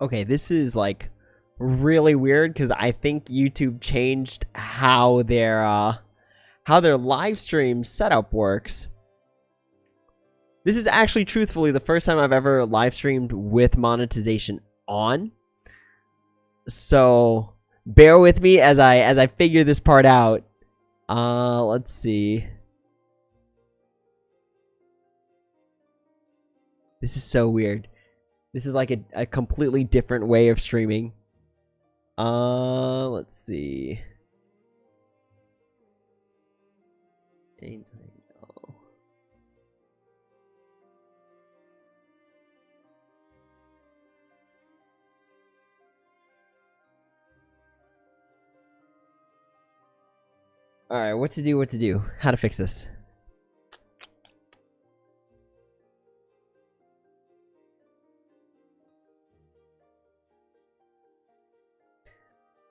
Okay, this is like really weird because I think YouTube changed how their live stream setup works. This is actually truthfully the first time I've ever live streamed with monetization on. So bear with me as I figure this part out. Let's see. This is so weird. This is like a completely different way of streaming. Let's see. Alright, what to do, how to fix this.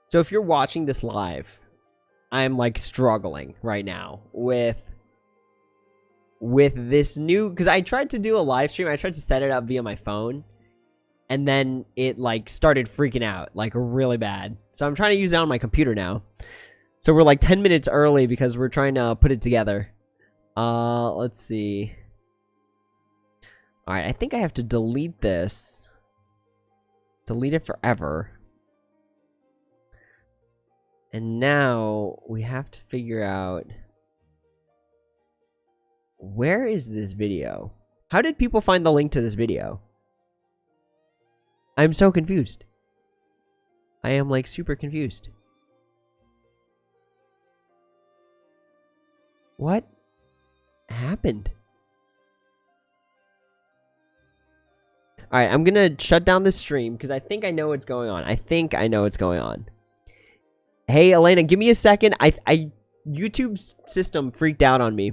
So if you're watching this live, I'm like struggling right now with this new, because I tried to do a live stream, I tried to set it up via my phone, and then it like started freaking out like really bad. So I'm trying to use it on my computer now. So we're like 10 minutes early because we're trying to put it together. Let's see. Alright, I think I have to delete this. Delete it forever. And now we have to figure out, where is this video? How did people find the link to this video? I'm so confused. I am like super confused. What happened? Alright, I'm gonna shut down this stream because I think I know what's going on. Hey, Elena, give me a second. YouTube's system freaked out on me.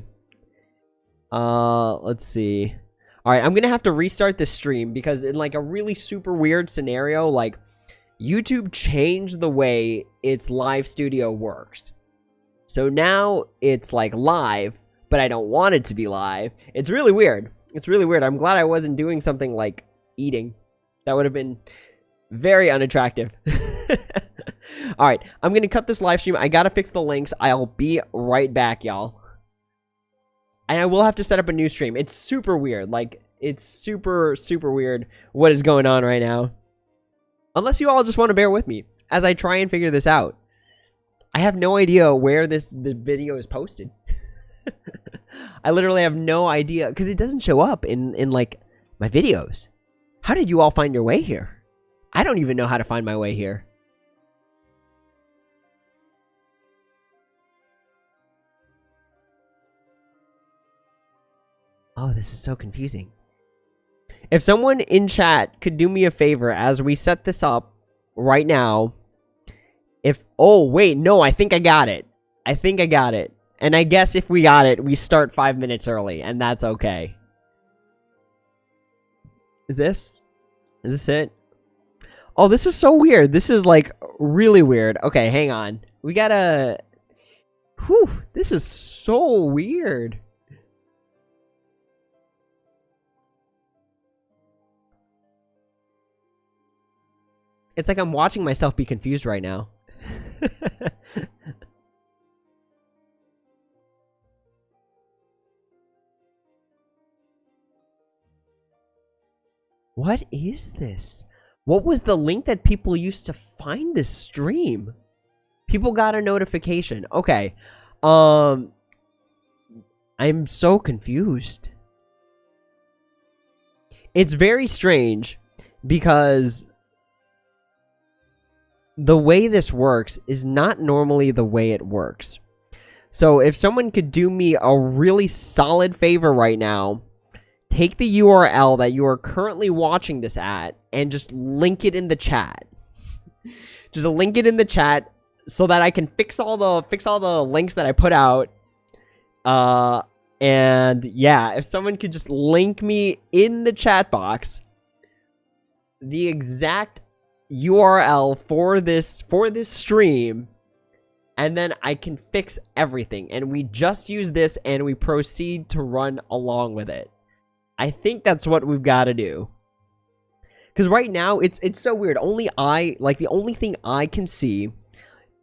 Let's see. Alright, I'm gonna have to restart this stream because in like a really super weird scenario, like YouTube changed the way its live studio works. So now it's like live, but I don't want it to be live. It's really weird. I'm glad I wasn't doing something like eating. That would have been very unattractive. Alright, I'm going to cut this live stream. I got to fix the links. I'll be right back, y'all. And I will have to set up a new stream. It's super weird. Like, it's super, super weird what is going on right now. Unless you all just want to bear with me as I try and figure this out. I have no idea where the video is posted. I literally have no idea because it doesn't show up in like my videos. How did you all find your way here? I don't even know how to find my way here. Oh, this is so confusing. If someone in chat could do me a favor as we set this up right now. Oh, wait, no, I think I got it. And I guess if we got it, we start 5 minutes early, and that's okay. Is this it? Oh, this is so weird. This is, like, really weird. Okay, hang on. We gotta... Whew, this is so weird. It's like I'm watching myself be confused right now. What is this? What was the link that people used to find this stream? People got a notification. Okay. I'm so confused. It's very strange because the way this works is not normally the way it works. So if someone could do me a really solid favor right now, take the URL that you are currently watching this at and just link it in the chat. Just link it in the chat so that I can fix all the links that I put out. And yeah, if someone could just link me in the chat box the exact URL for this stream, and then I can fix everything, and we just use this and we proceed to run along with it. I think that's what we've got to do. Because right now, it's so weird. Only the only thing I can see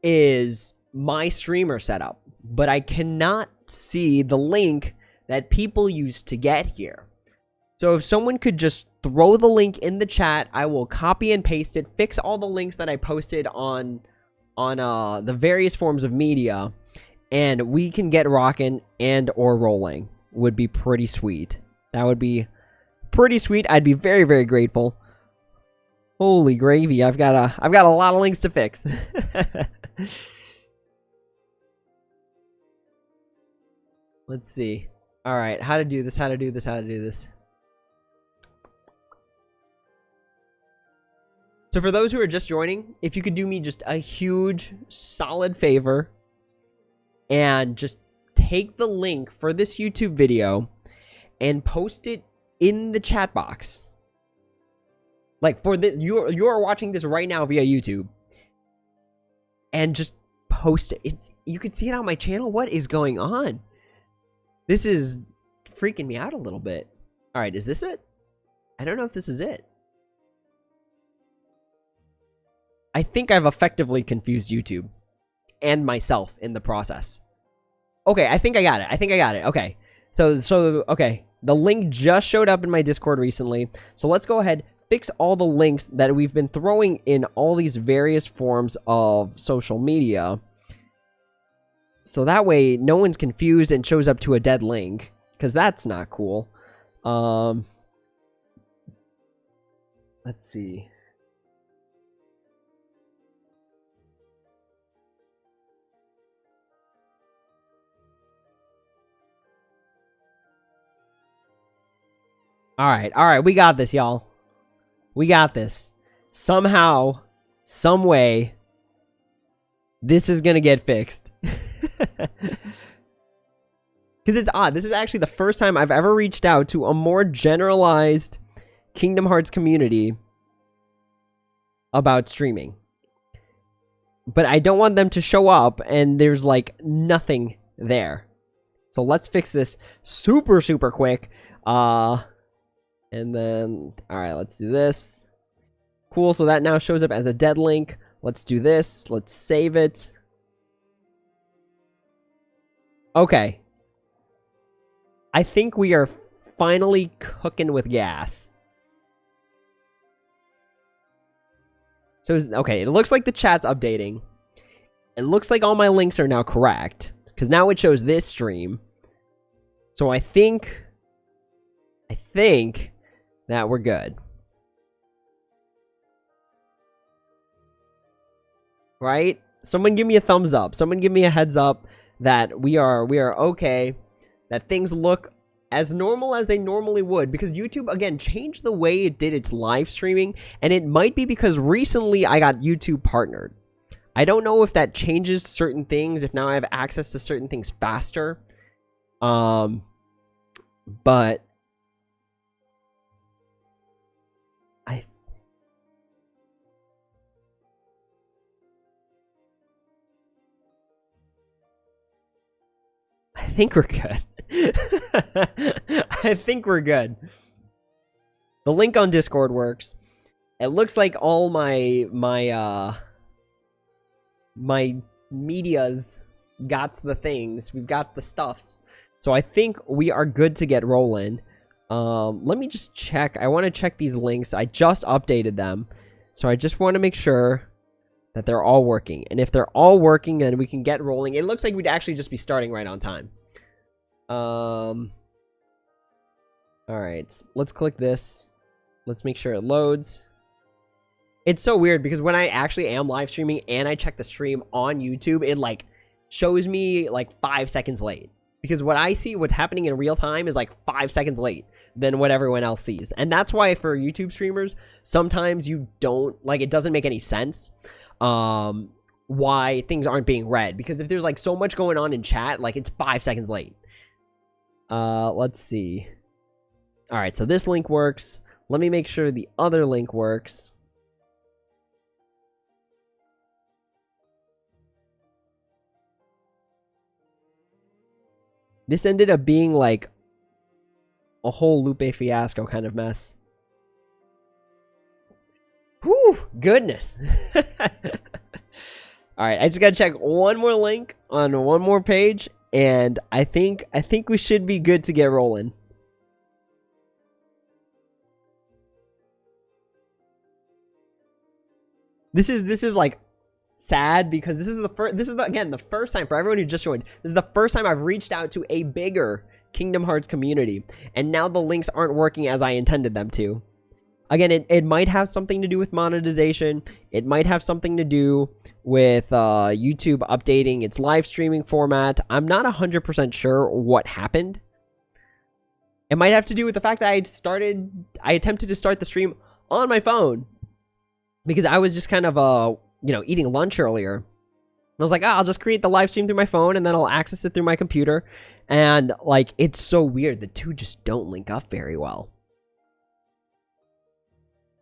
is my streamer setup. But I cannot see the link that people use to get here. So if someone could just throw the link in the chat, I will copy and paste it, fix all the links that I posted on the various forms of media, and we can get rocking and or rolling. Would be pretty sweet. That would be pretty sweet. I'd be very, very grateful. Holy gravy! I've got a lot of links to fix. Let's see. All right, how to do this? How to do this? How to do this? So for those who are just joining, if you could do me just a huge, solid favor and just take the link for this YouTube video and post it in the chat box. Like for the you're watching this right now via YouTube, and just post it. You can see it on my channel. What is going on? This is freaking me out a little bit. All right, is this it? I don't know if this is it. I think I've effectively confused YouTube and myself in the process. Okay, I think I got it. I think I got it. Okay. So okay. The link just showed up in my Discord recently. So let's go ahead, fix all the links that we've been throwing in all these various forms of social media. So that way no one's confused and shows up to a dead link, because that's not cool. Let's see. All right, we got this, y'all. We got this. Somehow, some way, this is gonna get fixed. Because it's odd. This is actually the first time I've ever reached out to a more generalized Kingdom Hearts community about streaming. But I don't want them to show up and there's like nothing there. So let's fix this super, super quick. And then, all right, let's do this. Cool, so that now shows up as a dead link. Let's do this. Let's save it. Okay. I think we are finally cooking with gas. So, okay, it looks like the chat's updating. It looks like all my links are now correct, because now it shows this stream. So I think that we're good. Right? Someone give me a thumbs up. Someone give me a heads up that we are okay. That things look as normal as they normally would. Because YouTube, again, changed the way it did its live streaming. And it might be because recently I got YouTube partnered. I don't know if that changes certain things. If now I have access to certain things faster. But I think we're good. I think we're good. The link on Discord works. It looks like all my medias got the things. We've got the stuffs. So I think we are good to get rolling. Let me just check. I want to check these links. I just updated them. So I just want to make sure that they're all working. And if they're all working, then we can get rolling. It looks like we'd actually just be starting right on time. All right, let's click this. Let's make sure it loads. It's so weird because when I actually am live streaming and I check the stream on YouTube, it like shows me like 5 seconds late. Because what I see, what's happening in real time is like 5 seconds late than what everyone else sees. And that's why for YouTube streamers, sometimes you don't, like, it doesn't make any sense why things aren't being read. Because if there's like so much going on in chat, like it's 5 seconds late. Let's see. All right, so this link works. Let me make sure the other link works. This ended up being like a whole Lupe fiasco kind of mess. Whew, goodness. All right, I just gotta check one more link on one more page, and I think we should be good to get rolling. This is like sad because this is again the first time for everyone who just joined. This is the first time I've reached out to a bigger Kingdom Hearts community, and now the links aren't working as I intended them to. Again, it might have something to do with monetization. It might have something to do with YouTube updating its live streaming format. I'm not 100% sure what happened. It might have to do with the fact that I attempted to start the stream on my phone because I was just kind of eating lunch earlier. I was like, I'll just create the live stream through my phone and then I'll access it through my computer. And like, it's so weird. The two just don't link up very well.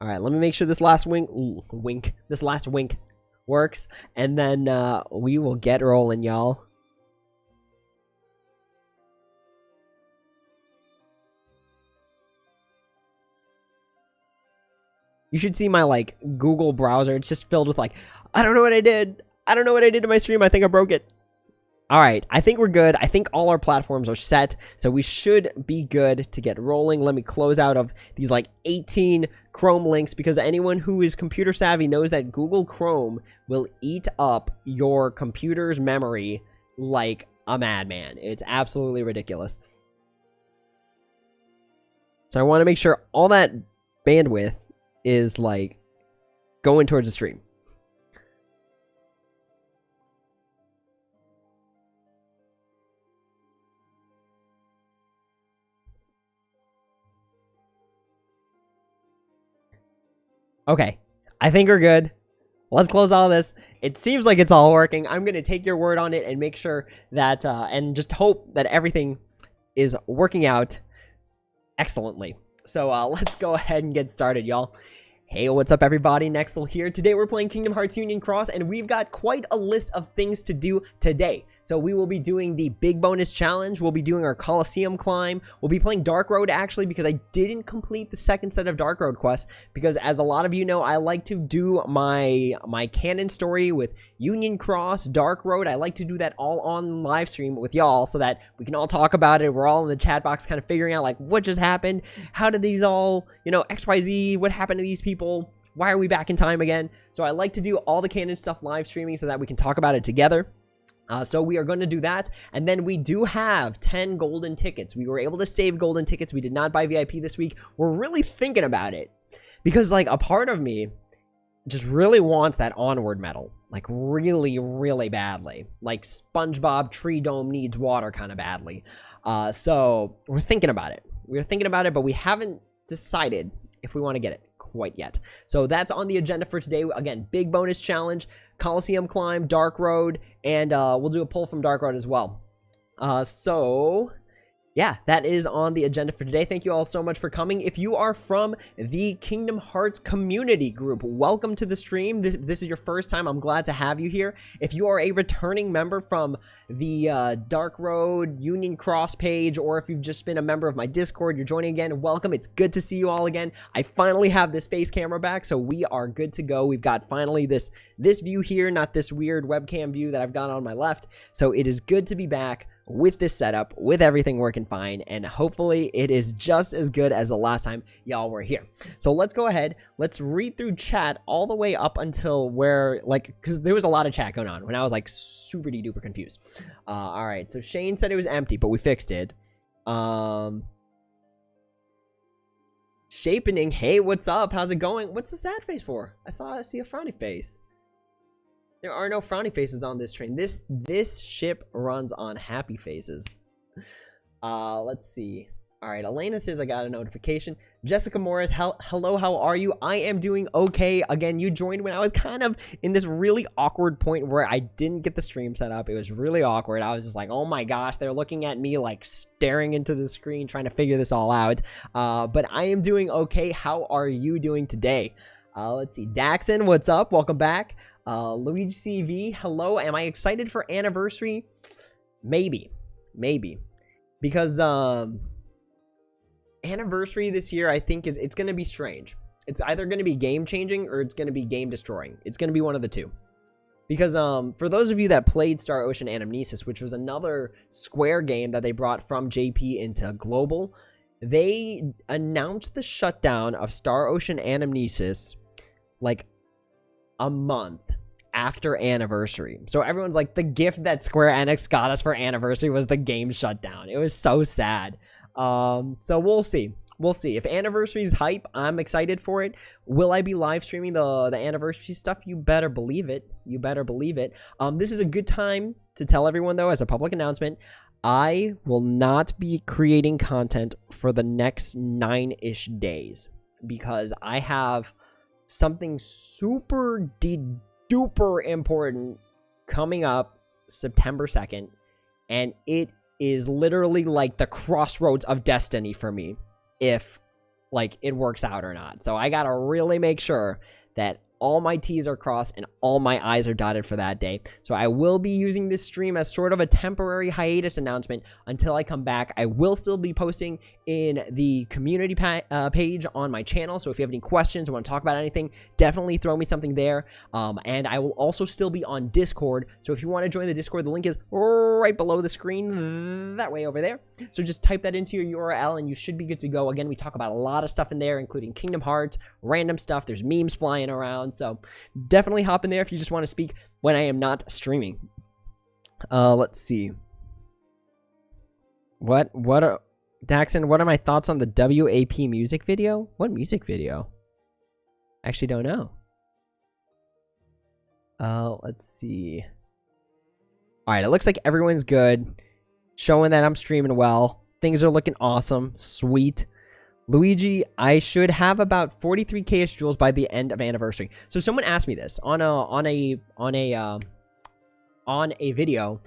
All right, let me make sure this last wink works, and then we will get rolling, y'all. You should see my like Google browser. It's just filled with like, I don't know what I did. I don't know what I did to my stream. I think I broke it. All right, I think we're good. I think all our platforms are set, so we should be good to get rolling. Let me close out of these like 18 Chrome links because anyone who is computer savvy knows that Google Chrome will eat up your computer's memory like a madman. It's absolutely ridiculous. So I want to make sure all that bandwidth is like going towards the stream. Okay, I think we're good. Let's close all this. It seems like it's all working. I'm going to take your word on it and make sure that, and just hope that everything is working out excellently. So let's go ahead and get started, y'all. Hey, what's up, everybody? Nexel here. Today we're playing Kingdom Hearts Union Cross, and we've got quite a list of things to do today. So we will be doing the big bonus challenge. We'll be doing our Coliseum climb. We'll be playing Dark Road, actually, because I didn't complete the second set of Dark Road quests. Because as a lot of you know, I like to do my canon story with Union Cross, Dark Road. I like to do that all on live stream with y'all so that we can all talk about it. We're all in the chat box kind of figuring out, like, what just happened? How did these all, XYZ, what happened to these people? Why are we back in time again? So I like to do all the canon stuff live streaming so that we can talk about it together. So we are going to do that, and then we do have 10 golden tickets. We were able to save golden tickets. We did not buy VIP this week. We're really thinking about it, because like a part of me just really wants that Onward medal, like really, really badly, like SpongeBob Tree Dome needs water kind of badly. So we're thinking about it. We're thinking about it, but we haven't decided if we want to get it quite yet. So that's on the agenda for today. Again, big bonus challenge, Coliseum climb, Dark Road, and we'll do a pull from Dark Road as well. So yeah, that is on the agenda for today. Thank you all so much for coming. If you are from the Kingdom Hearts community group, welcome to the stream. This is your first time. I'm glad to have you here. If you are a returning member from the Dark Road Union Cross page, or if you've just been a member of my Discord, you're joining again, welcome. It's good to see you all again. I finally have this face camera back, so we are good to go. We've got finally this view here, not this weird webcam view that I've got on my left. So it is good to be back with this setup, with everything working fine, and hopefully it is just as good as the last time y'all were here. So let's go ahead, let's read through chat all the way up until where, like, because there was a lot of chat going on when I was like super duper confused. All right, so Shane said it was empty, but we fixed it. Shapening, hey, what's up? How's it going? What's the sad face for? I see a frowny face. There are no frowny faces on this train. This ship runs on happy faces. Let's see. All right, Elena says I got a notification. Jessica Morris, hello, how are you? I am doing okay. Again, you joined when I was kind of in this really awkward point where I didn't get the stream set up. It was really awkward. I was just like, oh my gosh, they're looking at me like staring into the screen trying to figure this all out. But I am doing okay. How are you doing today? Let's see. Daxon, what's up? Welcome back. Luigi CV, hello. Am I excited for anniversary? Maybe. Because anniversary this year, I think it's gonna be strange. It's either going to be game changing or it's going to be game destroying. It's going to be one of the two. Because for those of you that played Star Ocean Anamnesis, which was another Square game that they brought from JP into global, they announced the shutdown of Star Ocean Anamnesis like a month after anniversary. So everyone's like, the gift that Square Enix got us for anniversary was the game shutdown. It was so sad. So we'll see. We'll see. If anniversary's hype, I'm excited for it. Will I be live streaming the anniversary stuff? You better believe it. You better believe it. This is a good time to tell everyone, though, as a public announcement, I will not be creating content for the next 9-ish days because I have something super duper important coming up September 2nd, and it is literally like the crossroads of destiny for me if like it works out or not. So I gotta really make sure that all my T's are crossed and all my I's are dotted for that day. So I will be using this stream as sort of a temporary hiatus announcement until I come back. I will still be posting in the community page on my channel. So if you have any questions or want to talk about anything, definitely throw me something there. And I will also still be on Discord. So if you want to join the Discord, the link is right below the screen, that way over there. So just type that into your URL and you should be good to go. Again, we talk about a lot of stuff in there, including Kingdom Hearts, random stuff. There's memes flying around. So definitely hop in there if you just want to speak when I am not streaming. Let's see. Daxon, what are my thoughts on the WAP music video? What music video? Actually don't know. Let's see. All right, it looks like everyone's good. Showing that I'm streaming well. Things are looking awesome. Sweet. Luigi, I should have about 43 KH jewels by the end of anniversary. So someone asked me this on a video.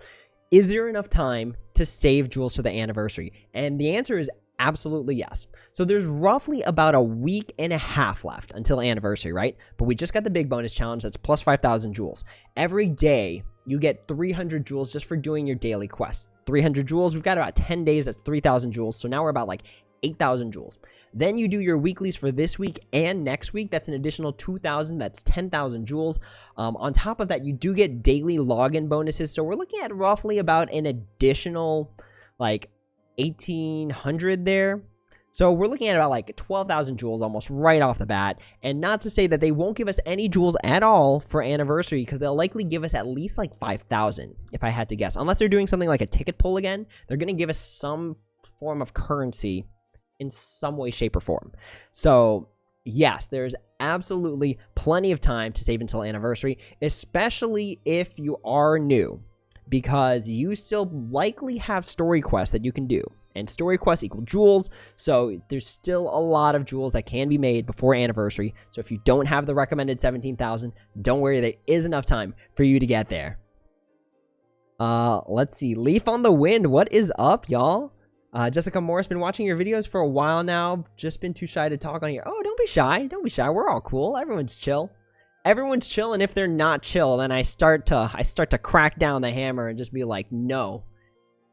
Is there enough time to save jewels for the anniversary? And the answer is absolutely yes. So there's roughly about a week and a half left until anniversary, right? But we just got the big bonus challenge that's plus 5,000 jewels. Every day you get 300 jewels just for doing your daily quest. 300 jewels. We've got about 10 days. That's 3,000 jewels. So now we're about like 8,000 jewels. Then you do your weeklies for this week and next week. That's an additional 2,000. That's 10,000 jewels. On top of that, you do get daily login bonuses. So we're looking at roughly about an additional like 1,800 there. So we're looking at about like 12,000 jewels almost right off the bat. And not to say that they won't give us any jewels at all for anniversary, because they'll likely give us at least like 5,000 if I had to guess. Unless they're doing something like a ticket pull again, they're going to give us some form of currency in some way, shape, or form. So yes, there's absolutely plenty of time to save until anniversary, especially if you are new, because you still likely have story quests that you can do, and story quests equal jewels. So there's still a lot of jewels that can be made before anniversary. So if you don't have the recommended 17,000, don't worry, there is enough time for you to get there. Let's see. Leaf on the Wind, what is up, y'all? Jessica Morris, been watching your videos for a while now. Just been too shy to talk on here. Oh, don't be shy. Don't be shy. We're all cool. Everyone's chill. Everyone's chill, and if they're not chill, then I start to crack down the hammer and just be like, no,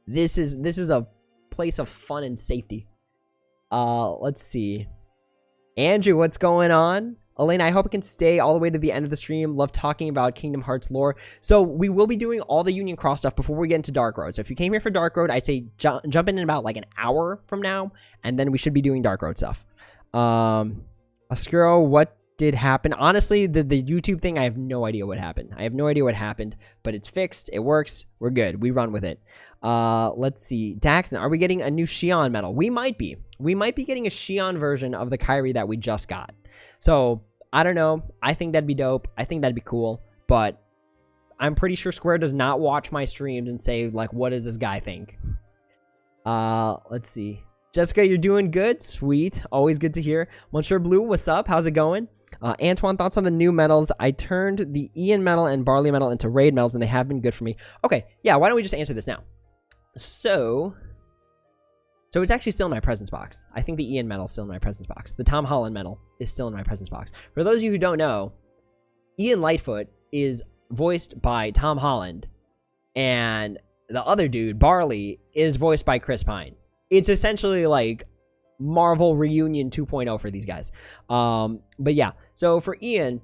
this is a place of fun and safety. Let's see. Andrew, what's going on? Elena, I hope it can stay all the way to the end of the stream. Love talking about Kingdom Hearts lore. So we will be doing all the Union Cross stuff before we get into Dark Road. So if you came here for Dark Road, I'd say jump in about like an hour from now, and then we should be doing Dark Road stuff. Oscuro, what did happen? Honestly, the YouTube thing, I have no idea what happened. I have no idea what happened, but it's fixed. It works. We're good. We run with it. Let's see. Daxon, are we getting a new Xion medal? We might be. We might be getting a Xion version of the Kyrie that we just got. So, I don't know. I think that'd be dope. I think that'd be cool. But I'm pretty sure Square does not watch my streams and say, like, what does this guy think? Let's see. Jessica, you're doing good. Sweet. Always good to hear. Monsieur Blue, what's up? How's it going? Antoine, thoughts on the new medals? I turned the Ian medal and Barley medal into raid medals, and they have been good for me. Okay, yeah, why don't we just answer this now? So it's actually still in my presents box. I think the Ian medal is still in my presents box. The Tom Holland medal is still in my presents box. For those of you who don't know, Ian Lightfoot is voiced by Tom Holland, and the other dude, Barley, is voiced by Chris Pine. It's essentially like Marvel Reunion 2.0 for these guys. But yeah, so for Ian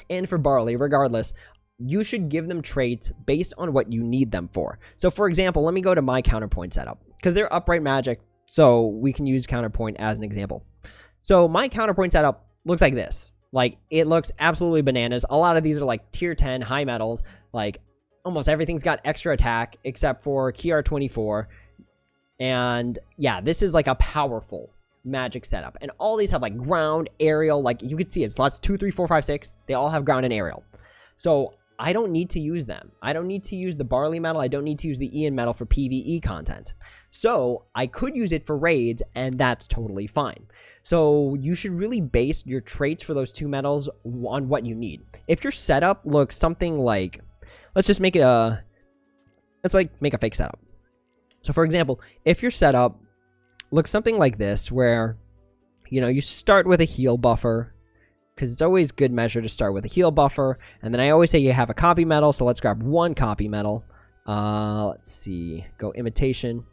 and for Barley, regardless, you should give them traits based on what you need them for. So for example, let me go to my counterpoint setup, because they're upright magic, so we can use counterpoint as an example. So my counterpoint setup looks like this. Like, it looks absolutely bananas. A lot of these are like tier 10 high metals. Like, almost everything's got extra attack except for KR24. And yeah, this is like a powerful magic setup. And all these have like ground, aerial, like you could see it. Slots 2, 3, 4, 5, 6. They all have ground and aerial. So I don't need to use them. I don't need to use the Barley medal. I don't need to use the Ian medal for PvE content. So I could use it for raids, and that's totally fine. So you should really base your traits for those two medals on what you need. If your setup looks something like, let's just make it a, let's like make a fake setup. So for example, if your setup looks something like this, where, you know, you start with a heal buffer, because it's always good measure to start with a heal buffer. And then I always say you have a copy medal, so let's grab one copy medal. Let's see, go imitation.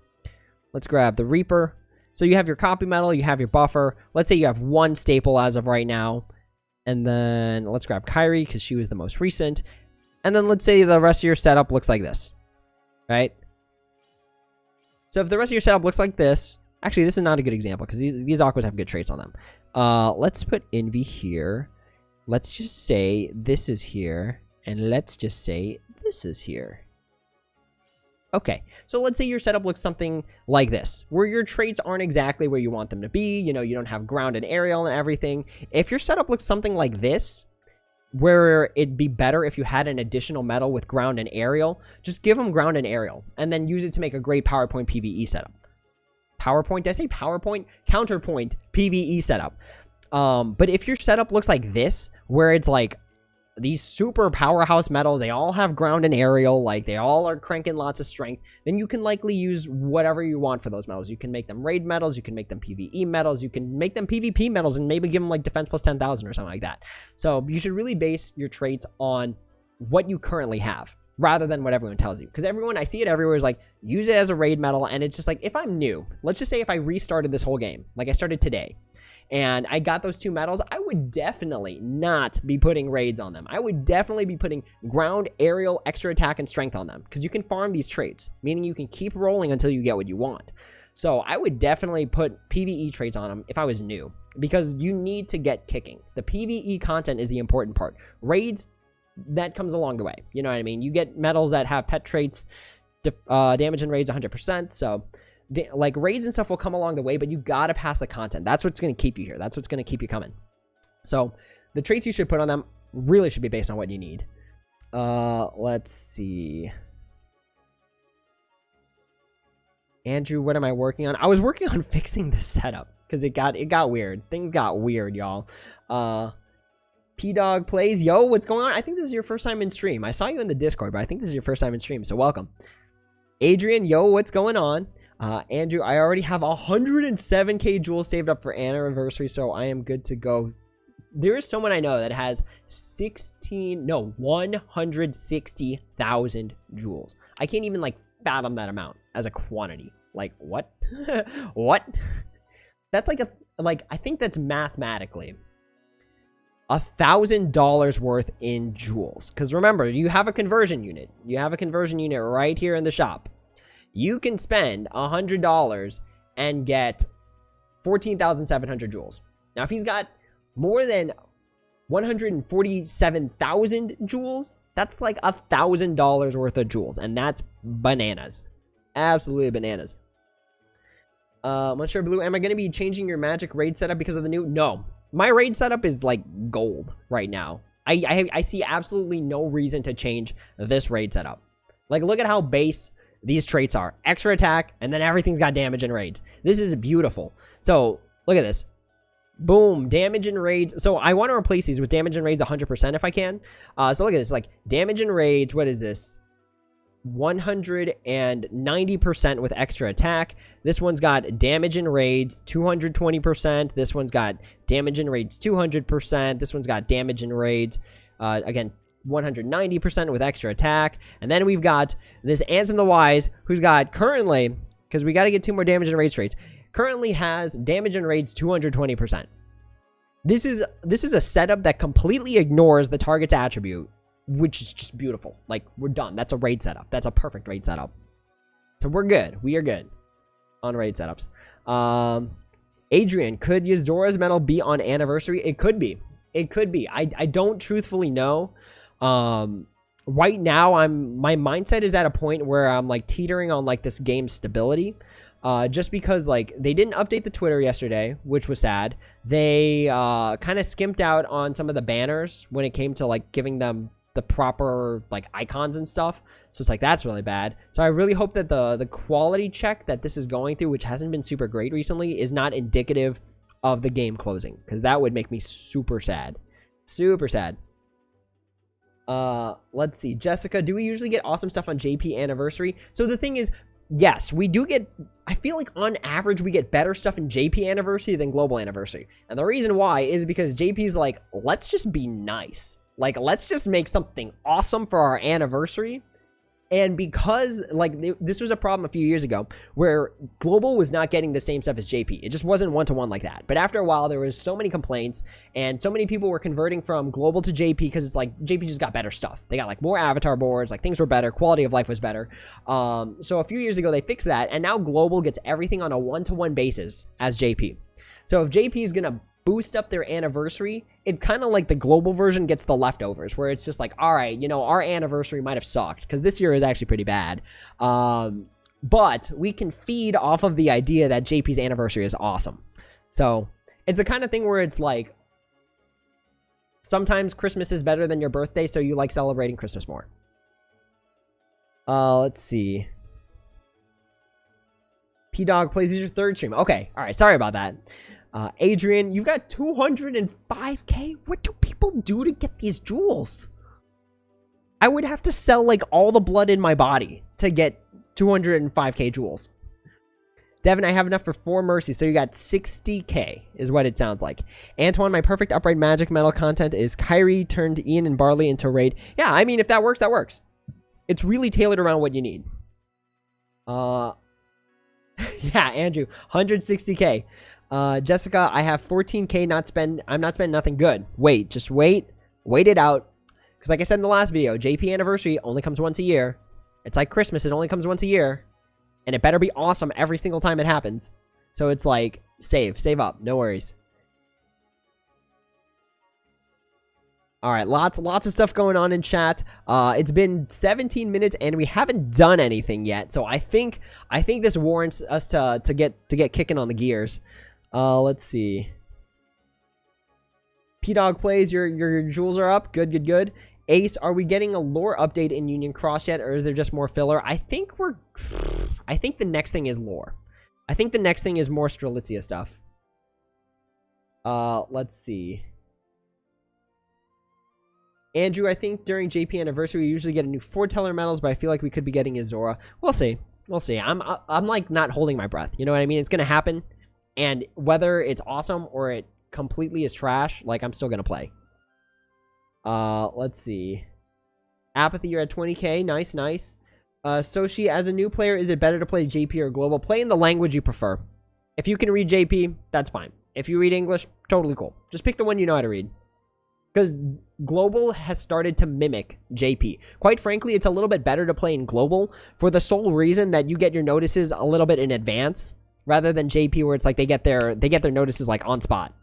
Let's grab the Reaper. So you have your copy medal, you have your buffer. Let's say you have one staple as of right now. And then let's grab Kyrie, because she was the most recent. And then let's say the rest of your setup looks like this, right? So if the rest of your setup looks like this, actually this is not a good example, because these aquas have good traits on them. Let's put Envy here. Let's just say this is here. And let's just say this is here. Okay, so let's say your setup looks something like this, where your traits aren't exactly where you want them to be. You know, you don't have ground and aerial and everything. If your setup looks something like this, where it'd be better if you had an additional medal with ground and aerial, just give them ground and aerial, and then use it to make a great PowerPoint PvE setup. PowerPoint? Did I say PowerPoint? Counterpoint PvE setup. But if your setup looks like this, where it's like these super powerhouse medals, they all have ground and aerial, like they all are cranking lots of strength, then you can likely use whatever you want for those medals. You can make them raid medals, you can make them PvE medals, you can make them PvP medals, and maybe give them like defense plus 10,000 or something like that. So you should really base your traits on what you currently have, rather than what everyone tells you. Because everyone, I see it everywhere, is like, use it as a raid medal, and it's just like, if I'm new, let's just say if I restarted this whole game, like I started today, and I got those two medals, I would definitely not be putting raids on them. I would definitely be putting ground, aerial, extra attack, and strength on them, because you can farm these traits, meaning you can keep rolling until you get what you want. So I would definitely put PvE traits on them if I was new, because you need to get kicking. The PvE content is the important part. Raids, that comes along the way. You know what I mean? You get medals that have pet traits, damage and raids 100%, so like raids and stuff will come along the way, but you gotta pass the content. That's what's gonna keep you here. That's what's gonna keep you coming. So the traits you should put on them really should be based on what you need. Let's see. Andrew, what am I working on? I was working on fixing the setup because it got weird. Things got weird, y'all. P-Dog plays. Yo, what's going on? I think this is your first time in stream. I saw you in the Discord, but I think this is your first time in stream, so welcome. Adrian, yo, what's going on? Andrew, I already have 107k jewels saved up for anniversary, so I am good to go. There is someone I know that has 160,000 jewels. I can't even like fathom that amount as a quantity. Like, what? What? That's like I think that's mathematically $1,000 worth in jewels. Because remember, you have a conversion unit. You have a conversion unit right here in the shop. You can spend $100 and get 14,700 jewels. Now, if he's got more than 147,000 jewels, that's like $1,000 worth of jewels, and that's bananas. Absolutely bananas. I'm not sure, Blue, am I going to be changing your magic raid setup because of the new? No. My raid setup is like gold right now. I see absolutely no reason to change this raid setup. Like, look at how base these traits are. Extra attack, and then everything's got damage and raids. This is beautiful. So, look at this. Boom, damage and raids. So, I want to replace these with damage and raids 100% if I can. So, look at this. Like, damage and raids, what is this? 190% with extra attack. This one's got damage and raids 220%. This one's got damage and raids 200%. This one's got damage and raids, again, 190% with extra attack. And then we've got this Ansem the Wise, who's got currently, because we got to get 2 more damage and raids traits, currently has damage and raids 220%. This is a setup that completely ignores the target's attribute, which is just beautiful. Like, we're done. That's a raid setup. That's a perfect raid setup. So we're good. We are good on raid setups. Adrian, could Yzora's medal be on anniversary? It could be. It could be. I don't truthfully know. Right now, my mindset is at a point where I'm like teetering on like this game's stability. Just because like they didn't update the Twitter yesterday, which was sad. They kind of skimped out on some of the banners when it came to like giving them the proper like icons and stuff. So it's like that's really bad. So I really hope that the quality check that this is going through, which hasn't been super great recently, is not indicative of the game closing, because that would make me super sad. Super sad. Let's see. Jessica, do we usually get awesome stuff on JP anniversary? So the thing is, yes, we do get, I feel like on average we get better stuff in JP anniversary than global anniversary. And the reason why is because JP's like, let's just be nice. Like, let's just make something awesome for our anniversary. And because, like, this was a problem a few years ago where global was not getting the same stuff as JP. It just wasn't one-to-one like that. But after a while, there was so many complaints and so many people were converting from global to JP because it's like JP just got better stuff. They got, like, more avatar boards, like, things were better, quality of life was better. So a few years ago, they fixed that, and now global gets everything on a one-to-one basis as JP. So if JP is going to boost up their anniversary, it kind of like the global version gets the leftovers, where it's just like, all right, you know, our anniversary might have sucked because this year is actually pretty bad, but we can feed off of the idea that JP's anniversary is awesome. So it's the kind of thing where it's like sometimes Christmas is better than your birthday, so you like celebrating Christmas more. Let's see. P-Dog plays your third stream. Okay, all right, sorry about that. Adrian, you got 205k? What do people do to get these jewels? I would have to sell, like, all the blood in my body to get 205k jewels. Devin, I have enough for 4 mercy, so you got 60k, is what it sounds like. Antoine, my perfect upright magic metal content is Kyrie turned Ian and Barley into raid. Yeah, I mean, if that works, that works. It's really tailored around what you need. Yeah, Andrew, 160k. Jessica, I have 14k I'm not spending nothing good. Wait, just wait it out. Because like I said in the last video, JP anniversary only comes once a year. It's like Christmas, it only comes once a year. And it better be awesome every single time it happens. So it's like, save up, no worries. Alright, lots of stuff going on in chat. It's been 17 minutes and we haven't done anything yet. So I think this warrants us to get kicking on the gears. Let's see. P-Dog plays, your jewels are up. Good. Ace, are we getting a lore update in Union Cross yet, or is there just more filler? I think the next thing is lore. I think the next thing is more Strelitzia stuff. Let's see. Andrew, I think during JP anniversary we usually get a new foreteller medals, but I feel like we could be getting Azora. We'll see. I'm like not holding my breath. You know what I mean? It's gonna happen. And whether it's awesome or it completely is trash, like, I'm still going to play. Let's see. Apathy, you're at 20k. Nice. Soshi, as a new player, is it better to play JP or global? Play in the language you prefer. If you can read JP, that's fine. If you read English, totally cool. Just pick the one you know how to read. Because global has started to mimic JP. Quite frankly, it's a little bit better to play in global for the sole reason that you get your notices a little bit in advance. Rather than JP, where it's like they get their notices like on spot.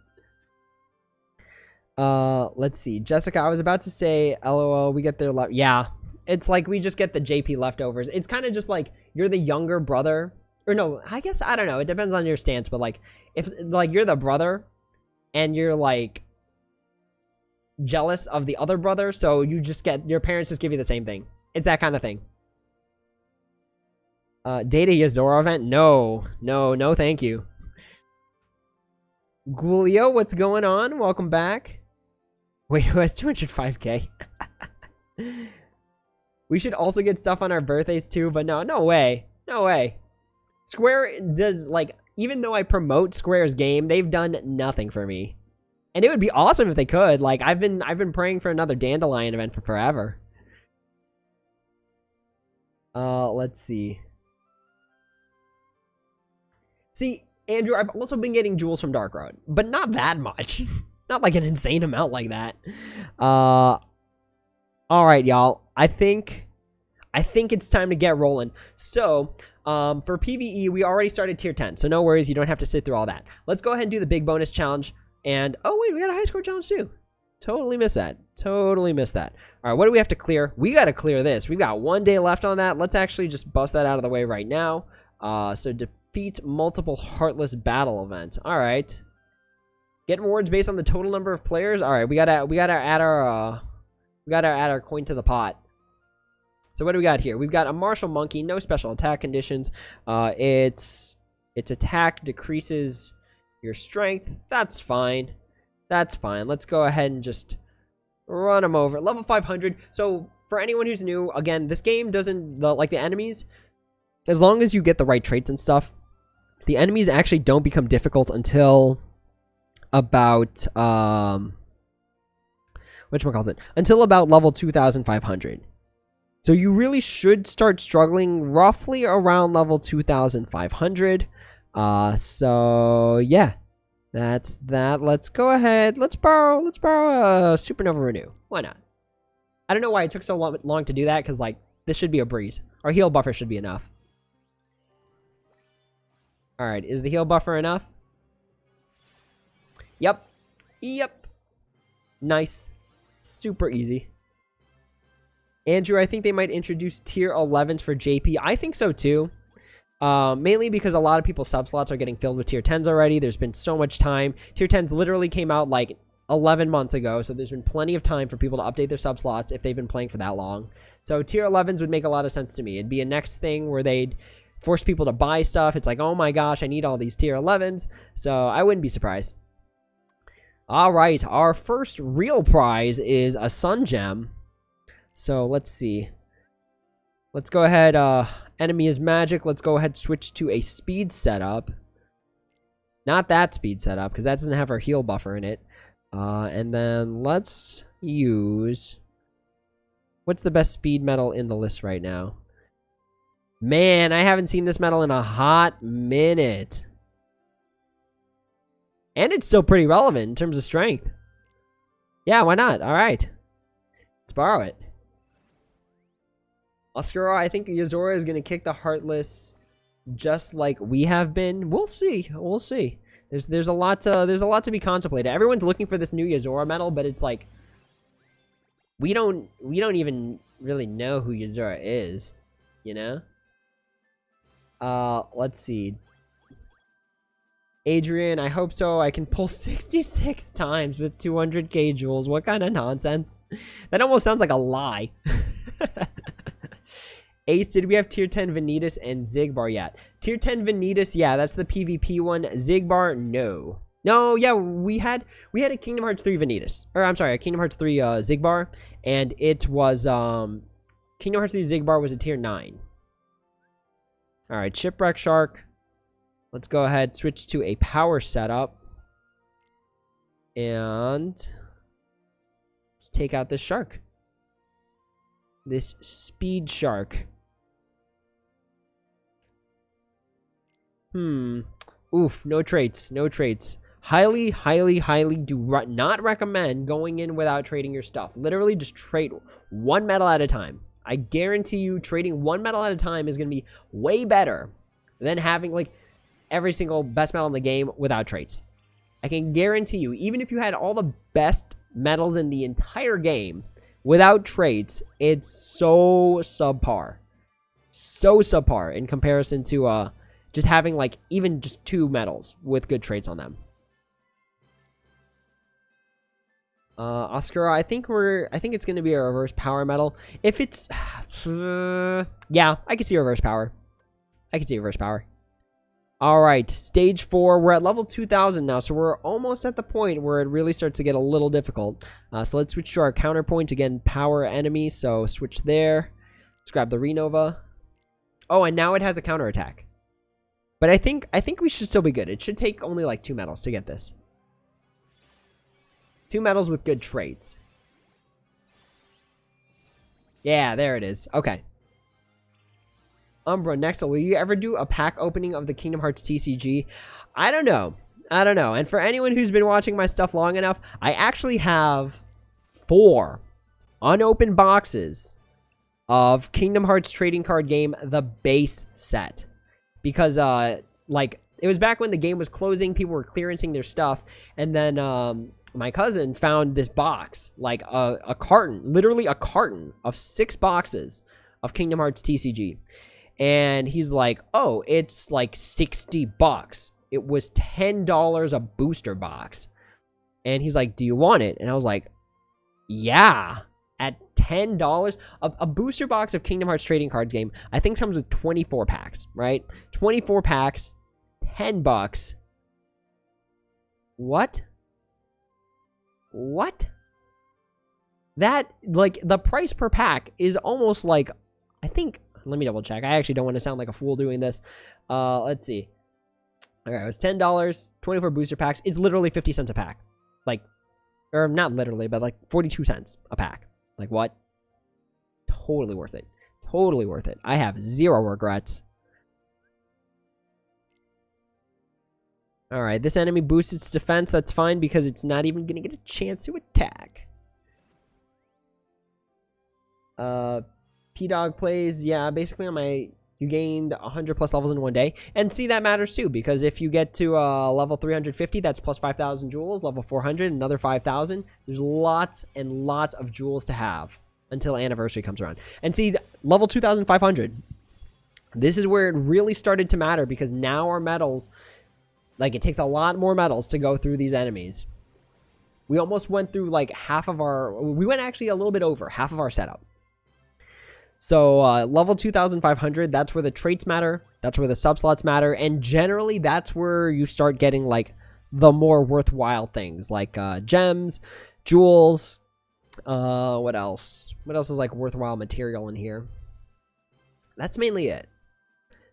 Let's see. Jessica, I was about to say, LOL, we get their yeah. It's like we just get the JP leftovers. It's kind of just like you're the younger brother. Or no, I guess, I don't know. It depends on your stance. But like, if like you're the brother and you're like jealous of the other brother, so you just get, your parents just give you the same thing. It's that kind of thing. Data Yazora event? No, thank you. Gulio, what's going on? Welcome back. Wait, who has 205k? We should also get stuff on our birthdays too, but no way. Square does, like, even though I promote Square's game, they've done nothing for me. And it would be awesome if they could. Like, I've been praying for another Dandelion event for forever. Let's see. See, Andrew, I've also been getting jewels from Dark Road, but not that much. Not like an insane amount like that. All right, y'all. I think it's time to get rolling. So, for PvE, we already started tier 10, so no worries. You don't have to sit through all that. Let's go ahead and do the big bonus challenge. And, oh, wait, we got a high score challenge, too. Totally missed that. Totally missed that. All right, what do we have to clear? We got to clear this. We've got 1 day left on that. Let's actually just bust that out of the way right now. So, defeat multiple Heartless battle events. All right. Get rewards based on the total number of players. All right, we gotta add our coin to the pot. So what do we got here? We've got a martial monkey, no special attack conditions. Its attack decreases your strength. That's fine. That's fine. Let's go ahead and just run them over. Level 500. So for anyone who's new, again, this game doesn't like the enemies. As long as you get the right traits and stuff, the enemies actually don't become difficult until about until about level 2500. So you really should start struggling roughly around level 2500. So yeah, that's that. Let's go ahead. Let's borrow a Supernova Renew. Why not? I don't know why it took so long to do that, because like this should be a breeze. Our heal buffer should be enough. All right, is the heal buffer enough? Yep. Nice. Super easy. Andrew, I think they might introduce tier 11s for JP. I think so too. Mainly because a lot of people's sub slots are getting filled with tier 10s already. There's been so much time. Tier 10s literally came out like 11 months ago, so there's been plenty of time for people to update their sub slots if they've been playing for that long. So tier 11s would make a lot of sense to me. It'd be a next thing where they'd force people to buy stuff. It's like, oh my gosh, I need all these tier 11s. So I wouldn't be surprised. All right, our first real prize is a Sun Gem. So let's see. Let's go ahead. Enemy is magic. Let's go ahead, switch to a speed setup. Not that speed setup, because that doesn't have our heal buffer in it. And then let's use... What's the best speed medal in the list right now? Man, I haven't seen this medal in a hot minute. And it's still pretty relevant in terms of strength. Yeah, why not? All right. Let's borrow it. Oscar, I think Yozora is going to kick the Heartless just like we have been. We'll see. We'll see. There's a lot to be contemplated. Everyone's looking for this new Yozora medal, but it's like we don't even really know who Yozora is, you know? Let's see. Adrian, I hope so. I can pull 66 times with 200k jewels. What kind of nonsense? That almost sounds like a lie. Ace, did we have tier 10 Vanitas and Zigbar yet? Tier 10 Vanitas, yeah, that's the PvP one. Zigbar, no. No, yeah, we had a Kingdom Hearts 3 Vanitas. Or, I'm sorry, a Kingdom Hearts 3 Zigbar. And it was, Kingdom Hearts 3 Zigbar was a tier 9. Alright, Shipwreck Shark. Let's go ahead, switch to a power setup. And let's take out this shark. This speed shark. Oof, no traits, no traits. Highly do not recommend going in without trading your stuff. Literally just trade one medal at a time. I guarantee you trading one medal at a time is going to be way better than having like every single best medal in the game without traits. I can guarantee you, even if you had all the best medals in the entire game without traits, it's so subpar. So subpar in comparison to just having like even just 2 medals with good traits on them. Oscar, I think it's gonna be a reverse power medal. If it's yeah, I can see reverse power. Alright, stage 4. We're at level 2000 now, so we're almost at the point where it really starts to get a little difficult. So let's switch to our counterpoint. Again, power enemy, so switch there. Let's grab the Renova. Oh, and now it has a counterattack. But I think we should still be good. It should take only like 2 medals to get this. 2 medals with good traits. Yeah, there it is. Okay. Umbra, next, will you ever do a pack opening of the Kingdom Hearts TCG? I don't know. I don't know. And for anyone who's been watching my stuff long enough, I actually have 4 unopened boxes of Kingdom Hearts trading card game, the base set. Because, like, it was back when the game was closing, people were clearancing their stuff, and then, my cousin found this box, like a carton, literally a carton of 6 boxes of Kingdom Hearts TCG. And he's like, oh, it's like $60. It was $10 a booster box. And he's like, do you want it? And I was like, yeah. At $10, a booster box of Kingdom Hearts trading card game, I think comes with 24 packs, right? 24 packs, $10. What? What? That, like, the price per pack is almost like, I think, let me double check. I actually don't want to sound like a fool doing this. Let's see. All right, it was $10, 24 booster packs. It's literally 50 cents a pack. Like, or not literally, but like 42 cents a pack. Like, what? Totally worth it. Totally worth it. I have 0 regrets. All right, this enemy boosts its defense. That's fine because it's not even going to get a chance to attack. P-Dog plays, yeah, basically on my, you gained 100 plus levels in one day. And see, that matters too, because if you get to level 350, that's plus 5,000 jewels. Level 400, another 5,000. There's lots and lots of jewels to have until anniversary comes around. And see, level 2,500, this is where it really started to matter, because now our medals, like, it takes a lot more medals to go through these enemies. We almost went through like half of our, we went actually a little bit over half of our setup. So level 2,500, that's where the traits matter. That's where the subslots matter. And generally, that's where you start getting like the more worthwhile things, like gems, jewels. What else? What else is like worthwhile material in here? That's mainly it.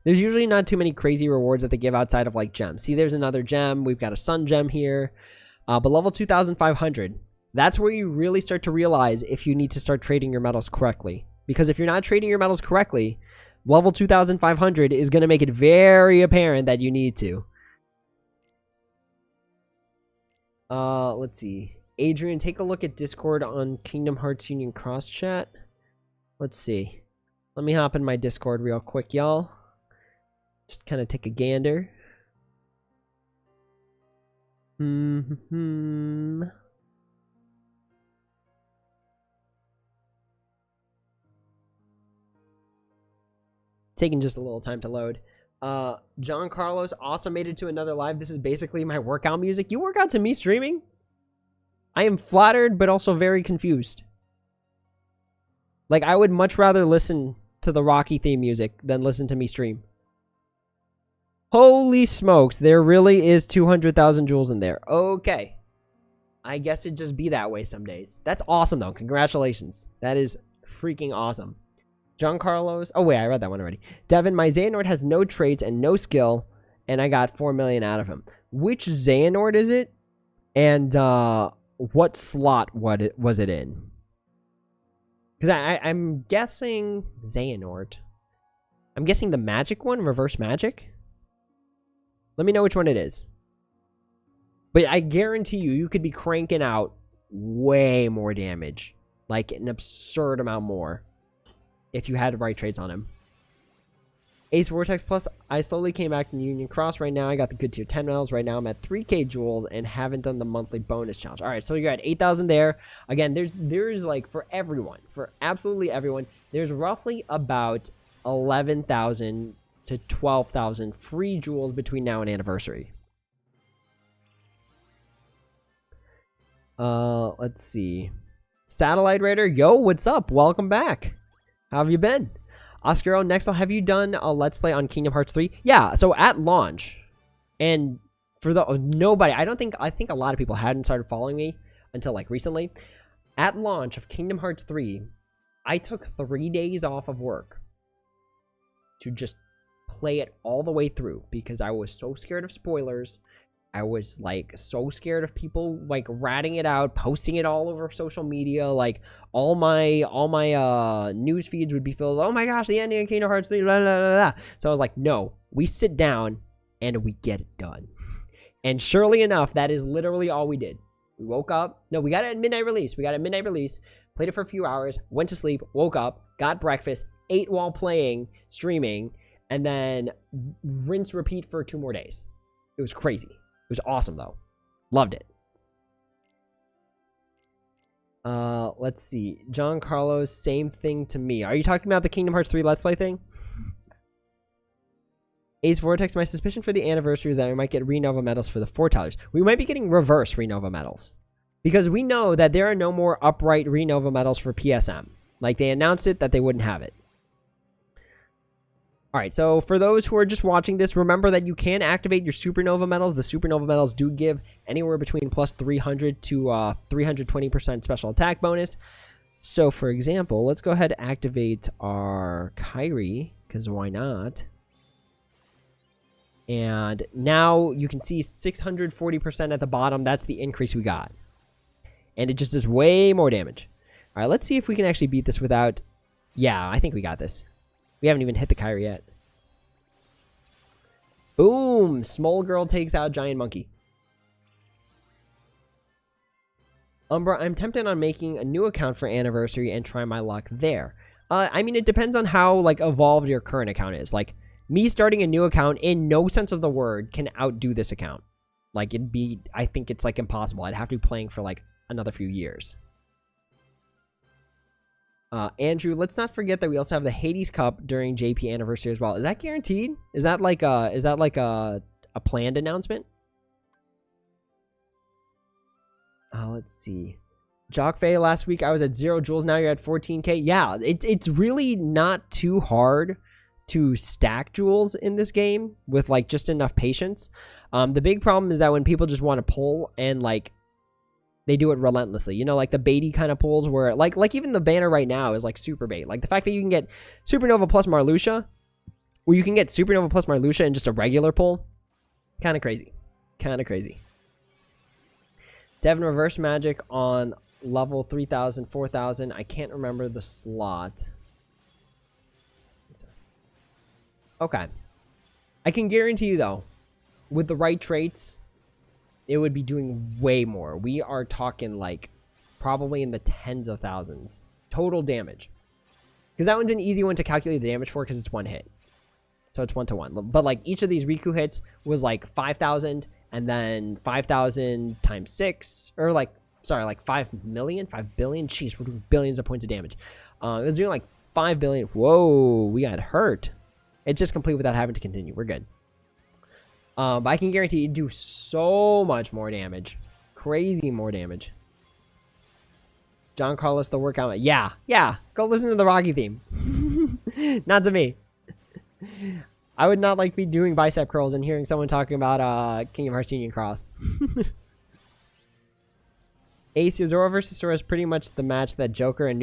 There's usually not too many crazy rewards that they give outside of like gems. See, there's another gem. We've got a sun gem here. But level 2,500, that's where you really start to realize if you need to start trading your metals correctly. Because if you're not trading your metals correctly, level 2,500 is going to make it very apparent that you need to. Let's see. Adrian, take a look at Discord on Kingdom Hearts Union Cross Chat. Let's see. Let me hop in my Discord real quick, y'all. Just kind of take a gander. Taking just a little time to load. John Carlos also made it to another live. This is basically my workout music. You work out to me streaming? I am flattered, but also very confused. Like, I would much rather listen to the Rocky theme music than listen to me stream. Holy smokes, there really is 200,000 jewels in there. Okay. I guess it'd just be that way some days. That's awesome, though. Congratulations. That is freaking awesome. John Carlos. Oh, wait, I read that one already. Devin, my Xehanort has no traits and no skill, and I got 4 million out of him. Which Xehanort is it? And what slot was it in? Because I'm guessing Xehanort. I'm guessing the magic one, reverse magic. Let me know which one it is. But I guarantee you could be cranking out way more damage. Like an absurd amount more. If you had the right traits on him. Ace Vortex Plus, I slowly came back to Union Cross right now. I got the good tier 10 medals. Right now I'm at 3k jewels and haven't done the monthly bonus challenge. Alright, so you're at 8,000 there. Again, there's like for everyone, for absolutely everyone, there's roughly about 11,000 to 12,000 free jewels between now and anniversary. Let's see. Satellite Raider, yo, what's up? Welcome back. How have you been? Oscar, next, have you done a Let's Play on Kingdom Hearts 3? Yeah, so at launch, and for the nobody, I think a lot of people hadn't started following me until like recently. At launch of Kingdom Hearts 3, I took 3 days off of work to just play it all the way through because I was so scared of spoilers I was like so scared of people like ratting it out, posting it all over social media. Like all my news feeds would be filled. Oh my gosh, the ending of Kingdom Hearts 3. Blah, blah, blah, blah. So I was like, no, we sit down and we get it done. And surely enough, that is literally all we did. We woke up. No, we got it at midnight release. Played it for a few hours, went to sleep, woke up, got breakfast, ate while playing, streaming, and then rinse repeat for 2 more days. It was crazy. It was awesome though. Loved it. Let's see. John Carlos, same thing to me. Are you talking about the Kingdom Hearts 3 Let's Play thing? Ace Vortex, my suspicion for the anniversary is that we might get Renova medals for the foretelers. We might be getting reverse Renova medals. Because we know that there are no more upright Renova medals for PSM. Like, they announced it that they wouldn't have it. Alright, so for those who are just watching this, remember that you can activate your Supernova medals. The Supernova medals do give anywhere between plus 300 to 320% special attack bonus. So, for example, let's go ahead and activate our Kyrie, because why not? And now you can see 640% at the bottom. That's the increase we got. And it just does way more damage. All right, let's see if we can actually beat this without... Yeah, I think we got this. We haven't even hit the Kyrie yet. Boom! Small girl takes out giant monkey. Umbra, I'm tempted on making a new account for Anniversary and try my luck there. I mean, it depends on how, like, evolved your current account is. Like, me starting a new account, in no sense of the word, can outdo this account. Like, it'd be... I think it's, like, impossible. I'd have to be playing for, like, another few years. Andrew, let's not forget that we also have the Hades Cup during JP Anniversary as well. Is that guaranteed? Is that like a planned announcement? Let's see. Jock Faye, last week I was at 0 jewels. Now you're at 14k. Yeah, it's really not too hard to stack jewels in this game with like just enough patience. The big problem is that when people just want to pull and like they do it relentlessly, you know, like the baity kind of pulls where like even the banner right now is like super bait. Like the fact that you can get Supernova plus Marluxia, or you can get Supernova plus Marluxia in just a regular pull, kind of crazy. Devin reverse magic on level 3000, 4000. I can't remember the slot. Okay. I can guarantee you though, with the right traits, it would be doing way more. We are talking like probably in the tens of thousands total damage. Because that one's an easy one to calculate the damage for because it's one hit. So it's 1-to-1. But like each of these Riku hits was like 5,000 and then 5,000 times 6. Or like, sorry, like 5 million? 5 billion? Jeez, we're doing billions of points of damage. It was doing like 5 billion. Whoa, we got hurt. It's just complete without having to continue. We're good. But I can guarantee you do so much more damage. Crazy more damage. John Carlos, the workout. Yeah. Go listen to the Rocky theme. Not to me. I would not like be doing bicep curls and hearing someone talking about Kingdom Hearts Union Cross. Ace Yozora versus Sora is pretty much the match that Joker and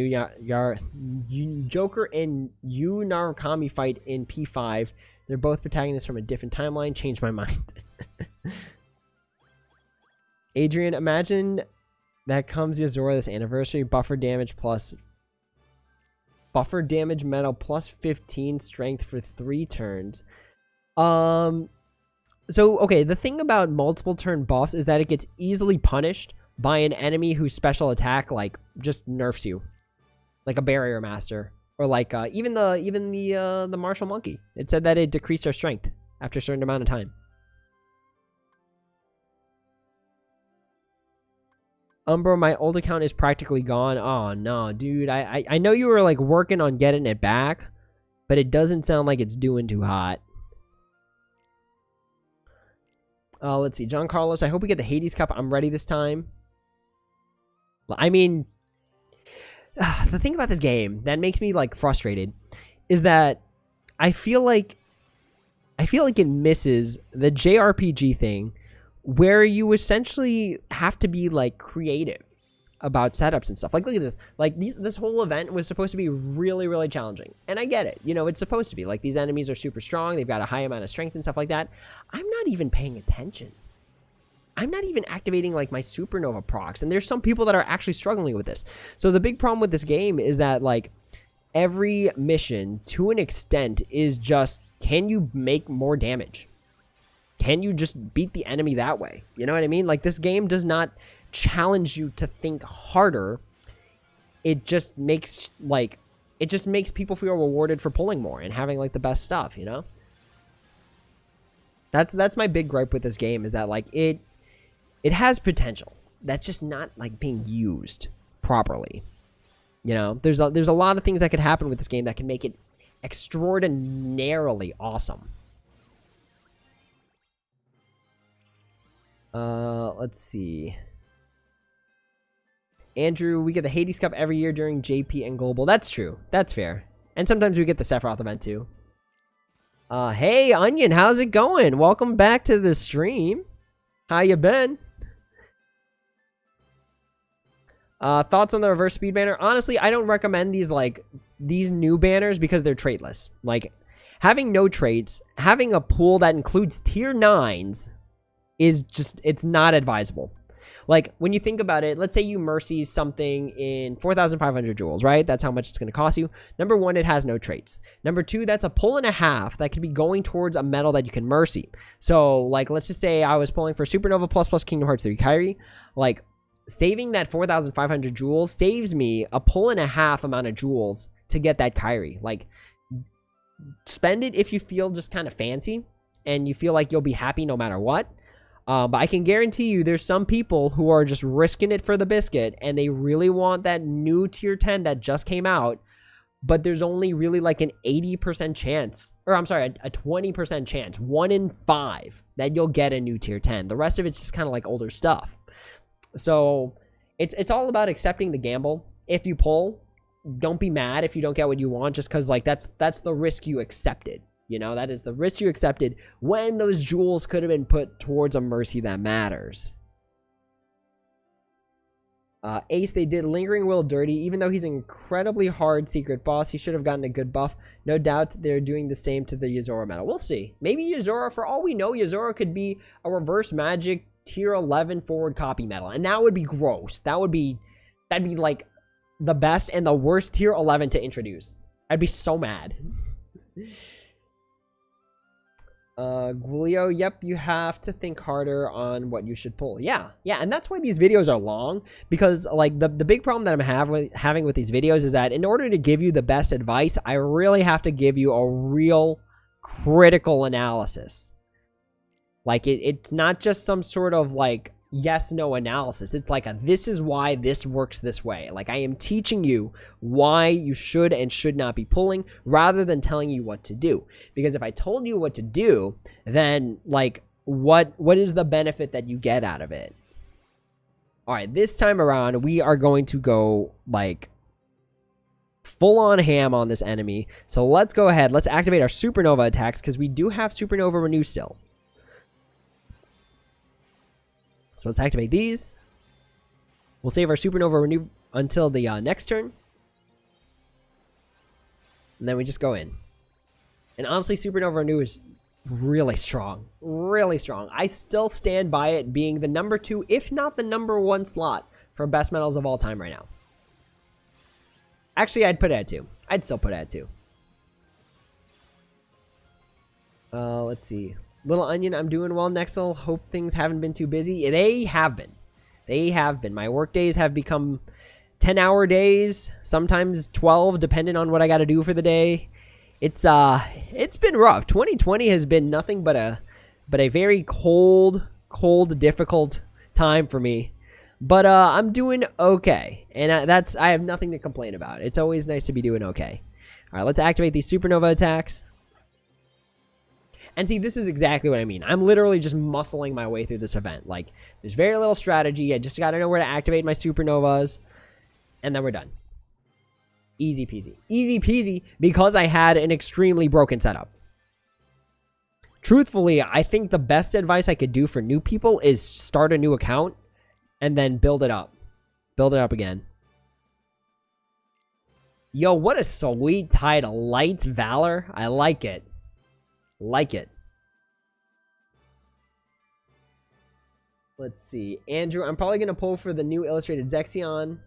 Joker and Yu Narukami fight in P5. They're both protagonists from a different timeline. Changed my mind. Adrian, imagine that comes Yozora this anniversary. Buffer damage metal plus 15 strength for 3 turns. So, okay, the thing about multiple turn buffs is that it gets easily punished by an enemy whose special attack, like, just nerfs you. Like a Barrier Master. Or like even the Martial Monkey. It said that it decreased our strength after a certain amount of time. Umbro, my old account is practically gone. Oh no, dude. I know you were like working on getting it back, but it doesn't sound like it's doing too hot. Let's see. John Carlos, I hope we get the Hades Cup. I'm ready this time. I mean, the thing about this game that makes me like frustrated is that I feel like it misses the JRPG thing where you essentially have to be like creative about setups and stuff. Like look at this. Like this whole event was supposed to be really, really challenging. And I get it. You know, it's supposed to be. Like these enemies are super strong, they've got a high amount of strength and stuff like that. I'm not even paying attention. I'm not even activating like my Supernova procs, and there's some people that are actually struggling with this. So the big problem with this game is that like every mission to an extent is just, can you make more damage? Can you just beat the enemy that way? You know what I mean? Like, this game does not challenge you to think harder. It just makes people feel rewarded for pulling more and having like the best stuff, you know? That's my big gripe with this game, is that like it has potential that's just not like being used properly. You know, there's a lot of things that could happen with this game that can make it extraordinarily awesome. Let's see. Andrew, we get the Hades Cup every year during JP and Global. That's true. That's fair. And sometimes we get the Sephiroth event too. Hey, Onion, how's it going? Welcome back to the stream. How you been? Thoughts on the reverse speed banner? Honestly, I don't recommend these new banners because they're traitless. Like, having no traits, having a pool that includes tier 9s is just, it's not advisable. Like, when you think about it, let's say you mercy something in 4,500 jewels, right? That's how much it's going to cost you. Number one, it has no traits. Number two, that's a pull and a half that could be going towards a medal that you can mercy. So, like, let's just say I was pulling for Supernova plus Kingdom Hearts 3 Kyrie. Like, saving that 4,500 jewels saves me a pull and a half amount of jewels to get that Kyrie. Like, spend it if you feel just kind of fancy and you feel like you'll be happy no matter what. But I can guarantee you there's some people who are just risking it for the biscuit and they really want that new tier 10 that just came out, but there's only really like an 80% chance, or I'm sorry, a 20% chance, 1 in 5 that you'll get a new tier 10. The rest of it's just kind of like older stuff. So it's all about accepting the gamble. If you pull, don't be mad if you don't get what you want, just because like that's the risk you accepted. You know, that is the risk you accepted when those jewels could have been put towards a mercy that matters. Ace, they did Lingering Will dirty. Even though he's an incredibly hard secret boss, he should have gotten a good buff. No doubt they're doing the same to the Yuzora medal. We'll see. Maybe Yuzora, for all we know, Yuzora could be a reverse magic tier 11 forward copy medal. And that would be gross. That'd be like the best and the worst tier 11 to introduce. I'd be so mad. Guilio, yep, you have to think harder on what you should pull. Yeah, and that's why these videos are long, because like the big problem that I'm having with these videos is that in order to give you the best advice, I really have to give you a real critical analysis. Like it's not just some sort of like yes no analysis. It's like this is why this works this way. Like, I am teaching you why you should and should not be pulling, rather than telling you what to do. Because if I told you what to do, then like what is the benefit that you get out of it? All right, this time around we are going to go like full on ham on this enemy. So let's go ahead, let's activate our Supernova attacks, because we do have Supernova Renew still. So let's activate these. We'll save our Supernova Renew until the next turn. And then we just go in. And honestly, Supernova Renew is really strong. Really strong. I still stand by it being the number 2, if not the number 1 slot for best medals of all time right now. Actually, I'd put it at 2. I'd still put it at 2. Let's see. Little Onion, I'm doing well, Nexel. Hope things haven't been too busy. They have been. They have been. My work days have become 10-hour days, sometimes 12, depending on what I got to do for the day. It's been rough. 2020 has been nothing but a very cold, difficult time for me. But I'm doing okay, and I have nothing to complain about. It's always nice to be doing okay. All right, let's activate these Supernova attacks. And see, this is exactly what I mean. I'm literally just muscling my way through this event. Like, there's very little strategy. I just got to know where to activate my Supernovas. And then we're done. Easy peasy. Easy peasy, because I had an extremely broken setup. Truthfully, I think the best advice I could do for new people is start a new account and then build it up. Build it up again. Yo, what a sweet title. Lights Valor. I like it. Like it. Let's see. Andrew, I'm probably going to pull for the new illustrated Zexion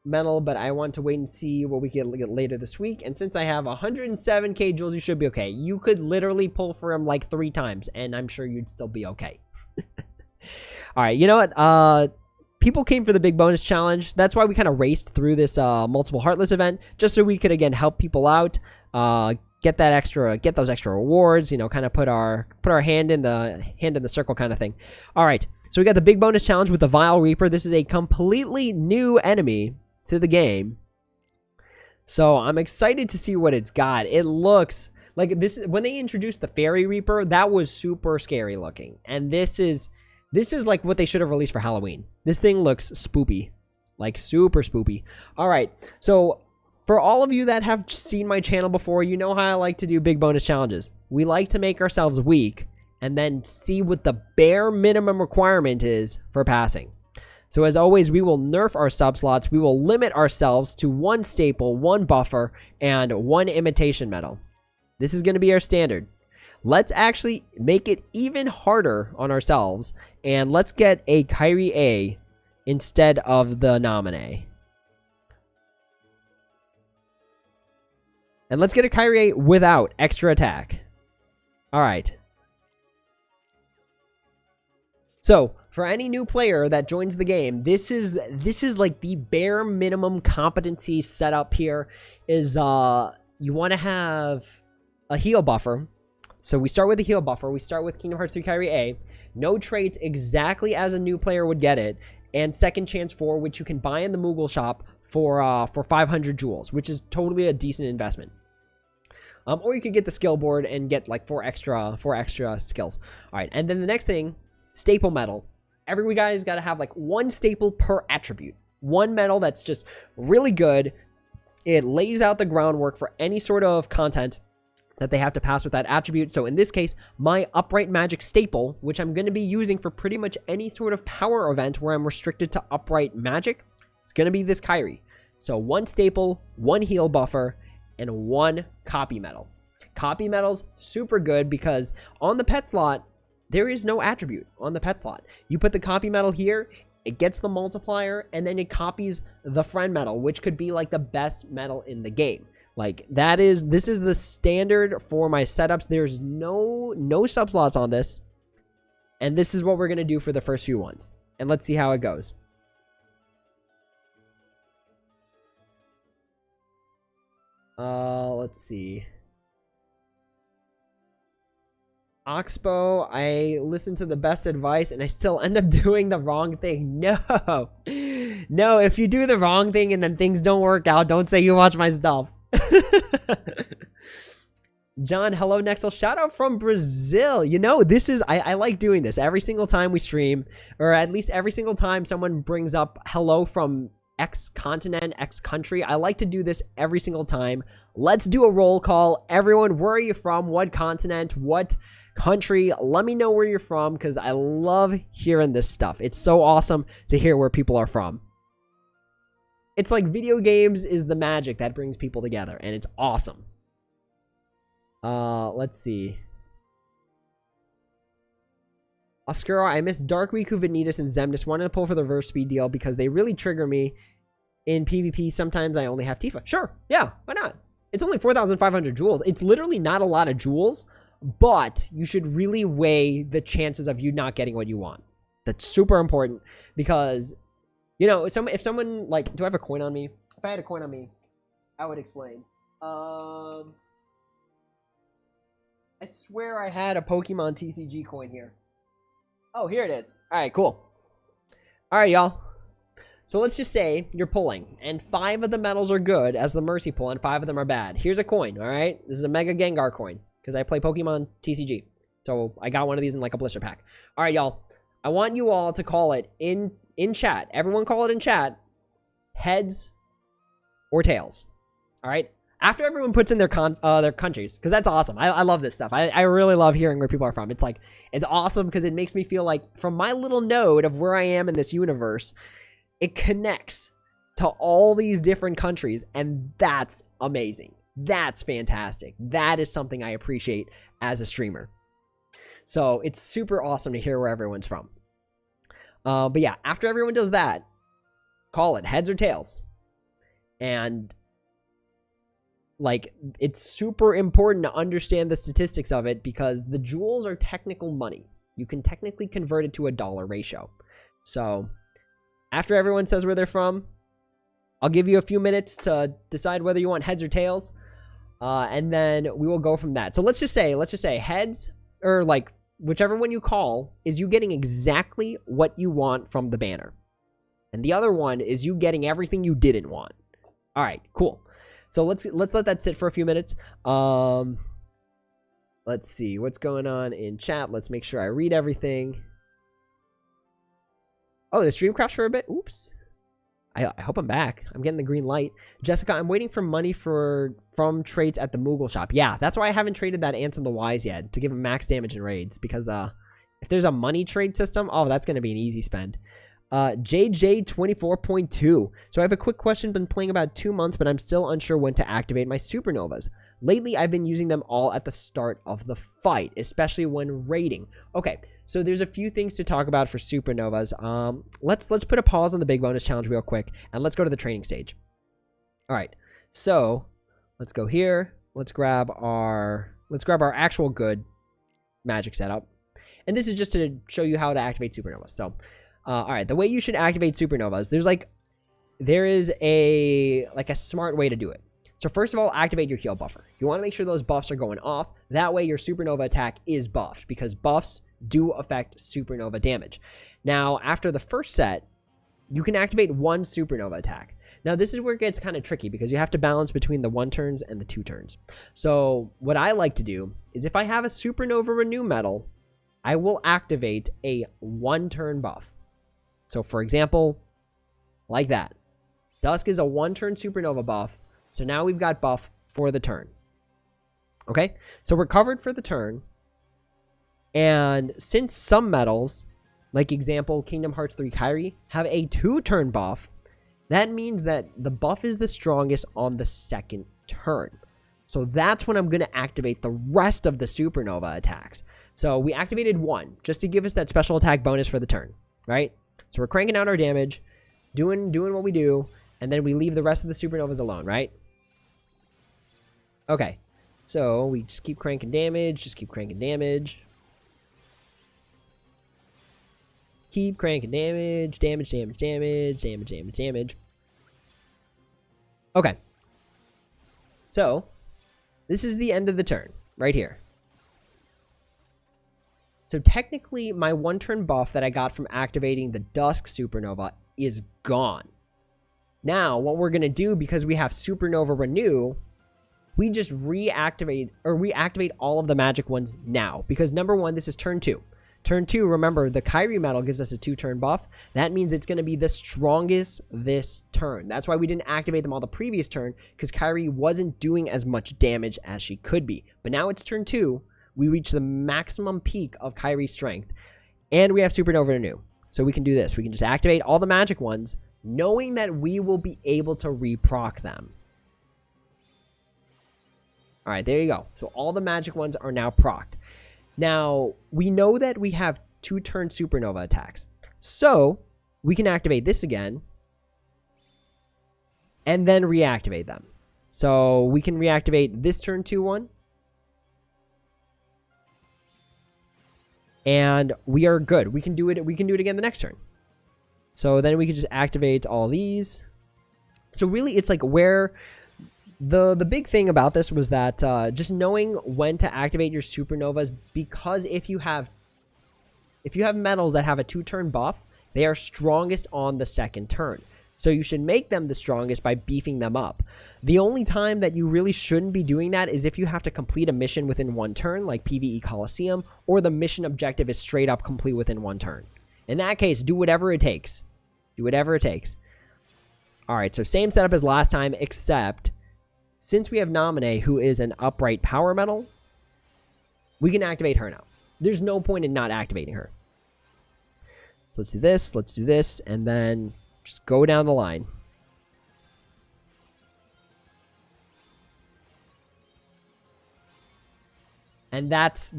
medal, but I want to wait and see what we can get later this week. And since I have 107k jewels, you should be okay. You could literally pull for him like 3 times, and I'm sure you'd still be okay. All right, you know what? People came for the big bonus challenge. That's why we kind of raced through this multiple heartless event, just so we could again help people out, get those extra rewards. You know, kind of put our hand in the circle kind of thing. All right, so we got the big bonus challenge with the Vile Reaper. This is a completely new enemy to the game, so I'm excited to see what it's got. It looks like this when they introduced the Fairy Reaper, that was super scary looking, and this is like what they should have released for Halloween. This thing looks spoopy, like super spoopy. All right, so for all of you that have seen my channel before, you know how I like to do big bonus challenges. We like to make ourselves weak and then see what the bare minimum requirement is for passing. So as always, we will nerf our sub-slots. We will limit ourselves to 1 staple, 1 buffer, and 1 imitation medal. This is going to be our standard. Let's actually make it even harder on ourselves, and let's get a Kyrie A instead of the Nominee. And let's get a Kyrie A without extra attack. All right. So, for any new player that joins the game, this is like the bare minimum competency setup here is you want to have a heal buffer. So we start with the heal buffer. We start with Kingdom Hearts 3 Kyrie A. No traits exactly as a new player would get it. And Second Chance 4, which you can buy in the Moogle shop for 500 jewels, which is totally a decent investment. Or you could get the skill board and get like 4 extra skills. All right, and then the next thing, staple medal. Every guy's got to have like 1 staple per attribute. 1 medal that's just really good. It lays out the groundwork for any sort of content that they have to pass with that attribute. So in this case, my upright magic staple, which I'm going to be using for pretty much any sort of power event where I'm restricted to upright magic, it's going to be this Kyrie. So 1 staple, 1 heal buffer, and 1 copy medal. Copy medal's super good because on the pet slot, there is no attribute on the pet slot. You put the copy medal here, it gets the multiplier, and then it copies the friend medal, which could be like the best medal in the game. Like this is the standard for my setups. There's no subslots on this. And this is what we're going to do for the first few ones. And let's see how it goes. Let's see. Oxbow, I listened to the best advice and I still end up doing the wrong thing. No. No, if you do the wrong thing and then things don't work out, don't say you watch my stuff. John, hello Nexel, shout out from Brazil. You know, this is I like doing this every single time we stream, or at least every single time someone brings up hello from X continent, X country. I like to do this every single time. Let's do a roll call. Everyone, where are you from? What continent? What country? Let me know where you're from, because I love hearing this stuff. It's so awesome to hear where people are from. It's like video games is the magic that brings people together, and it's awesome. Let's see. Oscar, I miss Darkriku, Vanitas, and Zemnis. Wanted to pull for the reverse speed deal because they really trigger me in PvP. Sometimes I only have Tifa. Sure, yeah, why not? It's only 4,500 jewels. It's literally not a lot of jewels, but you should really weigh the chances of you not getting what you want. That's super important because, you know, if someone, like, do I have a coin on me? If I had a coin on me, I would explain. I swear I had a Pokemon TCG coin here. Oh, here it is. All right, cool. All right, y'all. So let's just say you're pulling, and 5 of the medals are good as the Mercy pull, and 5 of them are bad. Here's a coin, all right? This is a Mega Gengar coin, because I play Pokemon TCG. So I got one of these in like a blister pack. All right, y'all. I want you all to call it in chat. Everyone call it in chat. Heads or tails. All right? After everyone puts in their countries, because that's awesome. I love this stuff. I really love hearing where people are from. It's like, it's awesome because it makes me feel like from my little node of where I am in this universe, it connects to all these different countries, and that's amazing. That's fantastic. That is something I appreciate as a streamer. So it's super awesome to hear where everyone's from. But yeah, after everyone does that, call it heads or tails. And like, it's super important to understand the statistics of it because the jewels are technical money. You can technically convert it to a dollar ratio. So after everyone says where they're from, I'll give you a few minutes to decide whether you want heads or tails. And then we will go from that. So let's just say heads, or like whichever one you call, is you getting exactly what you want from the banner. And the other one is you getting everything you didn't want. All right, cool. So let's let that sit for a few minutes. Let's see what's going on in chat. Let's make sure I read everything. Oh, the stream crashed for a bit. Oops. I hope I'm back. I'm getting the green light. Jessica, I'm waiting for money from trades at the Moogle shop. Yeah, that's why I haven't traded that Ants and the Wise yet, to give him max damage in raids. Because if there's a money trade system, oh, that's going to be an easy spend. JJ24.2. So I have a quick question. Been playing about 2 months, but I'm still unsure when to activate my Supernovas. Lately, I've been using them all at the start of the fight, especially when raiding. Okay, so there's a few things to talk about for Supernovas. Let's put a pause on the big bonus challenge real quick, and let's go to the training stage. All right, so let's go here. Let's grab our actual good magic setup, and this is just to show you how to activate Supernovas. So, all right, the way you should activate Supernovas, there is a smart way to do it. So first of all, activate your heal buffer. You want to make sure those buffs are going off. That way your Supernova attack is buffed, because buffs do affect Supernova damage. Now, after the first set, you can activate one Supernova attack. Now, this is where it gets kind of tricky because you have to balance between the 1 turns and the 2 turns. So what I like to do is if I have a Supernova Renew medal, I will activate a 1-turn buff. So for example, like that. Dusk is a 1-turn Supernova buff. So now we've got buff for the turn. Okay, so we're covered for the turn. And since some medals, like example Kingdom Hearts 3 Kairi, have a 2-turn buff, that means that the buff is the strongest on the 2nd turn. So that's when I'm going to activate the rest of the Supernova attacks. So we activated 1 just to give us that special attack bonus for the turn, right? So we're cranking out our damage, doing what we do, and then we leave the rest of the Supernovas alone, right? Okay, so we just keep cranking damage, Keep cranking damage, damage. Okay. So, this is the end of the turn, right here. So technically, my 1-turn buff that I got from activating the Dusk Supernova is gone. Now, what we're going to do, because we have Supernova Renew, we just reactivate all of the magic ones now. Because number 1, this is turn 2. Turn 2, remember, the Kairi medal gives us a 2-turn buff. That means it's going to be the strongest this turn. That's why we didn't activate them all the previous turn, because Kairi wasn't doing as much damage as she could be. But now it's turn 2. We reach the maximum peak of Kairi's strength. And we have Supernova Renew. So we can do this. We can just activate all the magic ones, knowing that we will be able to reproc them. All right, there you go. So all the magic ones are now procced. Now, we know that we have 2-turn Supernova attacks. So we can activate this again and then reactivate them. So we can reactivate this turn 2 one. And we are good. We can do it again the next turn. So then we can just activate all these. So really, it's like where the big thing about this was that just knowing when to activate your Supernovas, because if you have medals that have a 2-turn buff, they are strongest on the 2nd turn. So you should make them the strongest by beefing them up. The only time that you really shouldn't be doing that is if you have to complete a mission within 1 turn, like PvE Coliseum, or the mission objective is straight up complete within 1 turn. In that case, do whatever it takes. Do whatever it takes. All right, so same setup as last time, except since we have Naminé, who is an upright power medal, we can activate her now. There's no point in not activating her. So let's do this, and then just go down the line. And that's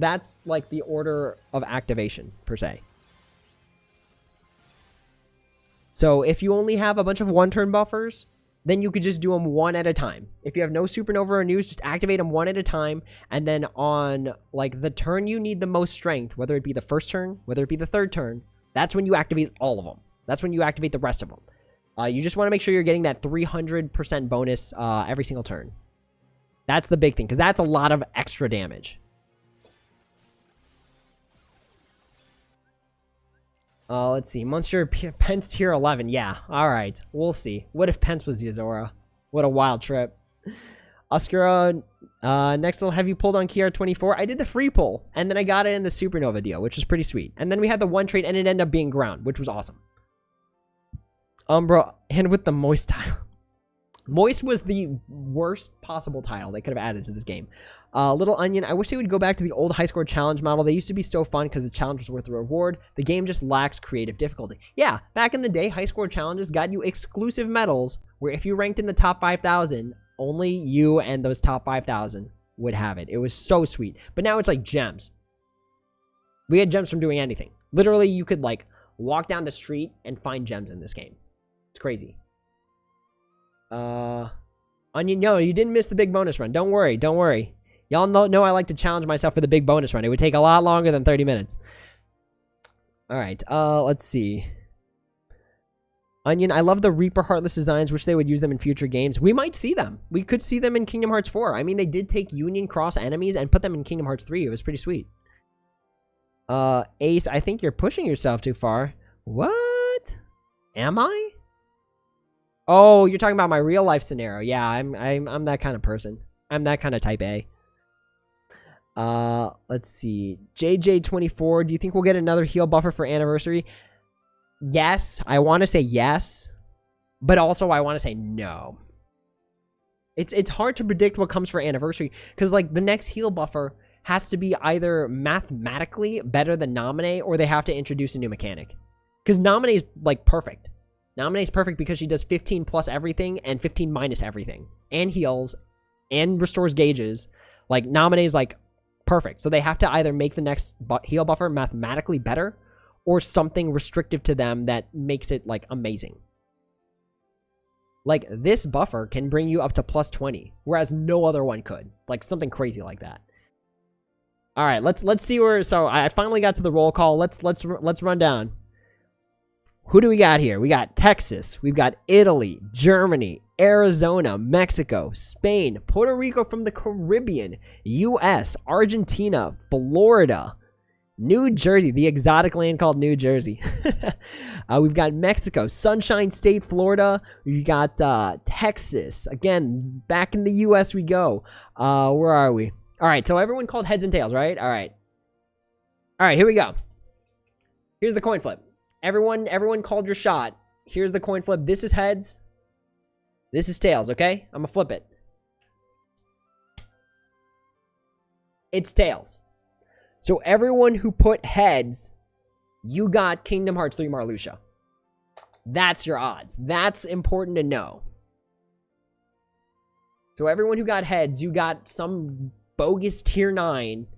like the order of activation, per se. So if you only have a bunch of 1-turn buffers, then you could just do them one at a time. If you have no Supernova or news, just activate them one at a time. And then on like the turn you need the most strength, whether it be the first turn, whether it be the third turn, that's when you activate all of them. That's when you activate the rest of them. You just want to make sure you're getting that 300% bonus every single turn. That's the big thing, because that's a lot of extra damage. Let's see. Monster Pence tier 11. Yeah, alright. We'll see. What if Pence was Yazora? What a wild trip. Oscar, next I'll have you pulled on KR24. I did the free pull, and then I got it in the Supernova deal, which was pretty sweet. And then we had the one trade, and it ended up being ground, which was awesome. Umbra, and with the Moist tile. Moist was the worst possible tile they could have added to this game. Little Onion, I wish they would go back to the old high score challenge model. They used to be so fun because the challenge was worth the reward. The game just lacks creative difficulty. Yeah, back in the day, high score challenges got you exclusive medals where if you ranked in the top 5,000, only you and those top 5,000 would have it. It was so sweet. But now it's like gems. We had gems from doing anything. Literally, you could like walk down the street and find gems in this game. It's crazy. Onion, no, you didn't miss the big bonus run. Don't worry, don't worry. Y'all know I like to challenge myself for the big bonus run. It would take a lot longer than 30 minutes. Alright, let's see. Onion, I love the Reaper Heartless designs. Wish they would use them in future games. We might see them. We could see them in Kingdom Hearts 4. I mean, they did take Union Cross enemies and put them in Kingdom Hearts 3. It was pretty sweet. Ace, I think you're pushing yourself too far. What? Am I? Oh, you're talking about my real life scenario. Yeah, I'm that kind of person. I'm that kind of type A. Let's see. JJ24, do you think we'll get another heal buffer for anniversary? Yes, I want to say yes, but also I want to say no. It's hard to predict what comes for anniversary because like the next heal buffer has to be either mathematically better than Nominee or they have to introduce a new mechanic. Because Nominee is like perfect. Nominee is perfect because she does 15 plus everything and 15 minus everything. And heals. And restores gauges. Like, Nominee is, like, perfect. So they have to either make the next heal buffer mathematically better or something restrictive to them that makes it, like, amazing. Like, this buffer can bring you up to plus 20, whereas no other one could. Like, something crazy like that. Alright, let's see where... So, I finally got to the roll call. Let's run down. Who do we got here? We got Texas. We've got Italy, Germany, Arizona, Mexico, Spain, Puerto Rico from the Caribbean, US, Argentina, Florida, New Jersey, the exotic land called New Jersey. We've got Mexico, Sunshine State, Florida. We've got Texas. Again, back in the US we go. Where are we? All right, so everyone called heads and tails, right? All right. All right, here we go. Here's the coin flip. Everyone called your shot. Here's the coin flip. This is heads. This is tails, okay? I'm gonna flip it. It's tails. So everyone who put heads, you got Kingdom Hearts 3 Marluxia. That's your odds. That's important to know. So everyone who got heads, you got some bogus tier 9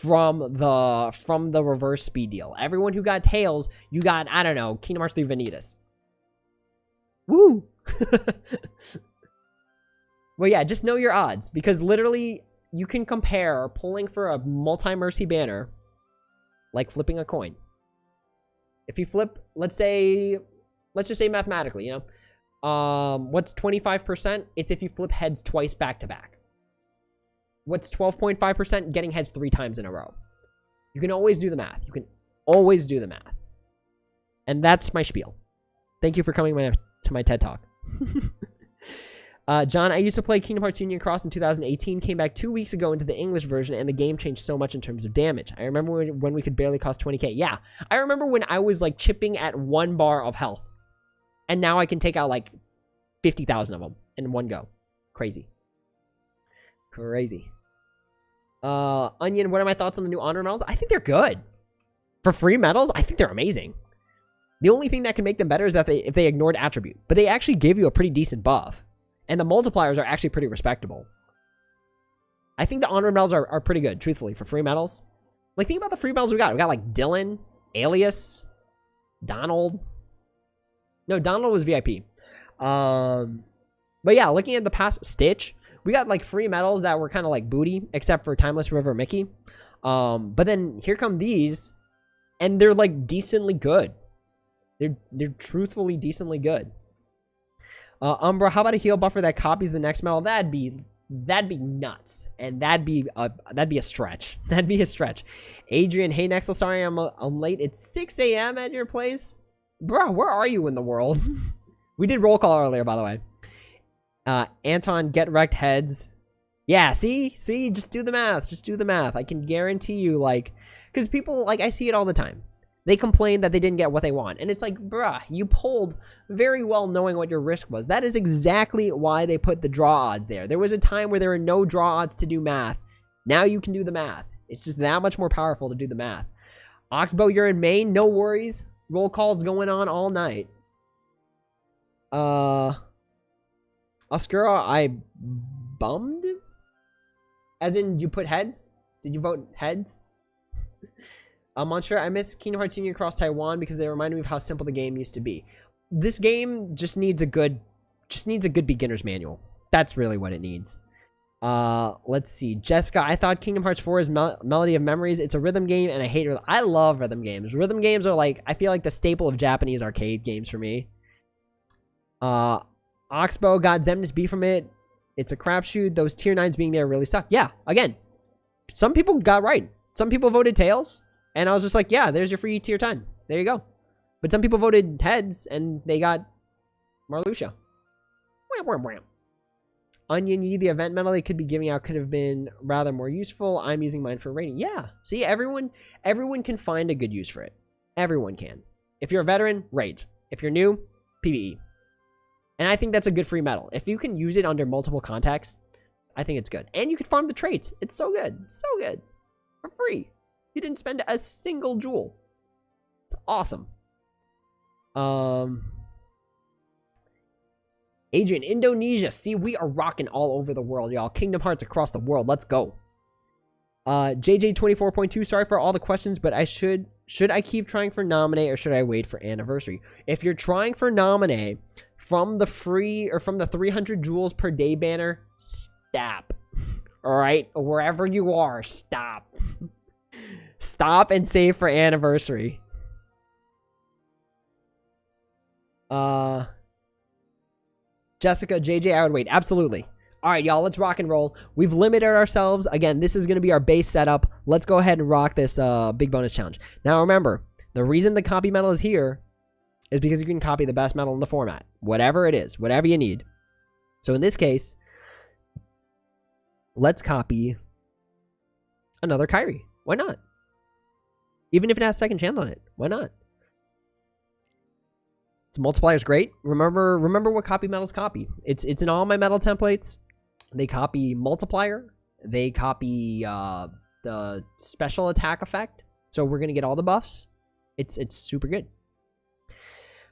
from the reverse speed deal. Everyone who got tails, you got, I don't know, Kingdom Hearts 3 Vanitas. Woo! Well, yeah, just know your odds, because literally you can compare pulling for a multi-mercy banner like flipping a coin. If you flip, let's just say mathematically, you know, what's 25%? It's if you flip heads twice back to back. What's 12.5%? Getting heads 3 times in a row. You can always do the math. You can always do the math. And that's my spiel. Thank you for coming to my TED Talk. John, I used to play Kingdom Hearts Union Cross in 2018. Came back 2 weeks ago into the English version, and the game changed so much in terms of damage. I remember when we could barely cost 20k. Yeah, I remember when I was like chipping at 1 bar of health. And now I can take out like 50,000 of them in one go. Crazy. Crazy. Onion, what are my thoughts on the new honor medals? I think they're good. For free medals, I think they're amazing. The only thing that can make them better is that if they ignored attribute. But they actually give you a pretty decent buff. And the multipliers are actually pretty respectable. I think the honor medals are pretty good, truthfully, for free medals. Like, think about the free medals we got. We got, like, Dylan, Alias, Donald. No, Donald was VIP. But yeah, looking at the past, Stitch, we got like free medals that were kind of like booty, except for Timeless River Mickey. But then here come these, and they're like decently good. They're truthfully decently good. Umbra, how about a heal buffer that copies the next medal? That'd be nuts, and that'd be a stretch. That'd be a stretch. Adrian, hey Nexel, sorry I'm late. It's 6 a.m. at your place, bro. Where are you in the world? We did roll call earlier, by the way. Anton, get wrecked heads. Yeah, see, just do the math. Just do the math. I can guarantee you, like, because people, like, I see it all the time. They complain that they didn't get what they want. And it's like, bruh, you pulled very well knowing what your risk was. That is exactly why they put the draw odds there. There was a time where there were no draw odds to do math. Now you can do the math. It's just that much more powerful to do the math. Oxbow, you're in Maine. No worries. Roll calls going on all night. Oscura, I bummed? As in, you put heads? Did you vote heads? Monster, I miss Kingdom Hearts Union Cross Taiwan because they reminded me of how simple the game used to be. This game just needs a good beginner's manual. That's really what it needs. Let's see. Jessica, I thought Kingdom Hearts 4 is Melody of Memories. It's a rhythm game, and I hate it. I love rhythm games. Rhythm games are like, I feel like the staple of Japanese arcade games for me. Oxbow got Zemnis B from it. It's a crapshoot. Those tier 9s being there really suck. Yeah, again, some people got right. Some people voted tails. And I was just like, yeah, there's your free tier 10. There you go. But some people voted heads, and they got Marluxia. Onion Yi, the event medal they could be giving out could have been rather more useful. I'm using mine for rating. Yeah. See, everyone can find a good use for it. Everyone can. If you're a veteran, raid. If you're new, PvE. And I think that's a good free medal. If you can use it under multiple contexts, I think it's good. And you can farm the traits. It's so good. So good. For free. You didn't spend a single jewel. It's awesome. Adrian, Indonesia. See, we are rocking all over the world, y'all. Kingdom Hearts across the world. Let's go. JJ24.2, sorry for all the questions, but should I keep trying for nominate or should I wait for anniversary? If you're trying for nominate from the free or from the 300 jewels per day banner, stop. All right? Wherever you are, stop. Stop and save for anniversary. Jessica, JJ, I would wait. Absolutely. All right, y'all, let's rock and roll. We've limited ourselves. Again, this is going to be our base setup. Let's go ahead and rock this big bonus challenge. Now, remember, the reason the copy medal is here is because you can copy the best medal in the format. Whatever it is, whatever you need. So in this case, let's copy another Kyrie. Why not? Even if it has second channel on it. Why not? Its multiplier is great. Remember what copy medals copy. It's in all my medal templates. They copy multiplier. They copy the special attack effect. So we're gonna get all the buffs. It's super good. All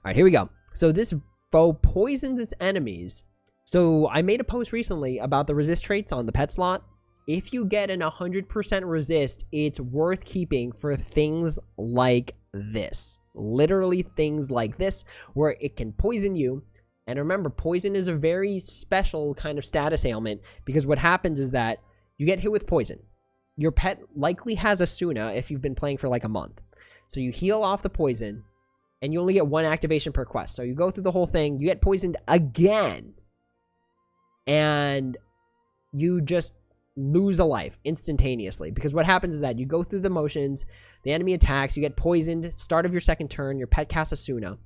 right, here we go. So this foe poisons its enemies. So I made a post recently about the resist traits on the pet slot. If you get an 100% resist, it's worth keeping for things like this. Literally things like this, where it can poison you. And remember, poison is a very special kind of status ailment, because what happens is that you get hit with poison. Your pet likely has Asuna if you've been playing for like a month. So you heal off the poison, and you only get one activation per quest. So you go through the whole thing, you get poisoned again, and you just lose a life instantaneously. Because what happens is that you go through the motions, the enemy attacks, you get poisoned, start of your second turn, your pet casts Asuna,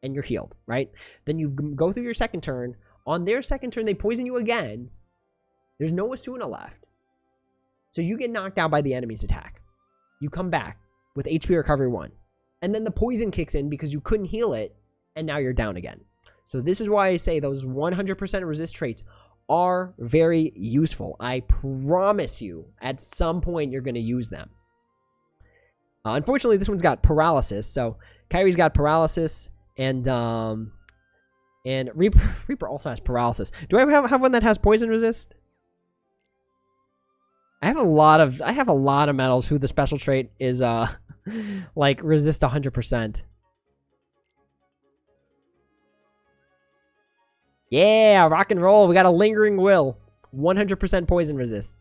and you're healed, right? Then you go through your second turn. On their second turn, they poison you again. There's no Asuna left. So you get knocked out by the enemy's attack. You come back with HP recovery 1. And then the poison kicks in because you couldn't heal it, and now you're down again. So this is why I say those 100% resist traits are very useful. I promise you, at some point, you're going to use them. Unfortunately, this one's got paralysis. So Kyrie's got paralysis, and Reaper also has paralysis. Do I have one that has poison resist? I have a lot of medals who the special trait is like resist 100%. Yeah, rock and roll. We got a lingering will. 100% poison resist.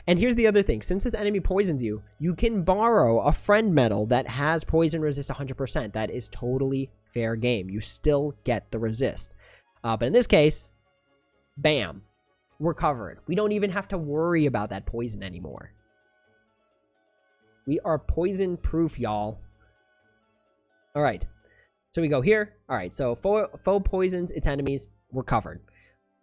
And here's the other thing. Since this enemy poisons you, you can borrow a friend medal that has poison resist 100%. That is totally fair game. You still get the resist. But in this case, bam, we're covered. We don't even have to worry about that poison anymore. We are poison proof, y'all. All right. So we go here. All right. So foe poisons its enemies. We're covered.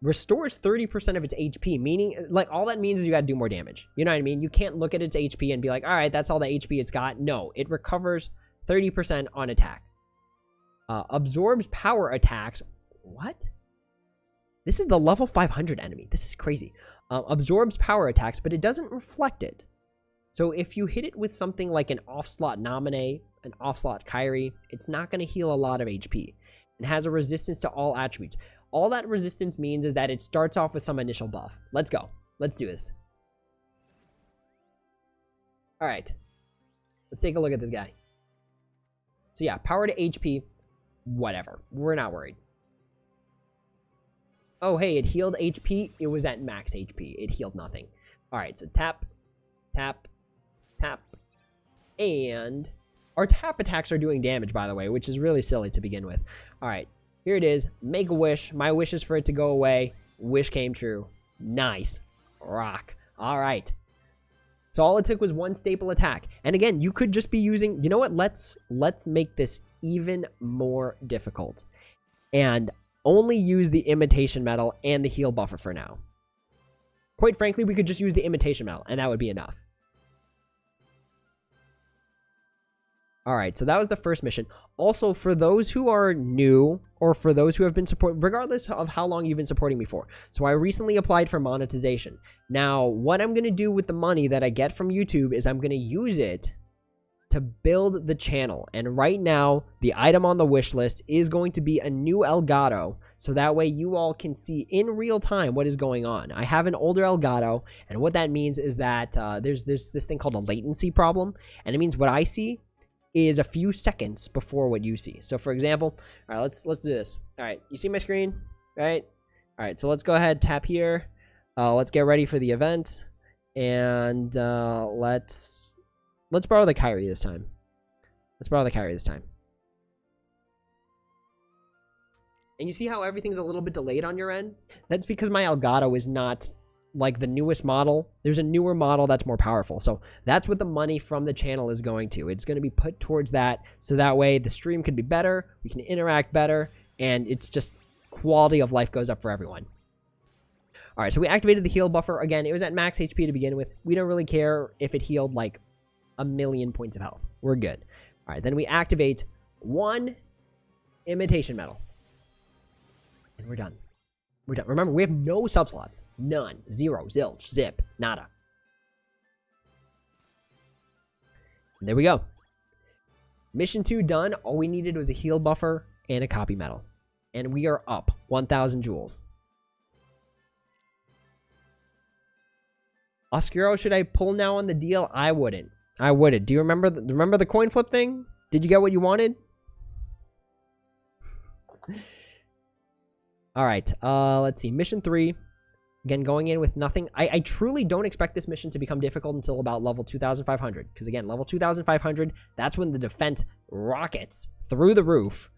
Restores 30% of its HP, meaning, like, all that means is you gotta do more damage. You know what I mean? You can't look at its HP and be like, all right, that's all the HP it's got. No, it recovers 30% on attack. Absorbs power attacks. What? This is the level 500 enemy. This is crazy. Absorbs power attacks, but it doesn't reflect it. So if you hit it with something like an off-slot Naminé, an off-slot Kyrie, it's not gonna heal a lot of HP. It has a resistance to all attributes. All that resistance means is that it starts off with some initial buff. Let's go. Let's do this. All right. Let's take a look at this guy. So yeah, power to HP, whatever. We're not worried. Oh, hey, it healed HP. It was at max HP. It healed nothing. All right, so tap, tap, tap. And our tap attacks are doing damage, by the way, which is really silly to begin with. All right. Here it is. Make a wish. My wish is for it to go away. Wish came true. Nice. Rock. All right. So all it took was one staple attack. And again, you could just be using... You know what? Let's make this even more difficult. And only use the imitation medal and the heal buffer for now. Quite frankly, we could just use the imitation medal, and that would be enough. All right, so that was the first mission. Also, for those who are new, or for those who have been supporting, regardless of how long you've been supporting me for. So I recently applied for monetization. Now, what I'm going to do with the money that I get from YouTube is I'm going to use it to build the channel. And right now, the item on the wish list is going to be a new Elgato. So that way you all can see in real time what is going on. I have an older Elgato, and what that means is that there's this thing called a latency problem. And it means what I see is a few seconds before what you see. So for example, all right, let's do this. All right, you see my screen, right? All right, so let's go ahead, tap here. Let's get ready for the event, and let's borrow the Kyrie this time. Let's borrow the Kyrie this time. And you see how everything's a little bit delayed on your end? That's because my Elgato is not like the newest model. There's a newer model that's more powerful. So that's what the money from the channel is going to. It's going to be put towards that, so that way the stream can be better, we can interact better, and it's just quality of life goes up for everyone. All right, so we activated the heal buffer. Again, it was at max HP to begin with. We don't really care if it healed like 1,000,000 points of health. We're good. All right, then we activate one imitation medal. And we're done. We're done. Remember, we have no subslots. None. Zero. Zilch. Zip. Nada. And there we go. Mission 2 done. All we needed was a heal buffer and a copy medal. And we are up 1,000 jewels. Oscuro, should I pull now on the deal? I wouldn't. I wouldn't. Do you remember the coin flip thing? Did you get what you wanted? All right, let's see. Mission 3. Again, going in with nothing. I truly don't expect this mission to become difficult until about level 2,500. Because again, level 2,500, that's when the defense rockets through the roof.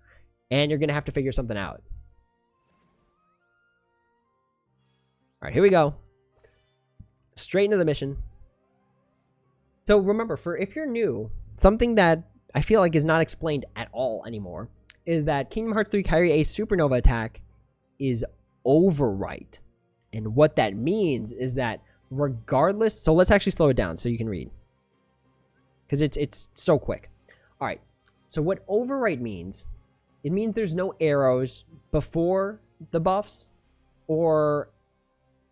And you're going to have to figure something out. All right, here we go. Straight into the mission. So remember, if you're new, something that I feel like is not explained at all anymore is that Kingdom Hearts 3 Kyrie A Supernova attack is overwrite. And what that means is that regardless... So let's actually slow it down so you can read. Because it's so quick. All right. So what overwrite means, it means there's no arrows before the buffs or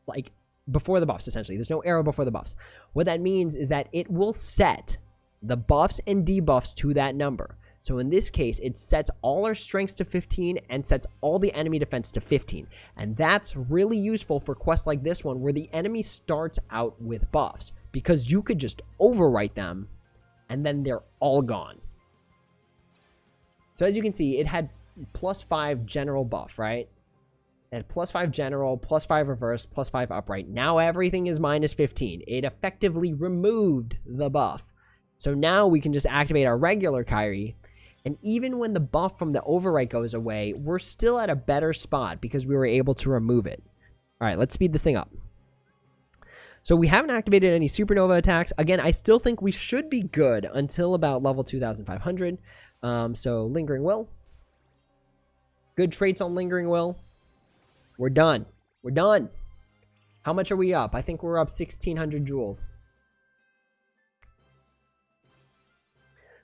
like before the buffs, essentially. There's no arrow before the buffs. What that means is that it will set the buffs and debuffs to that number. So in this case, it sets all our strengths to 15 and sets all the enemy defense to 15. And that's really useful for quests like this one, where the enemy starts out with buffs, because you could just overwrite them and then they're all gone. So as you can see, it had +5 general buff, right? At +5 general, +5 reverse, +5 upright. Now everything is -15. It effectively removed the buff. So now we can just activate our regular Kyrie. And even when the buff from the overwrite goes away, we're still at a better spot because we were able to remove it. All right, let's speed this thing up. So we haven't activated any Supernova attacks. Again, I still think we should be good until about level 2,500. So Lingering Will. Good traits on Lingering Will. We're done. We're done. How much are we up? I think we're up 1,600 jewels.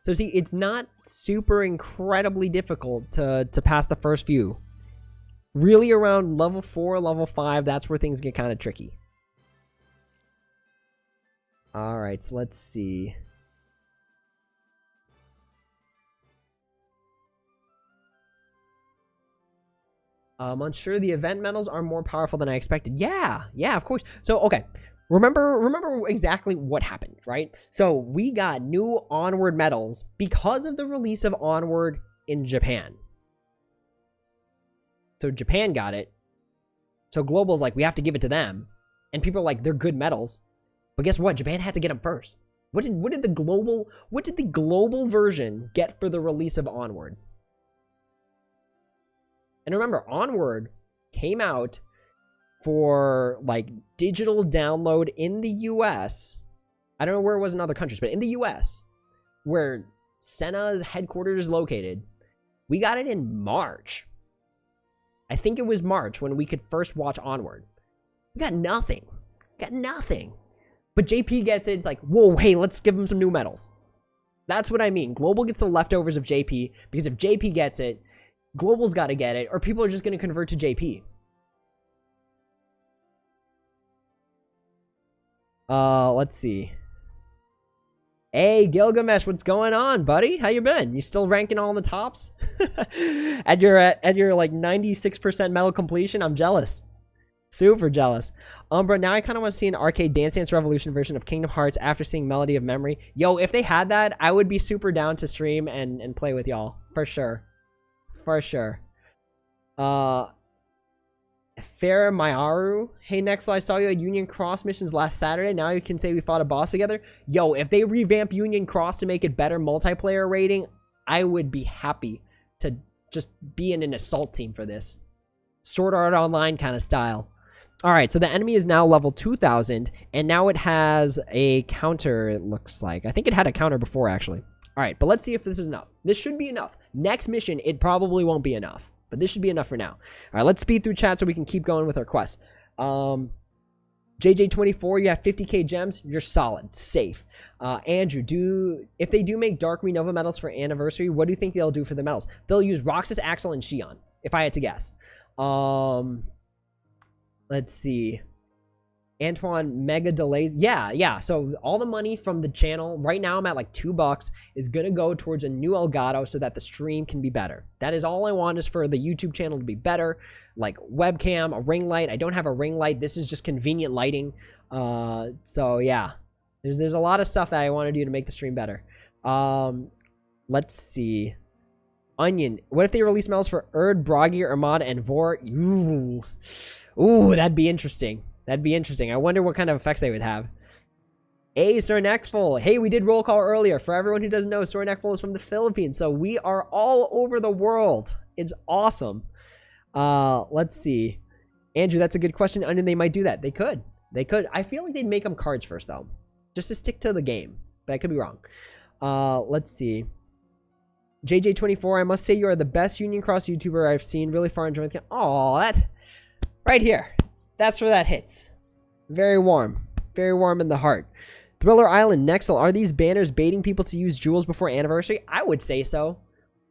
So see, it's not super incredibly difficult to pass the first few. Really around level 4, level 5, that's where things get kind of tricky. Alright, so let's see. Unsure the event medals are more powerful than I expected. Yeah, of course. So, okay. Remember exactly what happened, right? So, we got new Onward medals because of the release of Onward in Japan. So, Japan got it. So, Global's like, we have to give it to them. And people are like, they're good medals. But guess what? Japan had to get them first. What did the global version get for the release of Onward? And remember, Onward came out for like digital download in the US. I don't know where it was in other countries, but in the US, where Senna's headquarters is located, we got it in March. I think it was March when we could first watch Onward. We got nothing. Got nothing. But JP gets it. It's like, whoa, hey, let's give him some new medals. That's what I mean. Global gets the leftovers of JP, because if JP gets it, Global's got to get it, or people are just going to convert to JP. Let's see. Hey, Gilgamesh, what's going on, buddy? How you been? You still ranking all in the tops? at your like 96% medal completion? I'm jealous. Super jealous. Umbra, now I kind of want to see an arcade Dance Dance Revolution version of Kingdom Hearts after seeing Melody of Memory. Yo, if they had that, I would be super down to stream and play with y'all. For sure. For sure. Fair Mayaru. Hey, Nexel, I saw you at Union Cross missions last Saturday. Now you can say we fought a boss together. Yo, if they revamp Union Cross to make it better multiplayer rating, I would be happy to just be in an assault team for this. Sword Art Online kind of style. Alright, so the enemy is now level 2,000, and now it has a counter, it looks like. I think it had a counter before, actually. Alright, but let's see if this is enough. This should be enough. Next mission, it probably won't be enough. But this should be if for now. Alright, let's speed through chat so we can keep going with our quest. JJ24, you have 50k gems. You're solid. Safe. Andrew, if they do make Dark Renova medals for Anniversary, what do you think they'll do for the medals? They'll use Roxas, Axel, and Shion, if I had to guess. Let's see. Antoine, mega delays. Yeah. So all the money from the channel, right now I'm at like $2, is going to go towards a new Elgato so that the stream can be better. That is all I want, is for the YouTube channel to be better. Like webcam, a ring light. I don't have a ring light. This is just convenient lighting. So yeah. There's a lot of stuff that I want to do to make the stream better. Let's see. Onion. What if they release medals for Erd, Brogir, Armada, and Vor? Ooh, that'd be interesting. That'd be interesting. I wonder what kind of effects they would have. Hey, Sornekful. Hey, we did roll call earlier. For everyone who doesn't know, Sornekful is from the Philippines. So we are all over the world. It's awesome. Let's see. Andrew, that's a good question. Onion, they might do that. They could. They could. I feel like they'd make them cards first, though. Just to stick to the game. But I could be wrong. Let's see. JJ24, I must say you are the best Union Cross YouTuber I've seen. Really far enjoying the... Aw, that... Right here. That's where that hits. Very warm. Very warm in the heart. Thriller Island, Nexel, are these banners baiting people to use jewels before Anniversary? I would say so.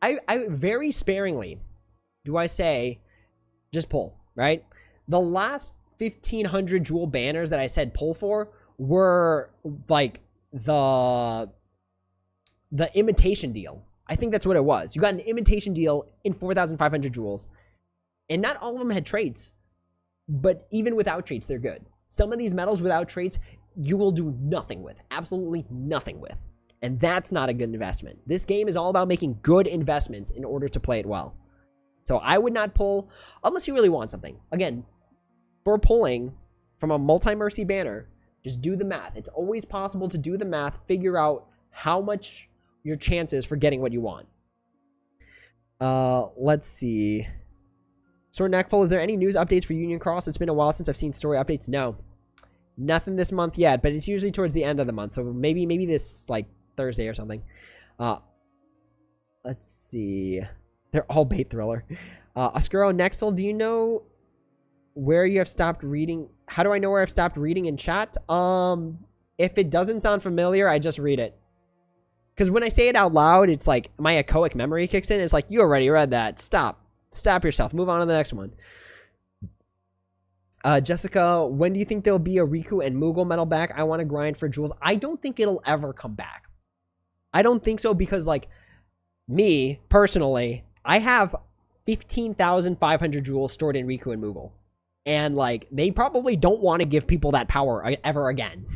I very sparingly do I say just pull, right? The last 1,500 jewel banners that I said pull for were like the imitation deal. I think that's what it was. You got an imitation deal in 4,500 jewels. And not all of them had traits. But even without traits, they're good. Some of these medals without traits, you will do nothing with. Absolutely nothing with. And that's not a good investment. This game is all about making good investments in order to play it well. So I would not pull unless you really want something. Again, for pulling from a multi-mercy banner, just do the math. It's always possible to do the math, figure out how much your chance is for getting what you want. Let's see. Sword Neckful, is there any news updates for Union Cross? It's been a while since I've seen story updates. No. Nothing this month yet, but it's usually towards the end of the month. So maybe this, like, Thursday or something. Let's see. They're all bait thriller. Oscuro Nexel, do you know where you have stopped reading? How do I know where I've stopped reading in chat? If it doesn't sound familiar, I just read it. Because when I say it out loud, it's like my echoic memory kicks in. It's like, you already read that. Stop. Stop yourself. Move on to the next one. Jessica, when do you think there'll be a Riku and Moogle medal back? I want to grind for jewels. I don't think it'll ever come back. I don't think so because, like, me, personally, I have 15,500 jewels stored in Riku and Moogle. And, like, they probably don't want to give people that power ever again.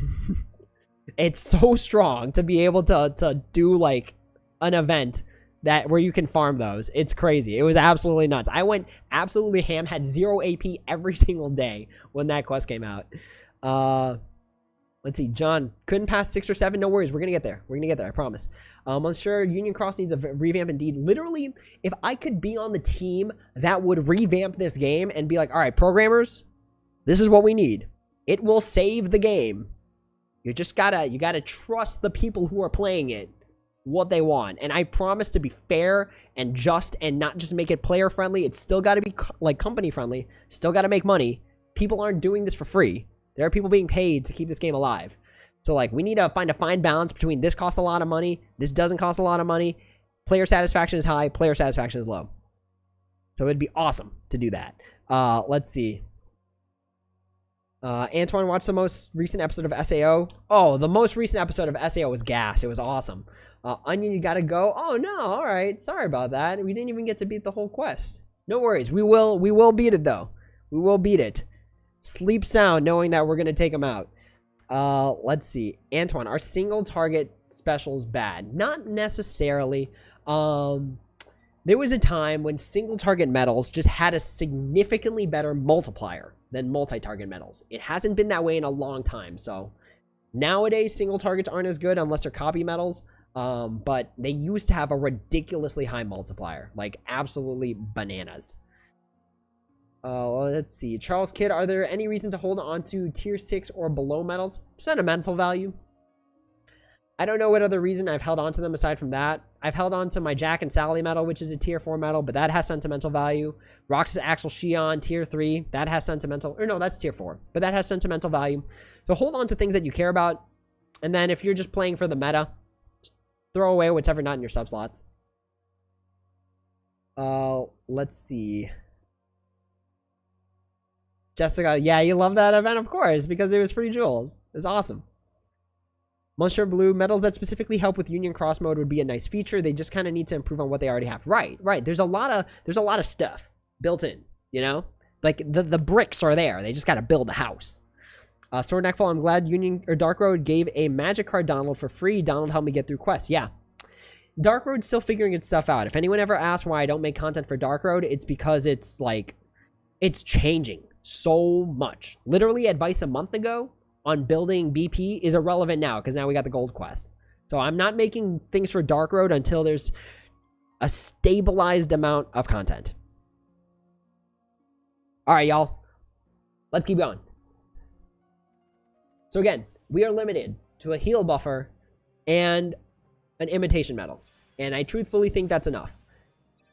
It's so strong to be able to do, like, an event that where you can farm those. It's crazy. It was absolutely nuts. I went absolutely ham, had 0 AP every single day when that quest came out. Let's see. John, couldn't pass 6 or 7. No worries. We're going to get there. We're going to get there. I promise. I'm sure Union Cross needs a revamp indeed. Literally, if I could be on the team that would revamp this game and be like, all right, programmers, this is what we need. It will save the game. You just gotta trust the people who are playing it what they want. And I promise to be fair and just and not just make it player friendly. It's still got to be like company friendly. Still got to make money. People aren't doing this for free. There are people being paid to keep this game alive. So, like, we need to find a fine balance between this costs a lot of money, this doesn't cost a lot of money, player satisfaction is high, player satisfaction is low. So it'd be awesome to do that. Let's see. Antoine watched the most recent episode of SAO. Oh, the most recent episode of SAO was gas. It was awesome. Onion, you gotta go. Oh, no. All right. Sorry about that. We didn't even get to beat the whole quest. No worries. We will beat it, though. We will beat it. Sleep sound knowing that we're going to take them out. Let's see. Antoine, are single target specials bad? Not necessarily. There was a time when single target medals just had a significantly better multiplier than multi-target medals. It hasn't been that way in a long time. So nowadays, single targets aren't as good unless they're copy medals. But they used to have a ridiculously high multiplier, like absolutely bananas. Let's see. Charles Kidd, are there any reason to hold on to tier 6 or below medals? Sentimental value. I don't know what other reason I've held on to them aside from that. I've held on to my Jack and Sally medal, which is a tier 4 medal, but that has sentimental value. Roxas Axel Shion, tier 3, that has sentimental, or no, that's tier 4, but that has sentimental value. So hold on to things that you care about, and then if you're just playing for the meta, just throw away whatever not in your sub slots. Let's see. Jessica, yeah, you love that event, of course, because it was free jewels. It was awesome. Monsieur Blue, medals that specifically help with Union Cross mode would be a nice feature. They just kind of need to improve on what they already have. Right. There's a lot of stuff built in, you know? Like, the bricks are there. They just got to build a house. Sword Neckfall, I'm glad Union or Dark Road gave a magic card Donald for free. Donald helped me get through quests. Yeah. Dark Road's still figuring its stuff out. If anyone ever asks why I don't make content for Dark Road, it's because it's, like, it's changing so much. Literally, advice a month ago on building BP is irrelevant now because now we got the gold quest. So I'm not making things for Dark Road until there's a stabilized amount of content. All right, y'all. Let's keep going. So again, we are limited to a heal buffer and an imitation medal. And I truthfully think that's enough.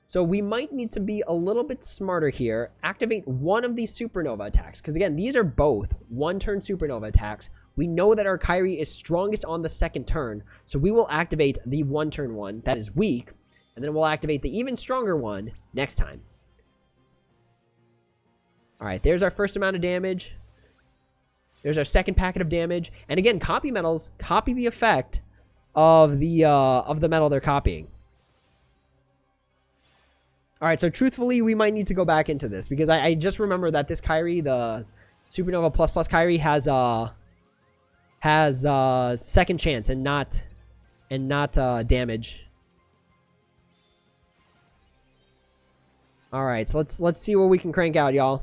So we might need to be a little bit smarter here. Activate one of these supernova attacks. Because again, these are both one-turn supernova attacks. We know that our Kyrie is strongest on the second turn. So we will activate the one-turn one that is weak. And then we'll activate the even stronger one next time. Alright, there's our first amount of damage. There's our second packet of damage. And again, copy medals copy the effect of the medal they're copying. Alright, so truthfully, we might need to go back into this. Because I just remember that this Kyrie, the Supernova ++ Kyrie, has second chance and not damage. All right, so let's see what we can crank out, y'all.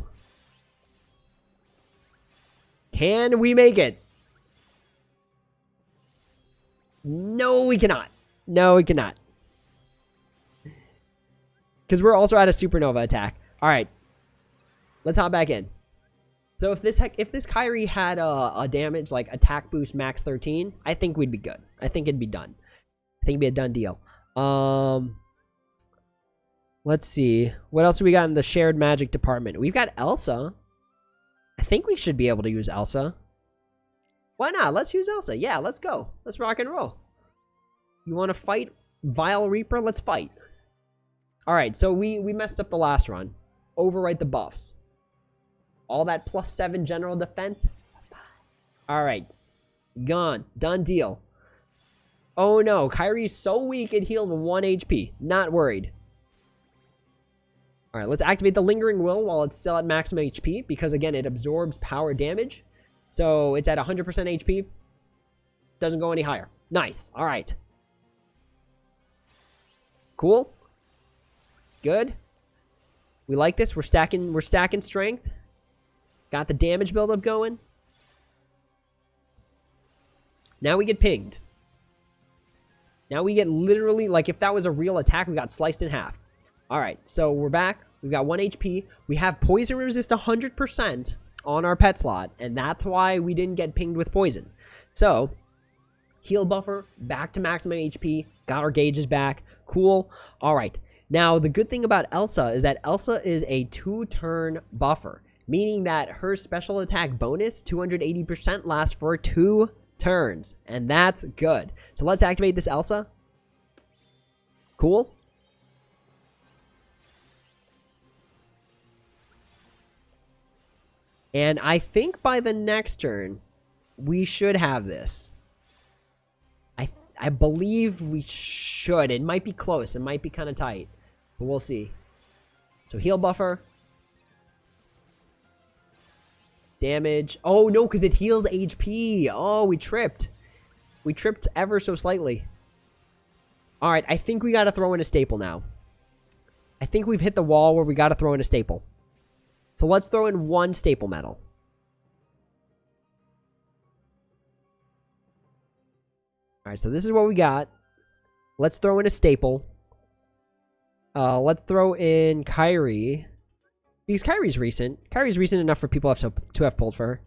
Can we make it? No, we cannot. No, we cannot. Because we're also at a supernova attack. All right, let's hop back in. So if this Kyrie had a damage like attack boost max 13, I think we'd be good. I think it'd be done. I think it'd be a done deal. Let's see. What else do we got in the shared magic department? We've got Elsa. I think we should be able to use Elsa. Why not? Let's use Elsa. Yeah, let's go. Let's rock and roll. You want to fight Vile Reaper? Let's fight. All right, so we messed up the last run. Overwrite the buffs. All that +7 general defense. All right. Gone. Done deal. Oh no, Kyrie's so weak it healed 1 HP. Not worried. All right, let's activate the Lingering Will while it's still at maximum HP, because again, it absorbs power damage. So it's at 100% HP. Doesn't go any higher. Nice. All right. Cool. Good. We like this. We're stacking strength. Got the damage buildup going. Now we get pinged. Now we get literally, like if that was a real attack, we got sliced in half. All right, so we're back. We've got 1 HP. We have poison resist 100% on our pet slot, and that's why we didn't get pinged with poison. So, heal buffer, back to maximum HP, got our gauges back. Cool. All right. Now, the good thing about Elsa is that Elsa is a 2-turn buffer, meaning that her special attack bonus, 280%, lasts for 2 turns, and that's good. So let's activate this Elsa. Cool. And I think by the next turn, we should have this. I believe we should. It might be close. It might be kind of tight, but we'll see. So heal buffer. Damage. Oh, no, because it heals HP. Oh, we tripped. We tripped ever so slightly. All right, I think we got to throw in a staple now. I think we've hit the wall where we got to throw in a staple. So let's throw in 1 staple medal. All right, so this is what we got. Let's throw in a staple. Let's throw in Kyrie. Because Kyrie's recent. Kyrie's recent enough for people to have pulled for her.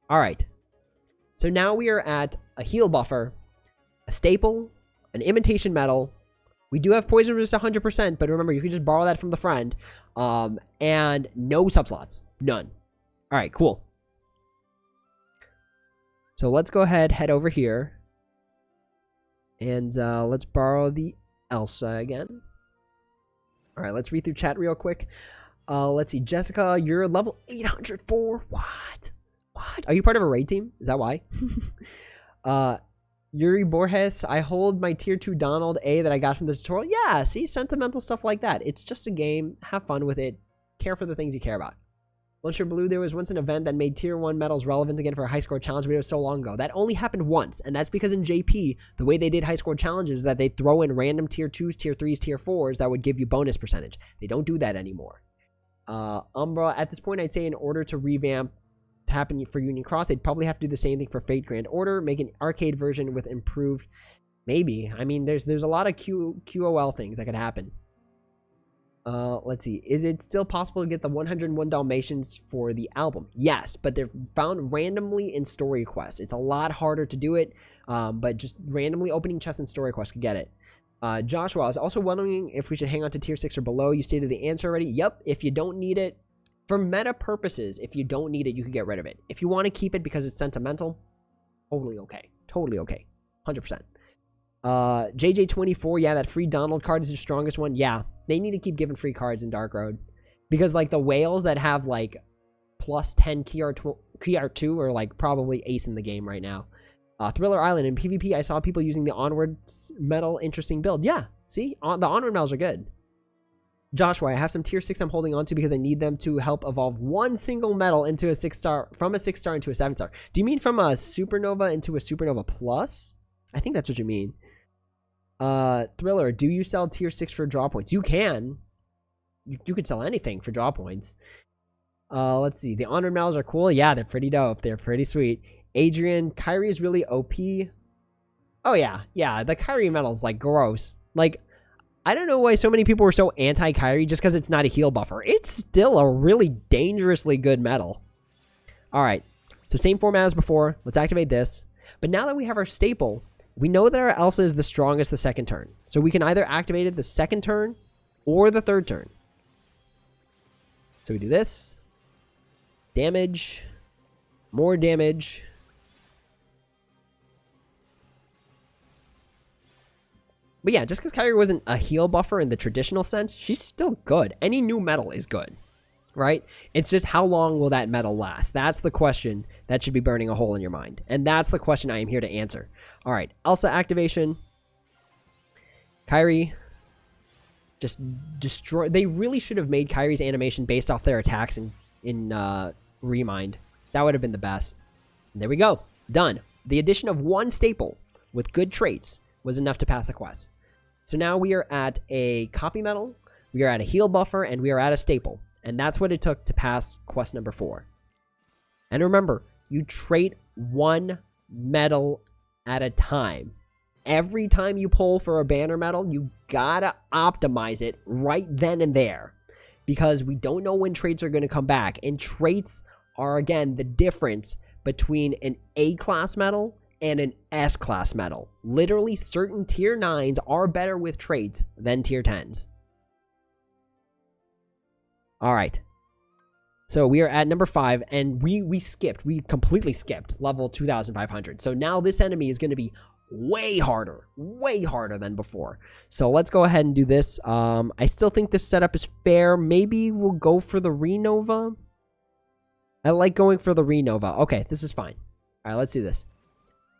All right. So now we are at a heal buffer, a staple, an imitation medal. We do have poison resist 100%, but remember, you can just borrow that from the friend. And no subslots. None. All right, cool. So let's go ahead, head over here. And let's borrow the Elsa again. All right, let's read through chat real quick. Let's see. Jessica, you're level 804. What? What? Are you part of a raid team? Is that why? Yuri Borges, I hold my tier 2 Donald A that I got from the tutorial. Yeah, see? Sentimental stuff like that. It's just a game. Have fun with it. Care for the things you care about. Luncher Blue, there was once an event that made tier 1 medals relevant again for a high score challenge, but it was so long ago. That only happened once, and that's because in JP, the way they did high score challenges is that they throw in random tier 2s, tier 3s, tier 4s that would give you bonus percentage. They don't do that anymore. Umbra, at this point, I'd say in order to revamp to happen for Union Cross, they'd probably have to do the same thing for Fate Grand Order, make an arcade version with improved... Maybe. I mean, there's a lot of QOL things that could happen. Let's see. Is it still possible to get the 101 Dalmatians for the album? Yes, but they're found randomly in story quests. It's a lot harder to do it, but just randomly opening chests in story quests could get it. Joshua, I was also wondering if we should hang on to tier 6 or below. You stated the answer already. Yep, if you don't need it, for meta purposes, if you don't need it, you can get rid of it. If you want to keep it because it's sentimental, totally okay. Totally okay. 100%. JJ24, yeah, that free Donald card is the strongest one. Yeah, they need to keep giving free cards in Dark Road. Because, like, the whales that have, like, plus 10 KR2 are, like, probably ace in the game right now. Thriller Island, in PvP, I saw people using the Onwards medal. Interesting build. Yeah, see? The Onward medals are good. Joshua, I have some tier 6 I'm holding on to because I need them to help evolve one single medal into a 6-star, from a 6-star into a 7-star. Do you mean from a Supernova into a Supernova Plus? I think that's what you mean. Thriller, do you sell tier 6 for draw points? You can. You could sell anything for draw points. Let's see. The honored medals are cool. Yeah, they're pretty dope. They're pretty sweet. Adrian, Kyrie is really OP. Oh, yeah. Yeah, the Kyrie medal's, like, gross. Like, I don't know why so many people were so anti-Kyrie just because it's not a heal buffer. It's still a really dangerously good medal. All right. So same format as before. Let's activate this. But now that we have our staple, we know that our Elsa is the strongest the second turn. So we can either activate it the second turn or the third turn. So we do this. Damage. More damage. But yeah, just because Kyrie wasn't a heal buffer in the traditional sense, she's still good. Any new metal is good, right? It's just how long will that metal last? That's the question that should be burning a hole in your mind. And that's the question I am here to answer. All right, Elsa activation. Kyrie. Just destroy. They really should have made Kyrie's animation based off their attacks in Remind. That would have been the best. And there we go. Done. The addition of one staple with good traits was enough to pass the quest. So now we are at a copy medal, we are at a heal buffer, and we are at a staple. And that's what it took to pass quest number 4. And remember, you trait one medal at a time. Every time you pull for a banner medal, you gotta optimize it right then and there. Because we don't know when traits are going to come back. And traits are, again, the difference between an A-class medal and an S-class medal. Literally, certain tier 9s are better with traits than tier 10s. All right. So we are at number 5, and we completely skipped level 2,500. So now this enemy is going to be way harder than before. So let's go ahead and do this. I still think this setup is fair. Maybe we'll go for the Renova. I like going for the Renova. Okay, this is fine. All right, let's do this.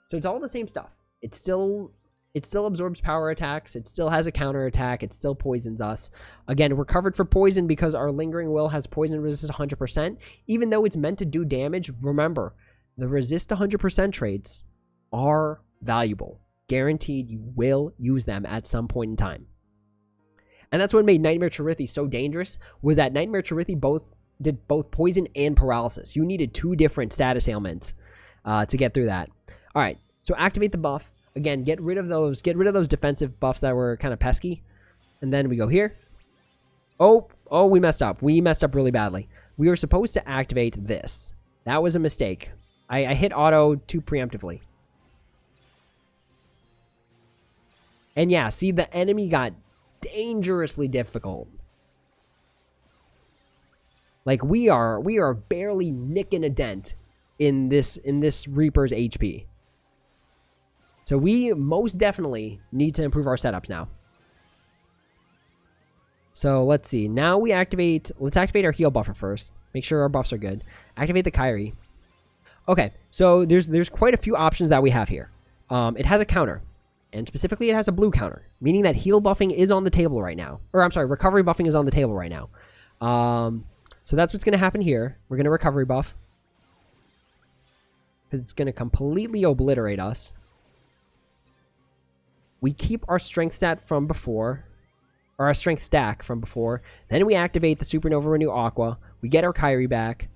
So it's all the same stuff. It still absorbs power attacks. It still has a counter attack. It still poisons us. Again, we're covered for poison because our Lingering Will has poison resist 100%. Even though it's meant to do damage, remember, the resist 100% traits are valuable. Guaranteed you will use them at some point in time. And that's what made Nightmare Charithi so dangerous, was that Nightmare Charithi did both poison and paralysis. You needed 2 different status ailments to get through that. All right, so activate the buff. Again, get rid of those defensive buffs that were kind of pesky. And then we go here. Oh, we messed up. We messed up really badly. We were supposed to activate this. That was a mistake. I hit auto too preemptively. And yeah, see, the enemy got dangerously difficult. Like, we are barely nicking a dent in this Reaper's HP. So we most definitely need to improve our setups now. So let's see. Now let's activate our heal buffer first. Make sure our buffs are good. Activate the Kyrie. Okay, so there's quite a few options that we have here. It has a counter. And specifically, it has a blue counter, meaning that heal buffing is on the table right now. Or, I'm sorry, recovery buffing is on the table right now. So that's what's going to happen here. We're going to recovery buff. Because it's going to completely obliterate us. We keep our strength stat from before. Or our strength stack from before. Then we activate the Supernova Renew Aqua. We get our Kyrie back.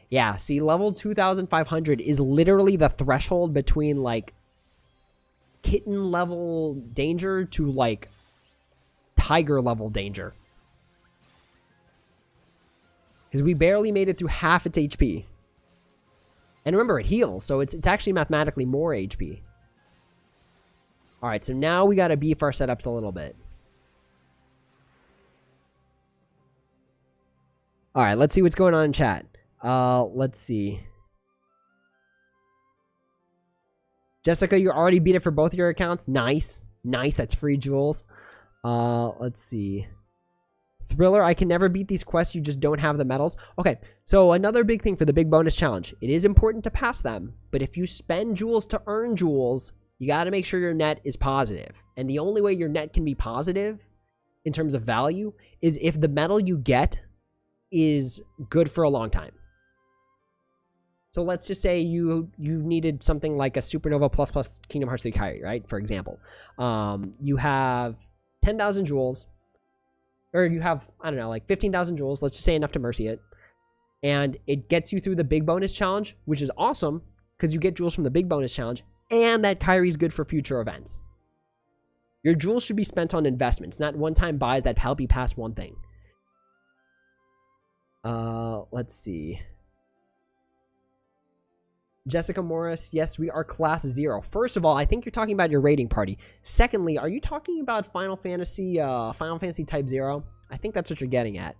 Yeah, see, level 2,500 is literally the threshold between, like, kitten level danger to, like, tiger level danger. Because we barely made it through half its HP. And remember, it heals, so it's actually mathematically more HP. Alright, so now we gotta beef our setups a little bit. Alright, let's see what's going on in chat. Let's see. Jessica, you already beat it for both your accounts. Nice. Nice, that's free jewels. Let's see. Thriller, I can never beat these quests, you just don't have the medals. Okay, so another big thing for the big bonus challenge. It is important to pass them, but if you spend jewels to earn jewels, you gotta make sure your net is positive. And the only way your net can be positive, in terms of value, is if the medal you get is good for a long time. So let's just say you needed something like a Supernova plus Kingdom Hearts 3 Kyrie, right? For example. You have 10,000 jewels. Or you have, I don't know, like 15,000 jewels. Let's just say enough to Mercy it. And it gets you through the big bonus challenge, which is awesome. Because you get jewels from the big bonus challenge. And that Kyrie's good for future events. Your jewels should be spent on investments, not one-time buys that help you pass one thing. Let's see. Jessica Morris, yes, we are class 0. First of all, I think you're talking about your raiding party. Secondly, are you talking about Final Fantasy Type 0? I think that's what you're getting at.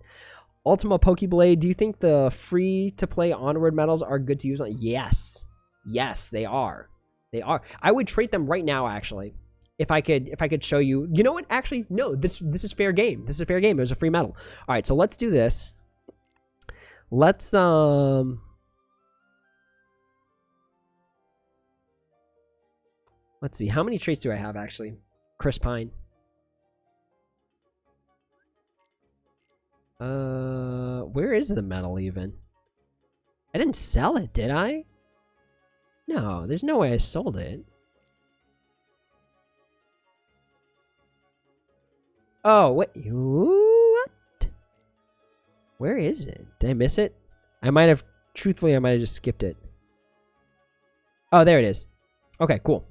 Ultima Pokeblade, do you think the free-to-play Onward medals are good to use on? Yes. Yes, they are. They are. I would trade them right now, actually. If I could show you. You know what? Actually, no, this is fair game. This is a fair game. It was a free medal. All right, so let's do this. Let's see. How many traits do I have, actually? Chris Pine. Where is the medal, even? I didn't sell it, did I? No, there's no way I sold it. Oh, wait. What? Where is it? Did I miss it? Truthfully, I might have just skipped it. Oh, there it is. Okay, cool.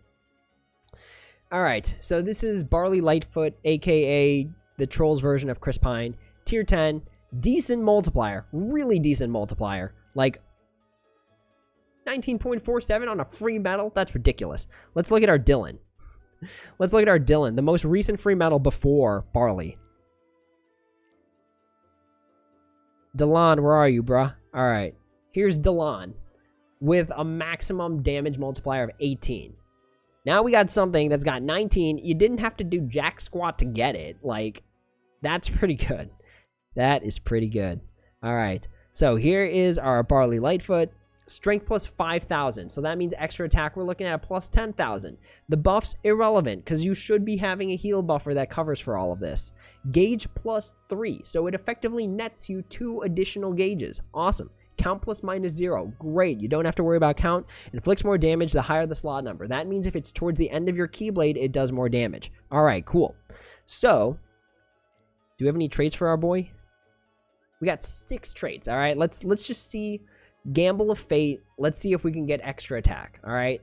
All right, so this is Barley Lightfoot, aka the Trolls version of Chris Pine. Tier 10, decent multiplier, really decent multiplier. Like 19.47 on a free medal? That's ridiculous. Let's look at our Dylan. Let's look at our Dylan, the most recent free medal before Barley. Dylan, where are you, bruh? All right, here's Dylan with a maximum damage multiplier of 18. Now we got something that's got 19. You didn't have to do jack squat to get it. Like, that's pretty good. That is pretty good. All right. So here is our Barley Lightfoot. Strength plus 5,000. So that means extra attack. We're looking at a plus 10,000. The buff's irrelevant because you should be having a heal buffer that covers for all of this. Gauge plus 3. So it effectively nets you 2 additional gauges. Awesome. Count plus minus 0. Great. You don't have to worry about count. Inflicts more damage the higher the slot number. That means if it's towards the end of your Keyblade, it does more damage. All right, cool. So, do we have any traits for our boy? We got 6 traits. All right, let's just see. Gamble of Fate. Let's see if we can get extra attack. All right.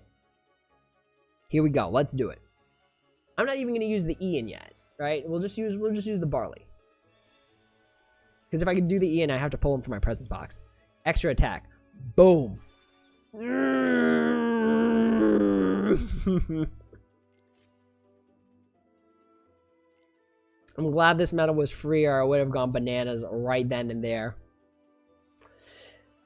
Here we go. Let's do it. I'm not even going to use the Ian yet. Right? We'll just use the Barley. Because if I can do the Ian, I have to pull him from my presence box. Extra attack. Boom. I'm glad this medal was free or I would have gone bananas right then and there.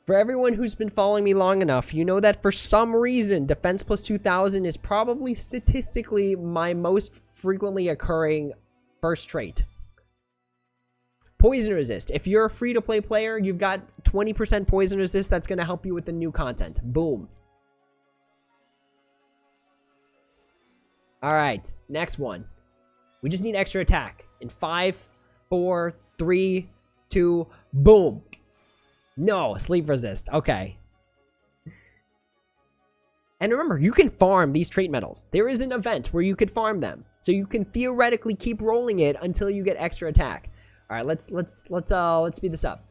For everyone who's been following me long enough, you know that for some reason, defense plus 2,000 is probably statistically my most frequently occurring first trait. Poison resist. If you're a free-to-play player, you've got 20% poison resist. That's going to help you with the new content. Boom. All right. Next one. We just need extra attack. In 5, 4, 3, 2, boom. No, sleep resist. Okay. And remember, you can farm these trait medals. There is an event where you could farm them. So you can theoretically keep rolling it until you get extra attack. All right, let's speed this up.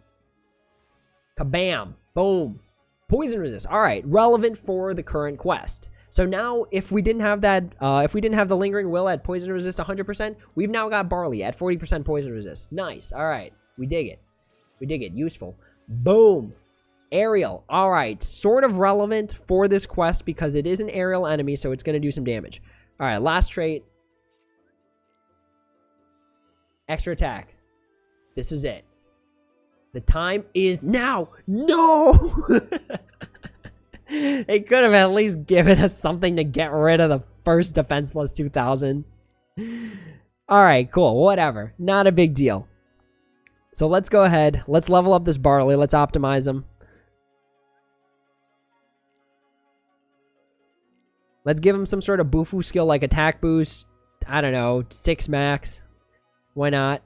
Kabam, boom, poison resist. All right, relevant for the current quest. So now, if we didn't have that, if we didn't have the lingering will at poison resist 100%, we've now got Barley at 40% poison resist. Nice. All right, we dig it. We dig it. Useful. Boom. Aerial. All right, sort of relevant for this quest because it is an aerial enemy, so it's going to do some damage. All right, last trait. Extra attack. This is it. The time is now. No! They could have at least given us something to get rid of the first defense plus 2,000. All right, cool. Whatever. Not a big deal. So let's go ahead. Let's level up this Barley. Let's optimize him. Let's give him some sort of Bufu skill like attack boost. I don't know, 6 max. Why not?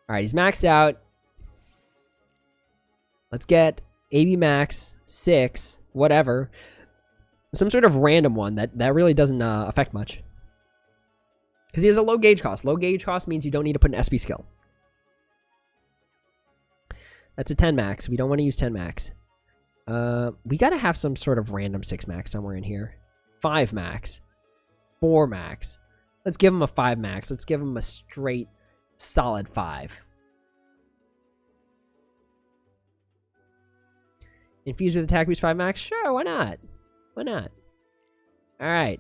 All right, he's maxed out. Let's get AB max, 6, whatever. Some sort of random one that really doesn't affect much. Because he has a low gauge cost. Low gauge cost means you don't need to put an SP skill. That's a 10 max. We don't want to use 10 max. We got to have some sort of random 6 max somewhere in here. 5 max. 4 max. Let's give him a 5 max. Let's give him a straight, solid 5. Infuse with attack boost 5 max? Sure, why not? Why not? Alright.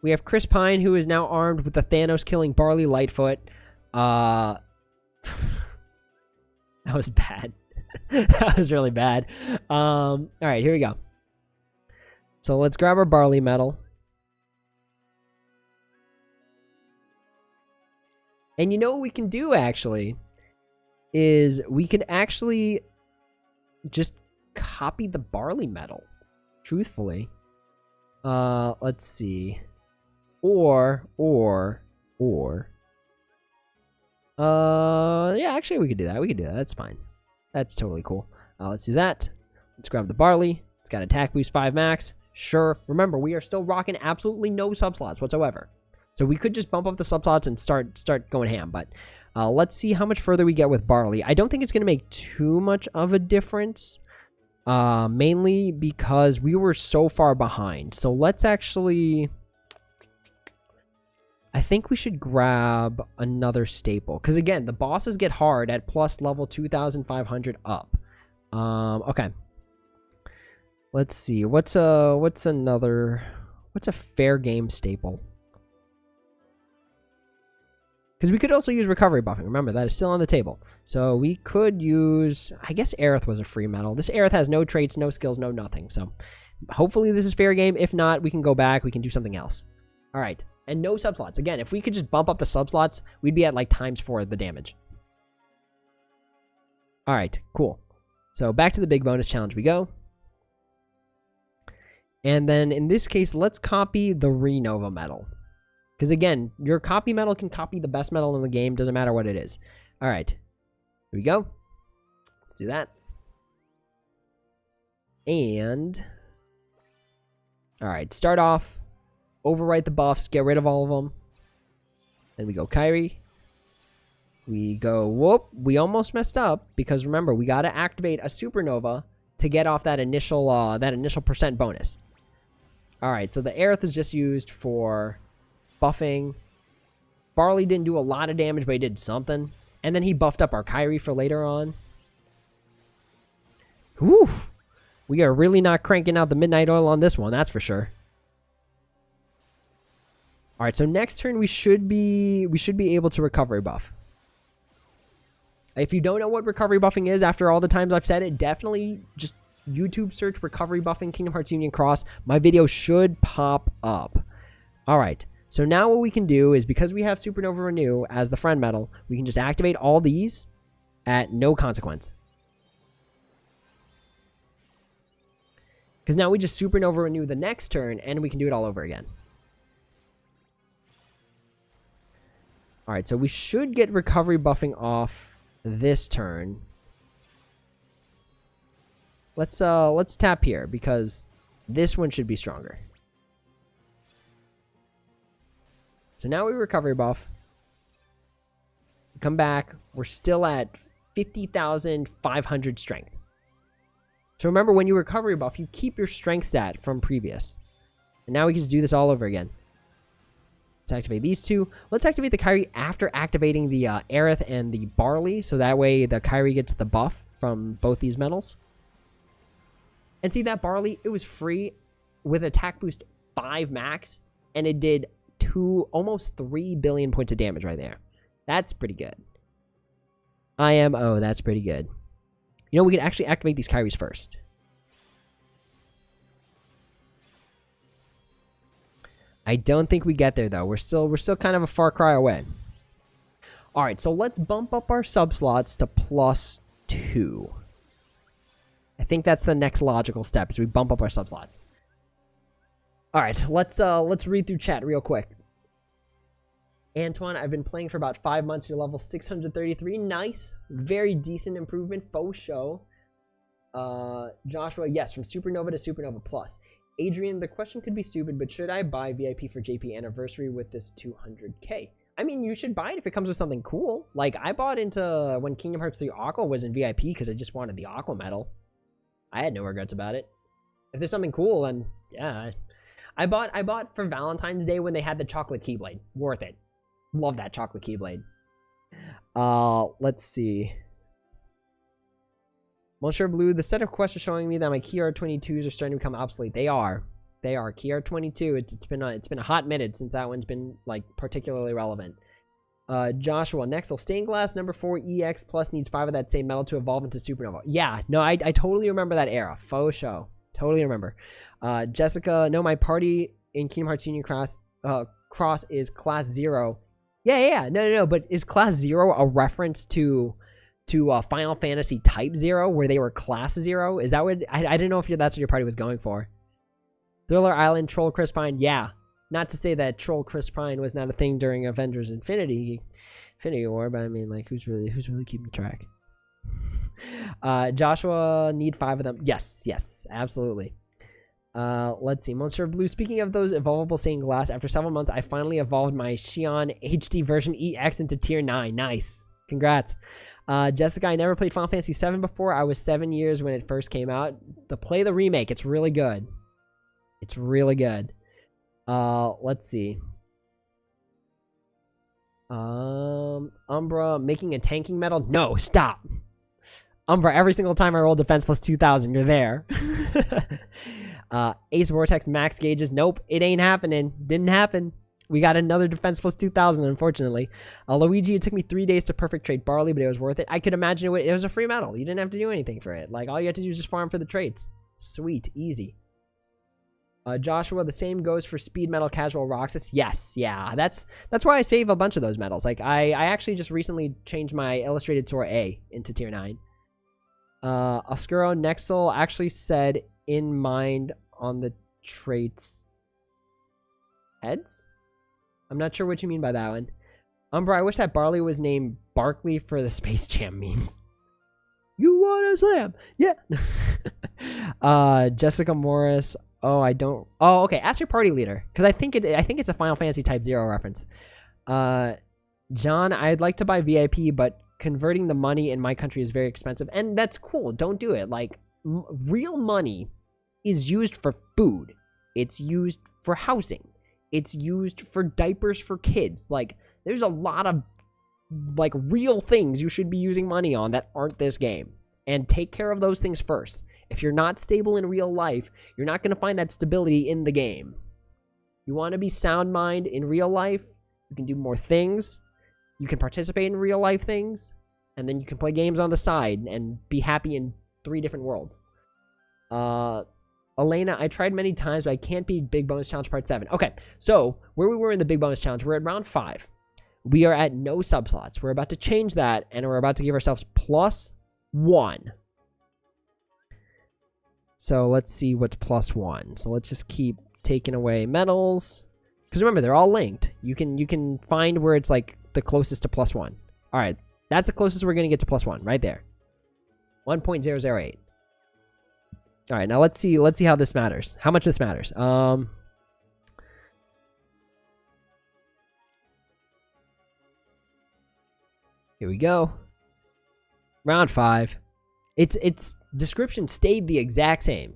We have Chris Pine, who is now armed with the Thanos-killing Barley Lightfoot. That was bad. That was really bad. Alright, here we go. So let's grab our Barley Metal. And you know what we can do, actually? Is we can actually just copy the Barley Metal. Truthfully. Let's see. Yeah, actually we could do that. We could do that. That's fine. That's totally cool. Let's do that. Let's grab the Barley. It's got attack boost 5 max. Sure. Remember, we are still rocking absolutely no subslots whatsoever. So we could just bump up the subslots and start going ham, but let's see how much further we get with Barley. I don't think it's going to make too much of a difference, mainly because we were so far behind. So let's actually... I think we should grab another staple. Because again, the bosses get hard at plus level 2,500 up. Okay. Let's see. What's a fair game staple? Because we could also use recovery buffing. Remember, that is still on the table. So we could use... I guess Aerith was a free metal. This Aerith has no traits, no skills, no nothing. So hopefully this is fair game. If not, we can go back. We can do something else. All right. And no subslots. Again, if we could just bump up the subslots, we'd be at like ×4 the damage. All right, cool. So back to the big bonus challenge we go. And then in this case, let's copy the Renova metal. Because again, your copy metal can copy the best metal in the game. Doesn't matter what it is. All right, here we go. Let's do that. And... all right, start off. Overwrite the buffs, get rid of all of them. Then we go Kyrie. We go, whoop, we almost messed up because remember, we got to activate a Supernova to get off that initial percent bonus. All right, so the Aerith is just used for buffing. Barley didn't do a lot of damage, but he did something. And then he buffed up our Kyrie for later on. Whew. We are really not cranking out the midnight oil on this one, that's for sure. All right, so next turn we should be able to recovery buff. If you don't know what recovery buffing is, after all the times I've said it, definitely just YouTube search recovery buffing Kingdom Hearts Union Cross. My video should pop up. All right, so now what we can do is because we have Supernova Renew as the friend medal, we can just activate all these at no consequence. Because now we just Supernova Renew the next turn and we can do it all over again. All right, so we should get recovery buffing off this turn. Let's tap here because this one should be stronger. So now we recovery buff. Come back. We're still at 50,500 strength. So remember, when you recovery buff, you keep your strength stat from previous. And now we can just do this all over again. Let's activate these two. Let's activate the Kyrie after activating the Aerith and the Barley, so that way the Kyrie gets the buff from both these metals. And see that Barley, it was free with attack boost 5 max, and it did almost 3 billion points of damage right there. That's pretty good. IMO, that's pretty good. You know, we can actually activate these Kyries first. I don't think we get there though. We're still kind of a far cry away. All right, so let's bump up our subslots to +2. I think that's the next logical step, is we bump up our subslots. All right, let's read through chat real quick. Antoine, I've been playing for about 5 months. You're level 633. Nice, very decent improvement. Faux show. Joshua, yes, from Supernova to Supernova Plus. Adrian, the question could be stupid, but should I buy VIP for JP anniversary with this 200k? I mean, you should buy it if it comes with something cool. Like, I bought into when Kingdom Hearts 3 Aqua was in VIP because I just wanted the Aqua medal. I had no regrets about it. If there's something cool, then yeah. I bought for Valentine's Day when they had the chocolate keyblade. Worth it. Love that chocolate keyblade. Let's see. Monsieur Blue, the set of questions showing me that my KR22s are starting to become obsolete. They are. They are. KR22, it's been a hot minute since that one's been, like, particularly relevant. Joshua, Nexel, stained glass number 4 EX plus needs 5 of that same metal to evolve into Supernova. Yeah, no, I totally remember that era. Faux show. Totally remember. Jessica, no, my party in Kingdom Hearts Union Cross is class 0. Yeah, no, but is class 0 a reference to Final Fantasy Type 0, where they were class 0? Is that what... I didn't know if that's what your party was going for. Thriller Island, Troll Chris Pine, yeah. Not to say that Troll Chris Pine was not a thing during Avengers Infinity War, but I mean, like, who's really keeping track? Joshua, need 5 of them. Yes, absolutely. Let's see. Monster Blue, speaking of those evolvable stained glass, after several months, I finally evolved my Xion HD version EX into tier 9. Nice. Congrats. Jessica, I never played Final Fantasy 7 before. I was 7 years when it first came out. Play the remake. It's really good. It's really good. Let's see. Umbra, making a tanking medal? No, stop. Umbra, every single time I roll defense plus 2,000, you're there. Ace Vortex max gauges? Nope, it ain't happening. Didn't happen. We got another defense plus 2,000, unfortunately. Luigi, it took me 3 days to perfect trade barley, but it was worth it. I could imagine it was a free medal. You didn't have to do anything for it. Like, all you had to do is just farm for the traits. Sweet, easy. Joshua, the same goes for speed metal casual Roxas. Yes, yeah, that's why I save a bunch of those medals. Like, I actually just recently changed my illustrated Sora A into tier 9. Oscuro Nexel actually said in mind on the traits heads. I'm not sure what you mean by that one. Umbra, I wish that Barley was named Barkley for the Space Jam memes. You wanna slam? Yeah. Jessica Morris. Oh, I don't. Oh, okay. Ask your party leader, because I think it's a Final Fantasy Type 0 reference. John, I'd like to buy VIP, but converting the money in my country is very expensive, and that's cool. Don't do it. Like, real money is used for food. It's used for housing. It's used for diapers for kids. Like, there's a lot of, like, real things you should be using money on that aren't this game. And take care of those things first. If you're not stable in real life, you're not going to find that stability in the game. You want to be sound mind in real life, you can do more things. You can participate in real life things. And then you can play games on the side and be happy in 3 different worlds. Elena, I tried many times, but I can't beat Big Bonus Challenge Part 7. Okay, so where we were in the Big Bonus Challenge, we're at round 5. We are at no subslots. We're about to change that, and we're about to give ourselves +1. So let's see what's +1. So let's just keep taking away medals. Because remember, they're all linked. You can find where it's like the closest to +1. All right, that's the closest we're going to get to +1, right there. 1.008. All right, now let's see how this matters. How much this matters. Here we go. Round 5. Its description stayed the exact same.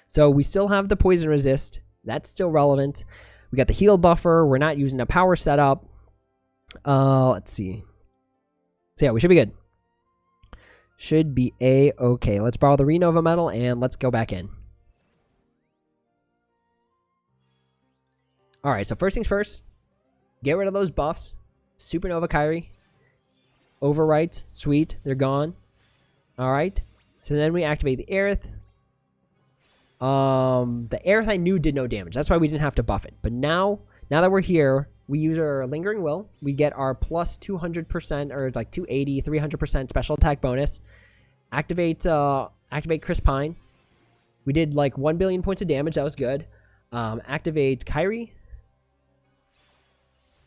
So we still have the poison resist. That's still relevant. We got the heal buffer. We're not using a power setup. Let's see. So yeah, we should be good. Should be A-okay. Let's borrow the Renova medal and let's go back in. Alright, so first things first. Get rid of those buffs. Supernova Kyrie. Overwrites. Sweet. They're gone. Alright. So then we activate the Aerith. The Aerith I knew did no damage. That's why we didn't have to buff it. But now that we're here, we use our Lingering Will. We get our plus 200% or like 280, 300% special attack bonus. Activate Chris Pine. We did like 1 billion points of damage. That was good. Activate Kyrie.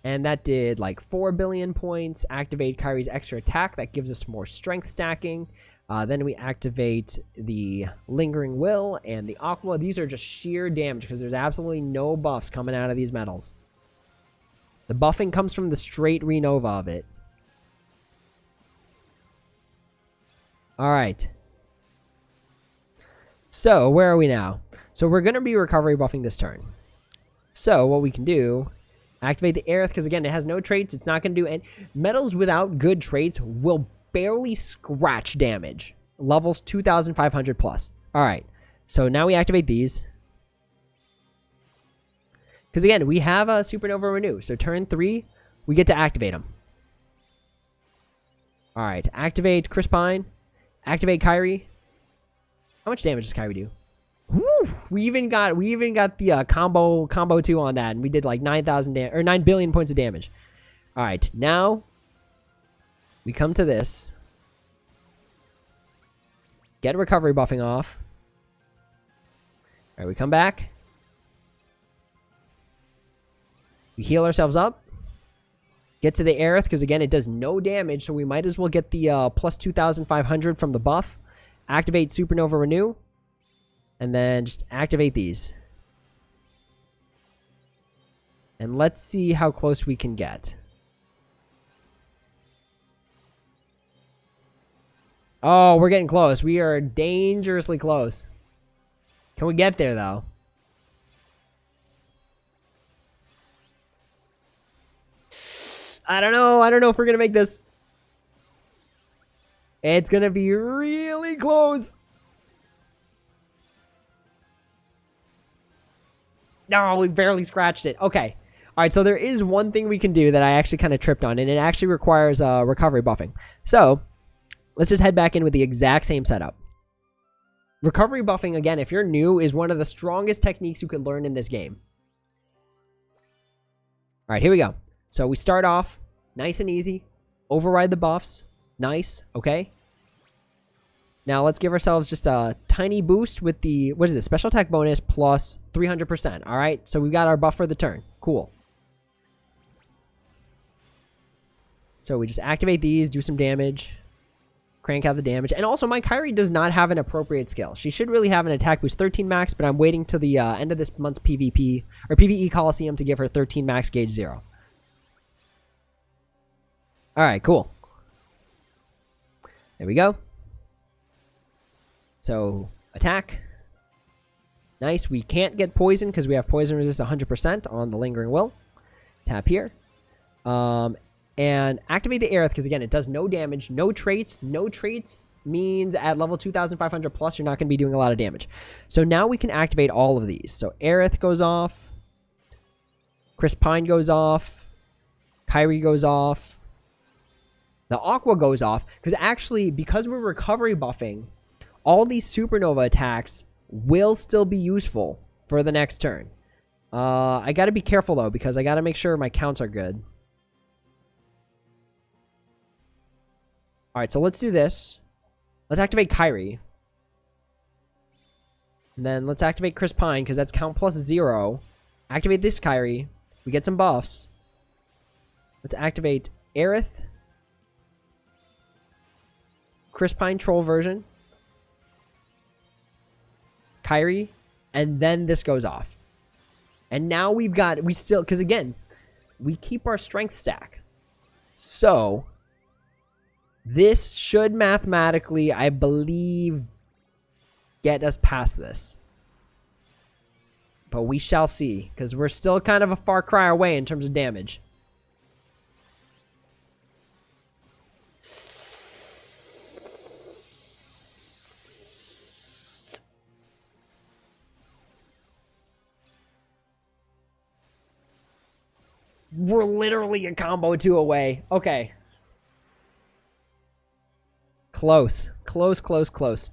And that did like 4 billion points. Activate Kyrie's extra attack. That gives us more strength stacking. Then we activate the Lingering Will and the Aqua. These are just sheer damage because there's absolutely no buffs coming out of these metals. The buffing comes from the straight Renova of it. Alright. So, where are we now? So, we're going to be recovery buffing this turn. So, what we can do, activate the Aerith, because again, it has no traits. It's not going to do any... Metals without good traits will barely scratch damage. Levels 2,500 plus. Alright. So, now we activate these. Because again, we have a Supernova Renew. So, turn 3, we get to activate them. Alright. Activate Chris Pine. Activate Kyrie. How much damage does Kyrie do? Woo! We even got the combo 2 on that, and we did like 9 billion points of damage. All right, now we come to this. Get recovery buffing off. All right, we come back. We heal ourselves up. Get to the Aerith, because again, it does no damage, so we might as well get the plus 2,500 from the buff. Activate Supernova Renew. And then just activate these. And let's see how close we can get. Oh, we're getting close. We are dangerously close. Can we get there, though? I don't know. I don't know if we're going to make this. It's going to be really close. No, we barely scratched it. Okay. All right, so there is one thing we can do that I actually kind of tripped on, and it actually requires recovery buffing. So, let's just head back in with the exact same setup. Recovery buffing, again, if you're new, is one of the strongest techniques you could learn in this game. All right, here we go. So, we start off nice and easy. Override the buffs. Nice. Okay. Now, let's give ourselves just a tiny boost with the, what is this? Special attack bonus plus 300%. All right. So, we've got our buff for the turn. Cool. So, we just activate these, do some damage, crank out the damage. And also, my Kyrie does not have an appropriate skill. She should really have an attack boost 13 max, but I'm waiting to the end of this month's PvP, or PvE Coliseum to give her 13 max gauge 0. All right, cool. There we go. So, attack. Nice. We can't get poison because we have poison resist 100% on the Lingering Will. Tap here. And activate the Aerith because, again, it does no damage, no traits. No traits means at level 2,500 plus, you're not going to be doing a lot of damage. So now we can activate all of these. So Aerith goes off. Chris Pine goes off. Kyrie goes off. The Aqua goes off. Because actually, because we're recovery buffing, all these Supernova attacks will still be useful for the next turn. I got to be careful, though, because I got to make sure my counts are good. Alright, so let's do this. Let's activate Kyrie. And then let's activate Chris Pine, because that's count plus 0. Activate this Kyrie. We get some buffs. Let's activate Aerith. Chris Pine troll version. Kyrie. And then this goes off. And now we still, because again, we keep our strength stack. So, this should mathematically, I believe, get us past this. But we shall see, because we're still kind of a far cry away in terms of damage. We're literally a combo 2 away. Okay. Close. Close, close, close.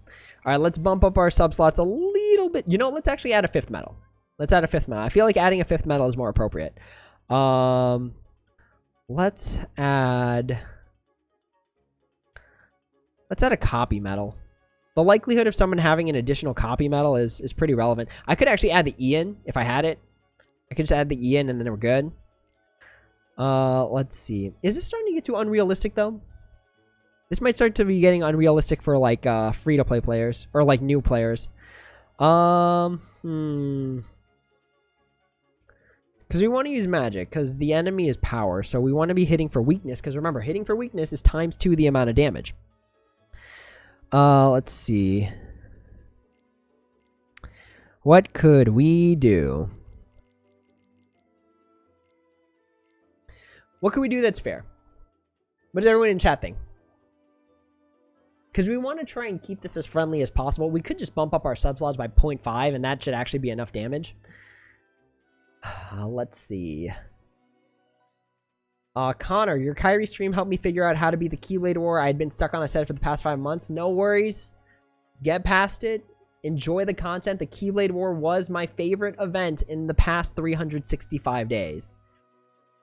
All right, let's bump up our subslots a little bit. You know, let's actually add a 5th metal. Let's add a 5th metal. I feel like adding a 5th metal is more appropriate. Let's add a copy metal. The likelihood of someone having an additional copy metal is pretty relevant. I could actually add the Ian if I had it. I could just add the Ian and then we're good. Let's see. Is this starting to get too unrealistic, though? This might start to be getting unrealistic for like free-to-play players or like new players. Because we want to use magic because the enemy is power, so we want to be hitting for weakness. Because remember, hitting for weakness is ×2 the amount of damage. Let's see. What could we do? What could we do that's fair? What does everyone in chat think? Because we want to try and keep this as friendly as possible. We could just bump up our sub slots by 0.5, and that should actually be enough damage. Let's see. Connor, your Kyrie stream helped me figure out how to be the Keyblade War. I had been stuck on a set for the past 5 months. No worries. Get past it. Enjoy the content. The Keyblade War was my favorite event in the past 365 days.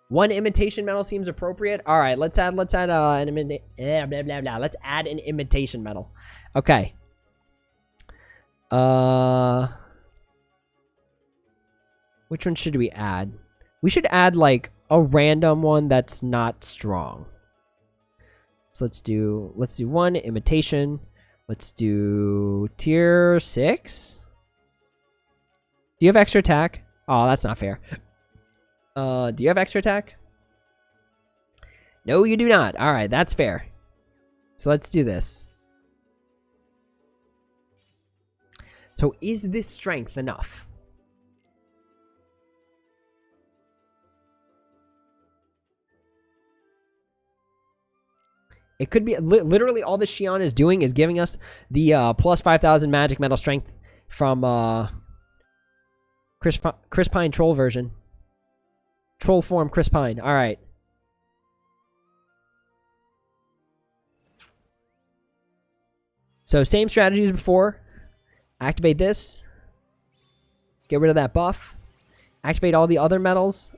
1 imitation medal seems appropriate. All right, let's add let's add an imitation medal. Okay. Which one should we add? We should add like a random one that's not strong. So let's do 1 imitation. Let's do tier 6. Do you have extra attack? Oh, that's not fair. Do you have extra attack? No, you do not. All right, that's fair. So let's do this. So is this strength enough? It could be literally all the Xion is doing is giving us the plus 5,000 magic metal strength from Chris Pine troll version. Troll form Chris Pine. All right. So same strategy as before. Activate this. Get rid of that buff. Activate all the other metals.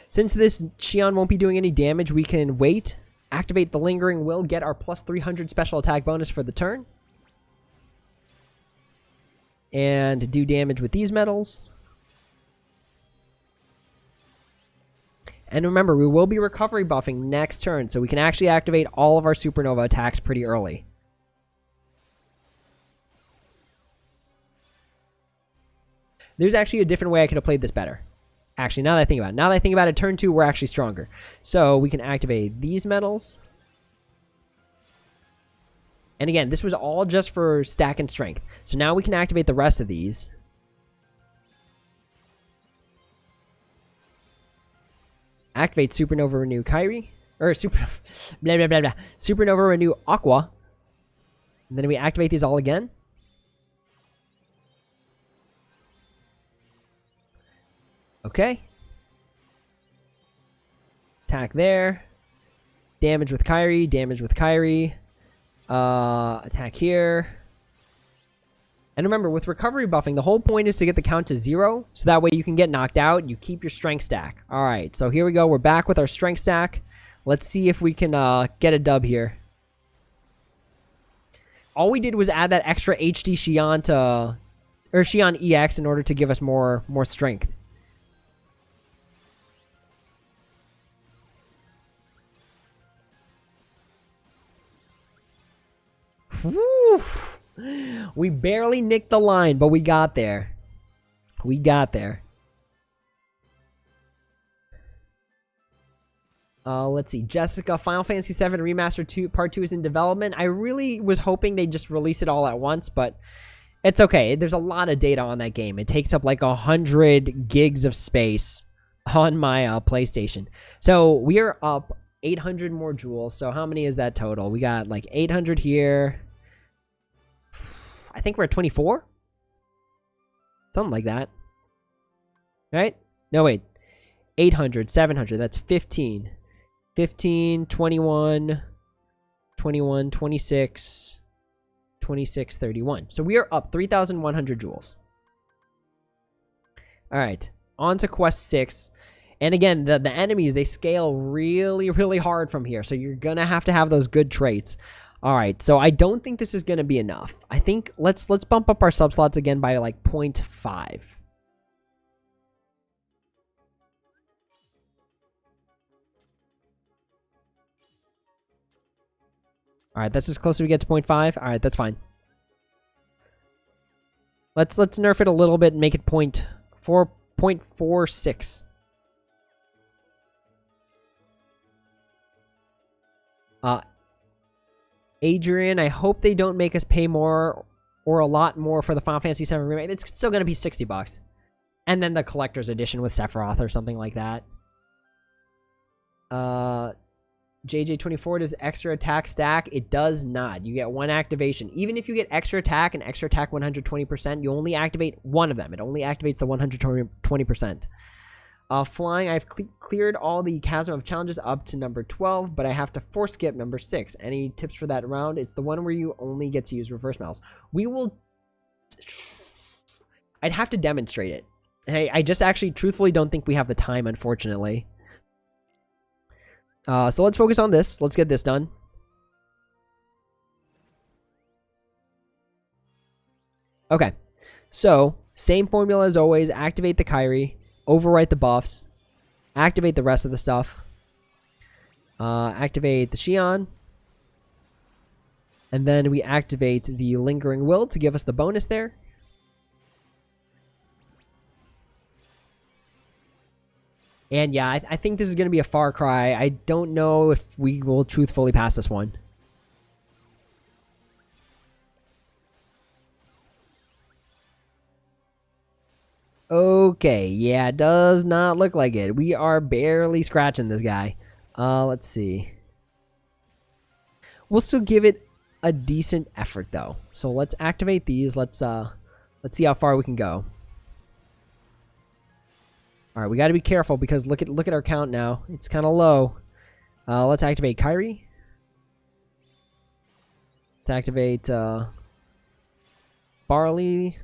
Since this Xion won't be doing any damage, we can wait. Activate the Lingering Will. Get our plus 300 special attack bonus for the turn. And do damage with these metals. And remember, we will be recovery buffing next turn, so we can actually activate all of our Supernova attacks pretty early. There's actually a different way I could have played this better. Actually, now that I think about it, turn 2, we're actually stronger. So we can activate these metals. And again, this was all just for stack and strength. So now we can activate the rest of these. Activate Supernova Renew Kyrie. Or Supernova Renew Aqua. And then we activate these all again. Okay. Attack there. Damage with Kyrie. Damage with Kyrie. Attack here. And remember, with recovery buffing, the whole point is to get the count to 0. So that way you can get knocked out. You keep your strength stack. Alright, so here we go. We're back with our strength stack. Let's see if we can get a dub here. All we did was add that extra HD Xion to... Or Xion EX in order to give us more strength. Woo! We barely nicked the line, but we got there. We got there. Let's see. Jessica, Final Fantasy VII Remaster 2 Part 2 is in development. I really was hoping they'd just release it all at once, but it's okay. There's a lot of data on that game. It takes up like 100 gigs of space on my PlayStation. So we are up 800 more jewels. So how many is that total? We got like 800 here. I think we're at 24? Something like that. Right? No, wait. 800, 700. That's 15. 15, 21, 21, 26, 26, 31. So we are up 3,100 jewels. All right. On to quest 6. And again, the enemies, they scale really, really hard from here. So you're going to have those good traits. All right, so I don't think this is going to be enough. I think let's bump up our subslots again by like 0.5. All right, that's as close as we get to 0.5. All right, that's fine. Let's nerf it a little bit and make it 0.46. Adrian, I hope they don't make us pay more or a lot more for the Final Fantasy VII remake. It's still going to be $60. And then the collector's edition with Sephiroth or something like that. JJ24, does extra attack stack? It does not. You get one activation. Even if you get extra attack and extra attack 120%, you only activate one of them. It only activates the 120%. Flying, I've cleared all the Chasm of Challenges up to number 12, but I have to force skip number 6. Any tips for that round? It's the one where you only get to use reverse metals. We will... I'd have to demonstrate it. I just actually truthfully don't think we have the time, unfortunately. So let's focus on this. Let's get this done. Okay. So, same formula as always. Activate the Kyrie. Overwrite the buffs. Activate the rest of the stuff. Activate the Xion. And then we activate the Lingering Will to give us the bonus there. And yeah, I think this is going to be a far cry. I don't know if we will truthfully pass this one. Okay, yeah, it does not look like it. We are barely scratching this guy. Let's see. We'll still give it a decent effort though. So let's activate these. Let's see how far we can go. All right, we got to be careful because look at our count now. It's kind of low. Let's activate Kyrie. Let's activate Barley.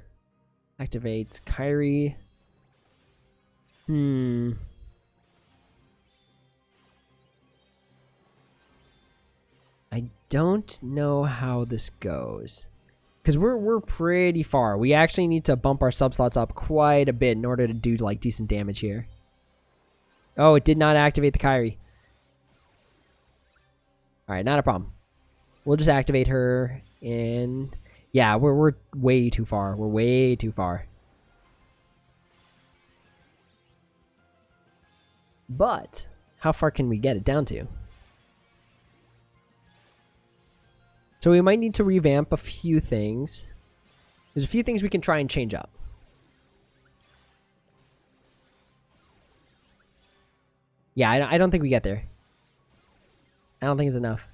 Activate Kyrie. I don't know how this goes. Because we're pretty far. We actually need to bump our subslots up quite a bit in order to do like decent damage here. Oh, it did not activate the Kyrie. Alright, not a problem. We'll just activate her and... Yeah, we're way too far. We're way too far. But, how far can we get it down to? So we might need to revamp a few things. There's a few things we can try and change up. Yeah, I don't think we get there. I don't think it's enough.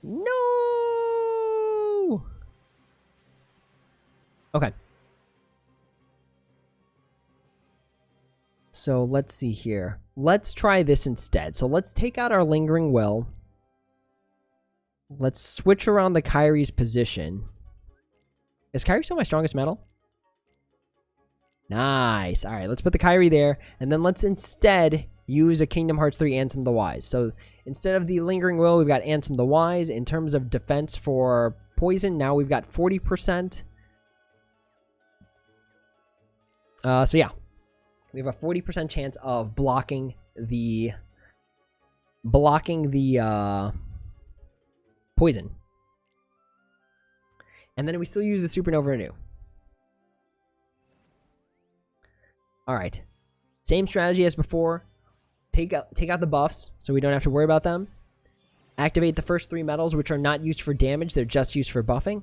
No! Okay. So let's see here. Let's try this instead. So let's take out our Lingering Will. Let's switch around the Kyrie's position. Is Kyrie still my strongest metal? Nice. All right, let's put the Kyrie there. And then let's instead use a Kingdom Hearts 3 Ansem the Wise. So instead of the Lingering Will, we've got Ansem the Wise. In terms of defense for poison, now we've got 40%. So yeah, we have a 40% chance of blocking the poison. And then we still use the Supernova Renew. Alright. Same strategy as before. Take out the buffs so we don't have to worry about them. Activate the first 3 metals, which are not used for damage. They're just used for buffing.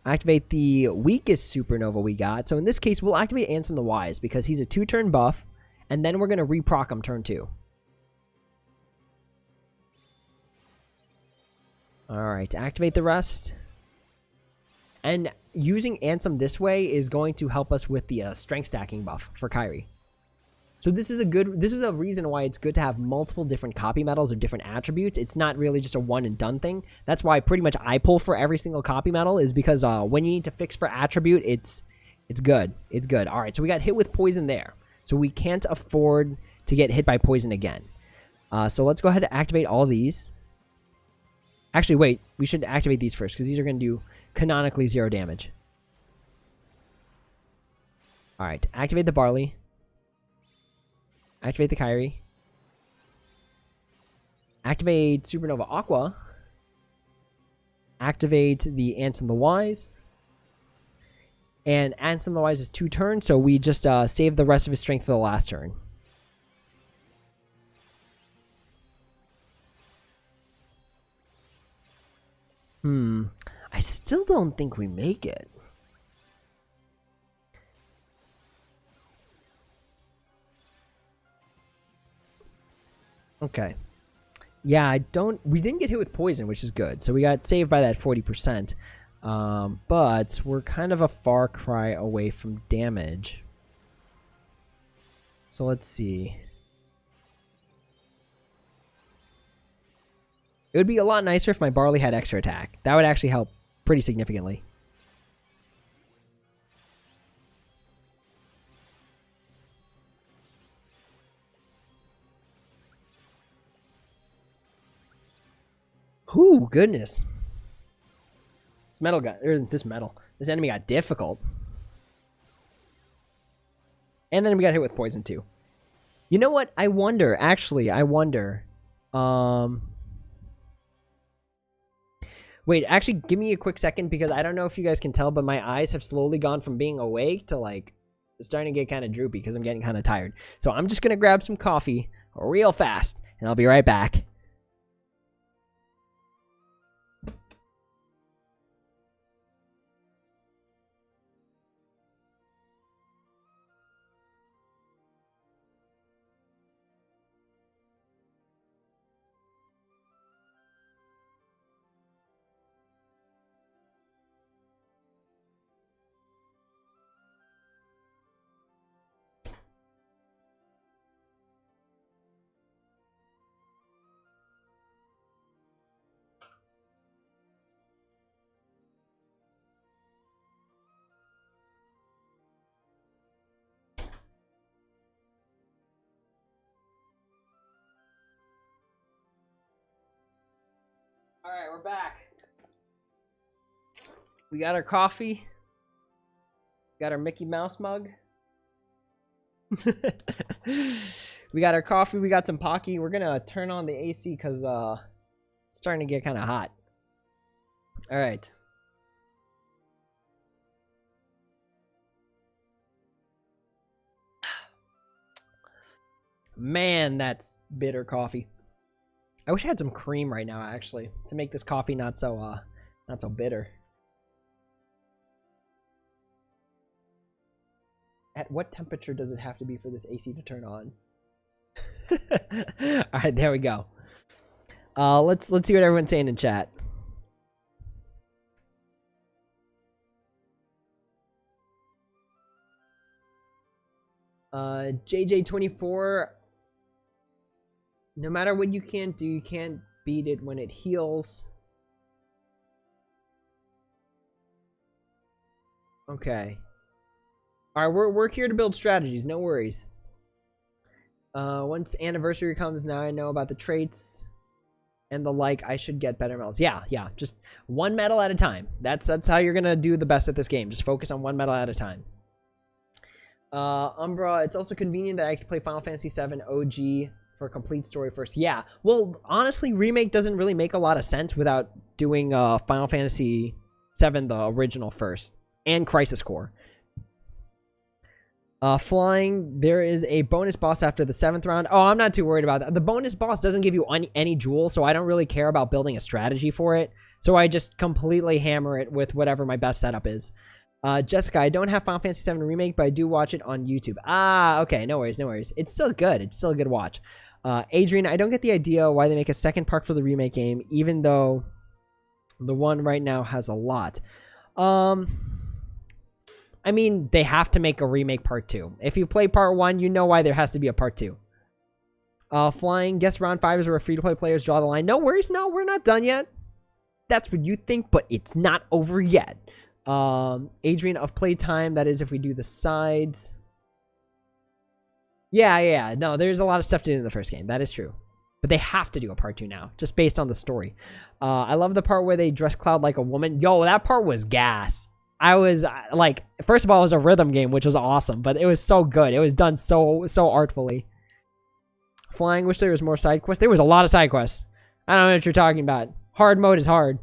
Activate the weakest Supernova we got. So in this case, we'll activate Ansem the Wise because he's a 2-turn buff. And then we're going to reproc him turn 2. Alright, activate the rest. And using Ansem this way is going to help us with the strength stacking buff for Kyrie. So this is a reason why it's good to have multiple different copy medals of different attributes. It's not really just a one and done thing. That's why pretty much I pull for every single copy medal, is because when you need to fix for attribute, it's good. It's good. All right, so we got hit with poison there. So we can't afford to get hit by poison again. So let's go ahead and activate all these. Actually, wait. We should activate these first because these are going to do canonically 0 damage. All right, activate the Barley. Activate the Kyrie. Activate Supernova Aqua. Activate the Ants and the Wise. And Ants and the Wise is 2 turns, so we just save the rest of his strength for the last turn. I still don't think we make it. Okay. Yeah, we didn't get hit with poison, which is good. So we got saved by that 40%. But we're kind of a far cry away from damage. So let's see. It would be a lot nicer if my Barley had extra attack. That would actually help pretty significantly. Ooh, goodness. This enemy got difficult. And then we got hit with poison too. You know what? I wonder. Wait, actually, give me a quick second because I don't know if you guys can tell, but my eyes have slowly gone from being awake to like starting to get kind of droopy because I'm getting kind of tired. So I'm just going to grab some coffee real fast and I'll be right back. All right, we're back. We got our coffee. Got our Mickey Mouse mug. We got our coffee. We got some Pocky. We're going to turn on the AC because it's starting to get kind of hot. All right. Man, that's bitter coffee. I wish I had some cream right now, actually, to make this coffee not so bitter. At what temperature does it have to be for this AC to turn on? All right, there we go. Let's see what everyone's saying in chat. JJ24. No matter what you can't do, you can't beat it when it heals. Okay. Alright, we're here to build strategies, no worries. Once anniversary comes, now I know about the traits and the like, I should get better medals. Yeah, just one medal at a time. That's how you're gonna do the best at this game. Just focus on one medal at a time. Umbra, it's also convenient that I can play Final Fantasy VII OG for a complete story first. Yeah, well, honestly, Remake doesn't really make a lot of sense without doing Final Fantasy VII, the original first, and Crisis Core. Flying, there is a bonus boss after the 7th round. Oh, I'm not too worried about that. The bonus boss doesn't give you any jewels, so I don't really care about building a strategy for it. So I just completely hammer it with whatever my best setup is. Jessica, I don't have Final Fantasy VII Remake, but I do watch it on YouTube. Ah, okay, no worries, no worries. It's still good. It's still a good watch. Adrian, I don't get the idea why they make a second part for the remake game, even though the one right now has a lot. I mean, they have to make a remake part 2. If you play part 1, you know why there has to be a part 2. Flying, guess round 5 is where free-to-play players draw the line. No worries, no, we're not done yet. That's what you think, but it's not over yet. Adrian, of playtime, that is if we do the sides. Yeah, no, there's a lot of stuff to do in the first game. That is true. But they have to do a part 2 now, just based on the story. I love the part where they dress Cloud like a woman. Yo, that part was gas. I was, like, first of all, it was a rhythm game, which was awesome, but it was so good. It was done so artfully. Flying, wish there was more side quests. There was a lot of side quests. I don't know what you're talking about. Hard mode is hard.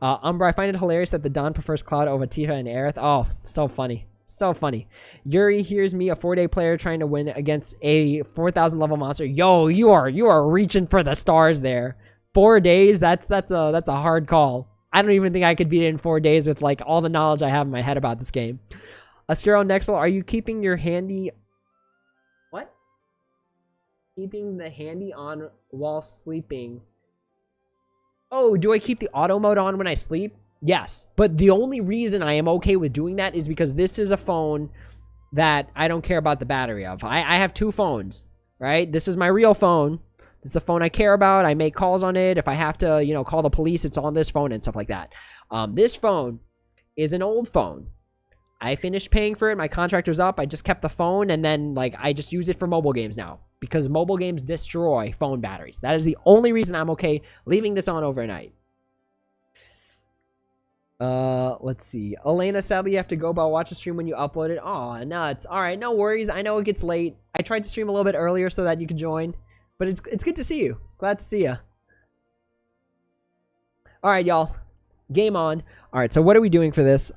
Umbra, I find it hilarious that the Don prefers Cloud over Tifa and Aerith. Oh, so funny. So funny. Yuri hears me, a 4-day player trying to win against a 4,000 level monster. Yo, you are reaching for the stars there. 4 days, that's a hard call. I don't even think I could beat it in 4 days with like all the knowledge I have in my head about this game. Astero Nexel, are you keeping your handy... What? Keeping the handy on while sleeping. Oh, do I keep the auto mode on when I sleep? Yes. But the only reason I am okay with doing that is because this is a phone that I don't care about the battery of. I have 2 phones, right? This is my real phone. This is the phone I care about. I make calls on it. If I have to, you know, call the police, it's on this phone and stuff like that. This phone is an old phone. I finished paying for it. My contract was up. I just kept the phone, and then, like, I just use it for mobile games now. Because mobile games destroy phone batteries. That is the only reason I'm okay leaving this on overnight. Let's see. Elena, sadly you have to go, but I'll watch the stream when you upload it. Aw, nuts. Alright, no worries. I know it gets late. I tried to stream a little bit earlier so that you could join. But it's good to see you. Glad to see you. Alright, y'all. Game on. Alright, so what are we doing for this?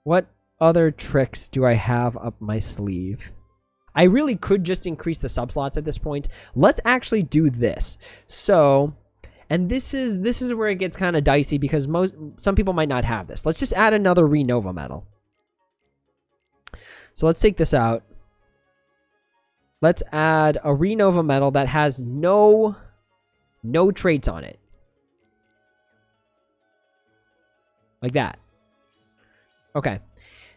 What other tricks do I have up my sleeve? I really could just increase the sub slots at this point. Let's actually do this. So, and this is where it gets kind of dicey because some people might not have this. Let's just add another Renova medal. So let's take this out. Let's add a Renova medal that has no traits on it. Like that. Okay.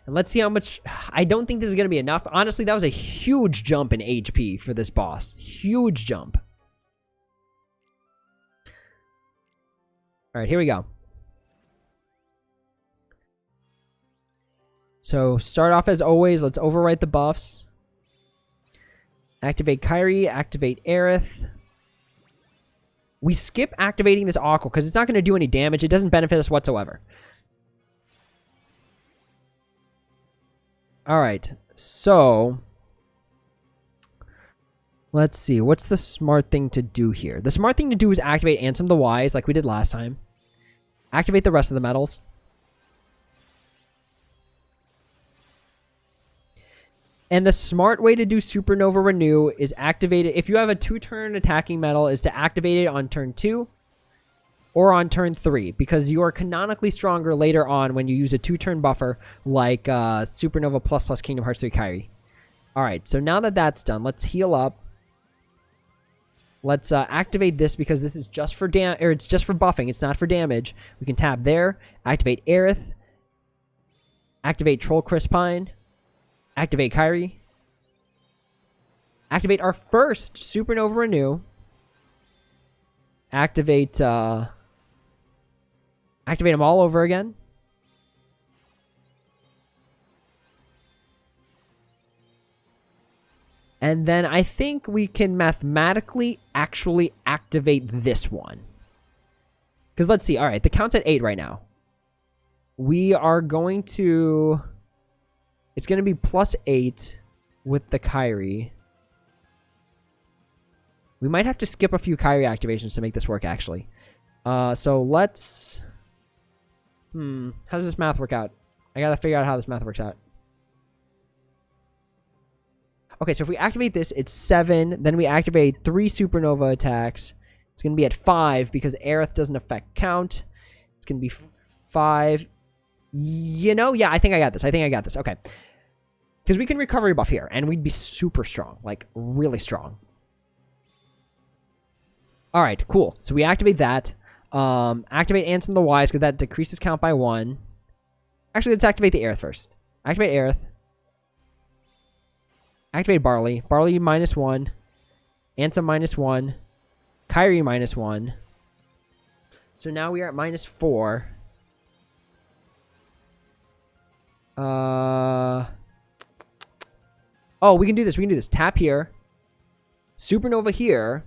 And let's see how much... I don't think this is going to be enough. Honestly, that was a huge jump in HP for this boss. Huge jump. Alright, here we go. So, start off as always. Let's overwrite the buffs. Activate Kyrie. Activate Aerith. We skip activating this Aqua because it's not going to do any damage. It doesn't benefit us whatsoever. Alright, so let's see. What's the smart thing to do here? The smart thing to do is activate Ansem the Wise like we did last time. Activate the rest of the medals. And the smart way to do Supernova Renew is activate it. If you have a 2-turn attacking medal, is to activate it on turn 2 or on turn 3, because you are canonically stronger later on when you use a 2-turn buffer like Supernova plus Kingdom Hearts 3 Kyrie. Alright, so now that that's done, let's heal up. Let's activate this because this is just for it's just for buffing, it's not for damage. We can tap there, activate Aerith, activate Troll Crispine, activate Kyrie, activate our first Supernova Renew, activate them all over again. And then I think we can mathematically actually activate this one. Because let's see. All right, the count's at 8 right now. We are going to... It's going to be +8 with the Kyrie. We might have to skip a few Kyrie activations to make this work, actually. So let's... how does this math work out? I gotta figure out how this math works out. Okay, so if we activate this, it's 7. Then we activate 3 Supernova attacks. It's gonna be at 5 because Aerith doesn't affect count. It's gonna be 5. You know, yeah, I think I got this. Okay. Because we can recovery buff here, and we'd be super strong. Like, really strong. Alright, cool. So we activate that. Activate Ansem the Wise, because that decreases count by 1. Actually, let's activate the Aerith first. Activate Aerith. Activate Barley. Barley -1. Ansem -1. Kyrie -1. So now we are at -4. Oh, we can do this. Tap here. Supernova here.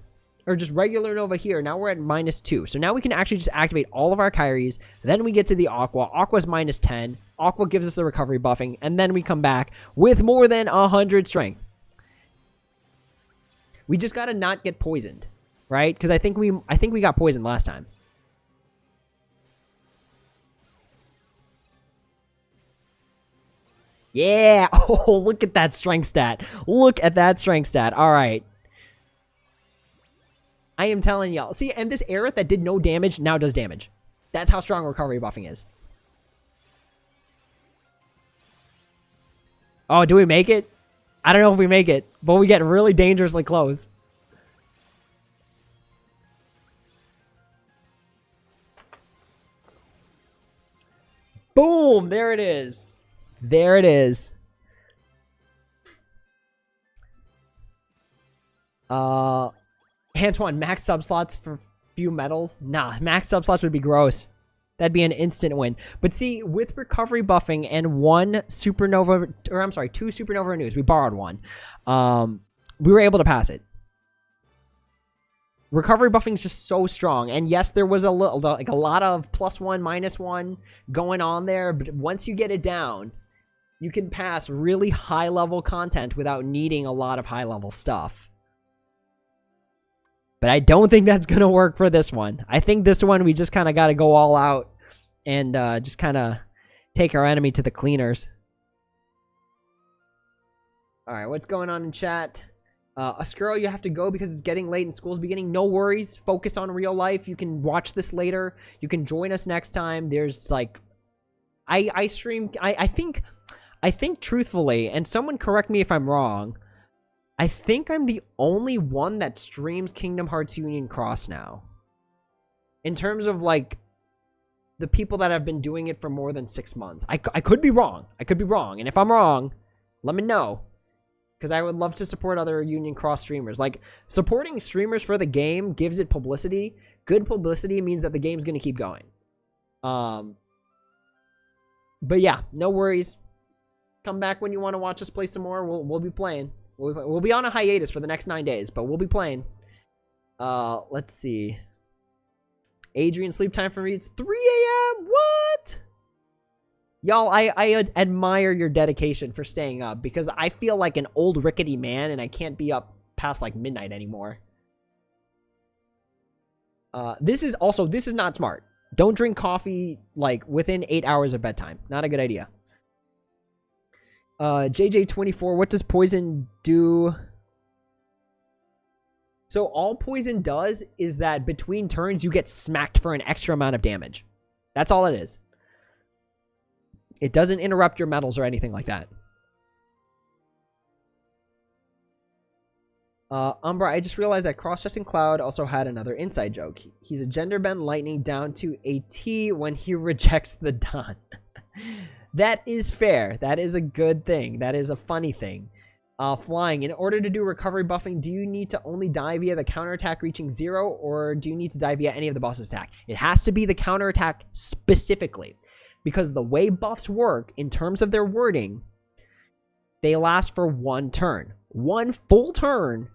Or just regular Nova here. Now we're at -2. So now we can actually just activate all of our Kyries. Then we get to the Aqua. Aqua's -10. Aqua gives us the recovery buffing. And then we come back with more than 100 strength. We just gotta not get poisoned. right? Because I think we got poisoned last time. Yeah. Oh, look at that strength stat. Look at that strength stat. All right. I am telling y'all. See, and this Aerith that did no damage now does damage. That's how strong recovery buffing is. Oh, do we make it? I don't know if we make it, but we get really dangerously close. Boom! There it is. There it is. Antoine, max subslots for few medals? Nah, max subslots would be gross. That'd be an instant win. But see, with recovery buffing and one supernova, or I'm sorry, 2 supernova renews, we borrowed one. We were able to pass it. Recovery buffing is just so strong, and yes, there was a lot of +1, -1 going on there. But once you get it down, you can pass really high level content without needing a lot of high level stuff. But I don't think that's gonna work for this one. I think this one we just kind of got to go all out and just kind of take our enemy to the cleaners. All right, what's going on in chat? Oscuro, you have to go because it's getting late and school's beginning. No worries. Focus on real life. You can watch this later. You can join us next time. There's like, I stream. I think truthfully, and someone correct me if I'm wrong. I think I'm the only one that streams Kingdom Hearts Union Cross now. In terms of like the people that have been doing it for more than 6 months. I could be wrong. I could be wrong. And if I'm wrong, let me know. Because I would love to support other Union Cross streamers. Like, supporting streamers for the game gives it publicity. Good publicity means that the game's going to keep going. But yeah, no worries. Come back when you want to watch us play some more. We'll be playing. We'll be on a hiatus for the next 9 days, but we'll be playing. Let's see. Adrian, sleep time for me. It's 3 a.m. What? Y'all, I admire your dedication for staying up because I feel like an old rickety man and I can't be up past like midnight anymore. This is not smart. Don't drink coffee like within 8 hours of bedtime. Not a good idea. JJ24, what does poison do? So all poison does is that between turns you get smacked for an extra amount of damage. That's all it is. It doesn't interrupt your medals or anything like that. Umbra, I just realized that Cross-Dressing Cloud also had another inside joke. He's a gender bend lightning down to a T when he rejects the Don. That is fair. That is a good thing. That is a funny thing. Flying. In order to do recovery buffing, do you need to only die via the counterattack reaching 0, or do you need to die via any of the boss's attack? It has to be the counterattack specifically. Because the way buffs work, in terms of their wording, they last for 1 turn. 1 full turn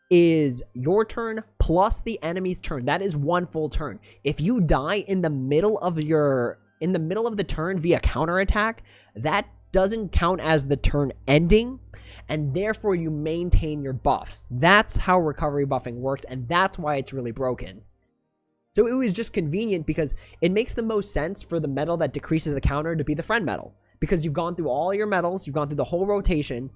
is your turn plus the enemy's turn. That is 1 full turn. If you die in the middle of the turn via counterattack, that doesn't count as the turn ending, and therefore you maintain your buffs. That's how recovery buffing works, and that's why it's really broken. So it was just convenient because it makes the most sense for the medal that decreases the counter to be the friend medal. Because you've gone through all your medals, you've gone through the whole rotation,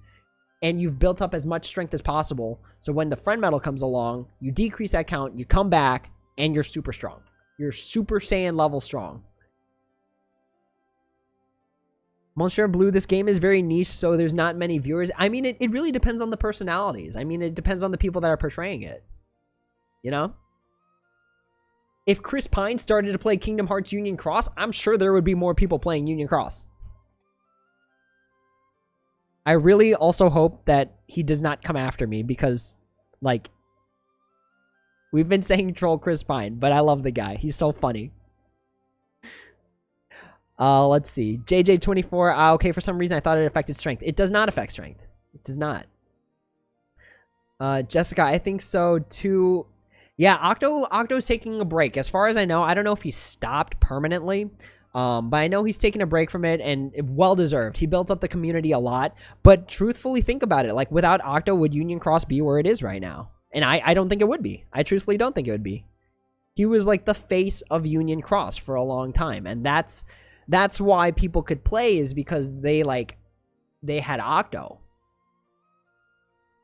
and you've built up as much strength as possible. So when the friend medal comes along, you decrease that count, you come back, and you're super strong. You're Super Saiyan level strong. Monsieur Blue, this game is very niche, so there's not many viewers. I mean, it really depends on the personalities. I mean, it depends on the people that are portraying it. You know? If Chris Pine started to play Kingdom Hearts Union Cross, I'm sure there would be more people playing Union Cross. I really also hope that he does not come after me because, like, we've been saying troll Chris Pine, but I love the guy. He's so funny. Let's see. JJ24, okay, for some reason I thought it affected strength. It does not affect strength. It does not. Jessica, I think so too. Yeah, Octo's taking a break. As far as I know, I don't know if he stopped permanently, but I know he's taking a break from it, and well-deserved. He built up the community a lot, but truthfully, think about it. Like, without Octo, would Union Cross be where it is right now? And I don't think it would be. I truthfully don't think it would be. He was like the face of Union Cross for a long time. And that's why people could play, is because they had Octo.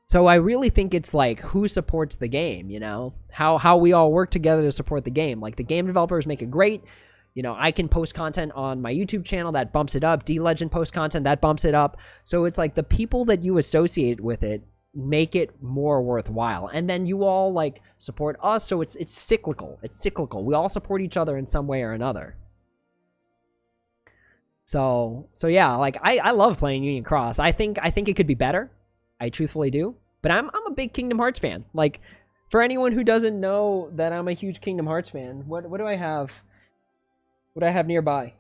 So I really think it's like who supports the game, you know? How we all work together to support the game. Like, the game developers make it great. You know, I can post content on my YouTube channel, that bumps it up. D-Legend posts content, that bumps it up. So it's like the people that you associate with it make it more worthwhile. And then you all like support us, so it's cyclical. It's cyclical. We all support each other in some way or another. So yeah, like I love playing Union Cross. I think it could be better. I truthfully do. But I'm a big Kingdom Hearts fan. Like, for anyone who doesn't know that I'm a huge Kingdom Hearts fan, what do I have? What do I have nearby?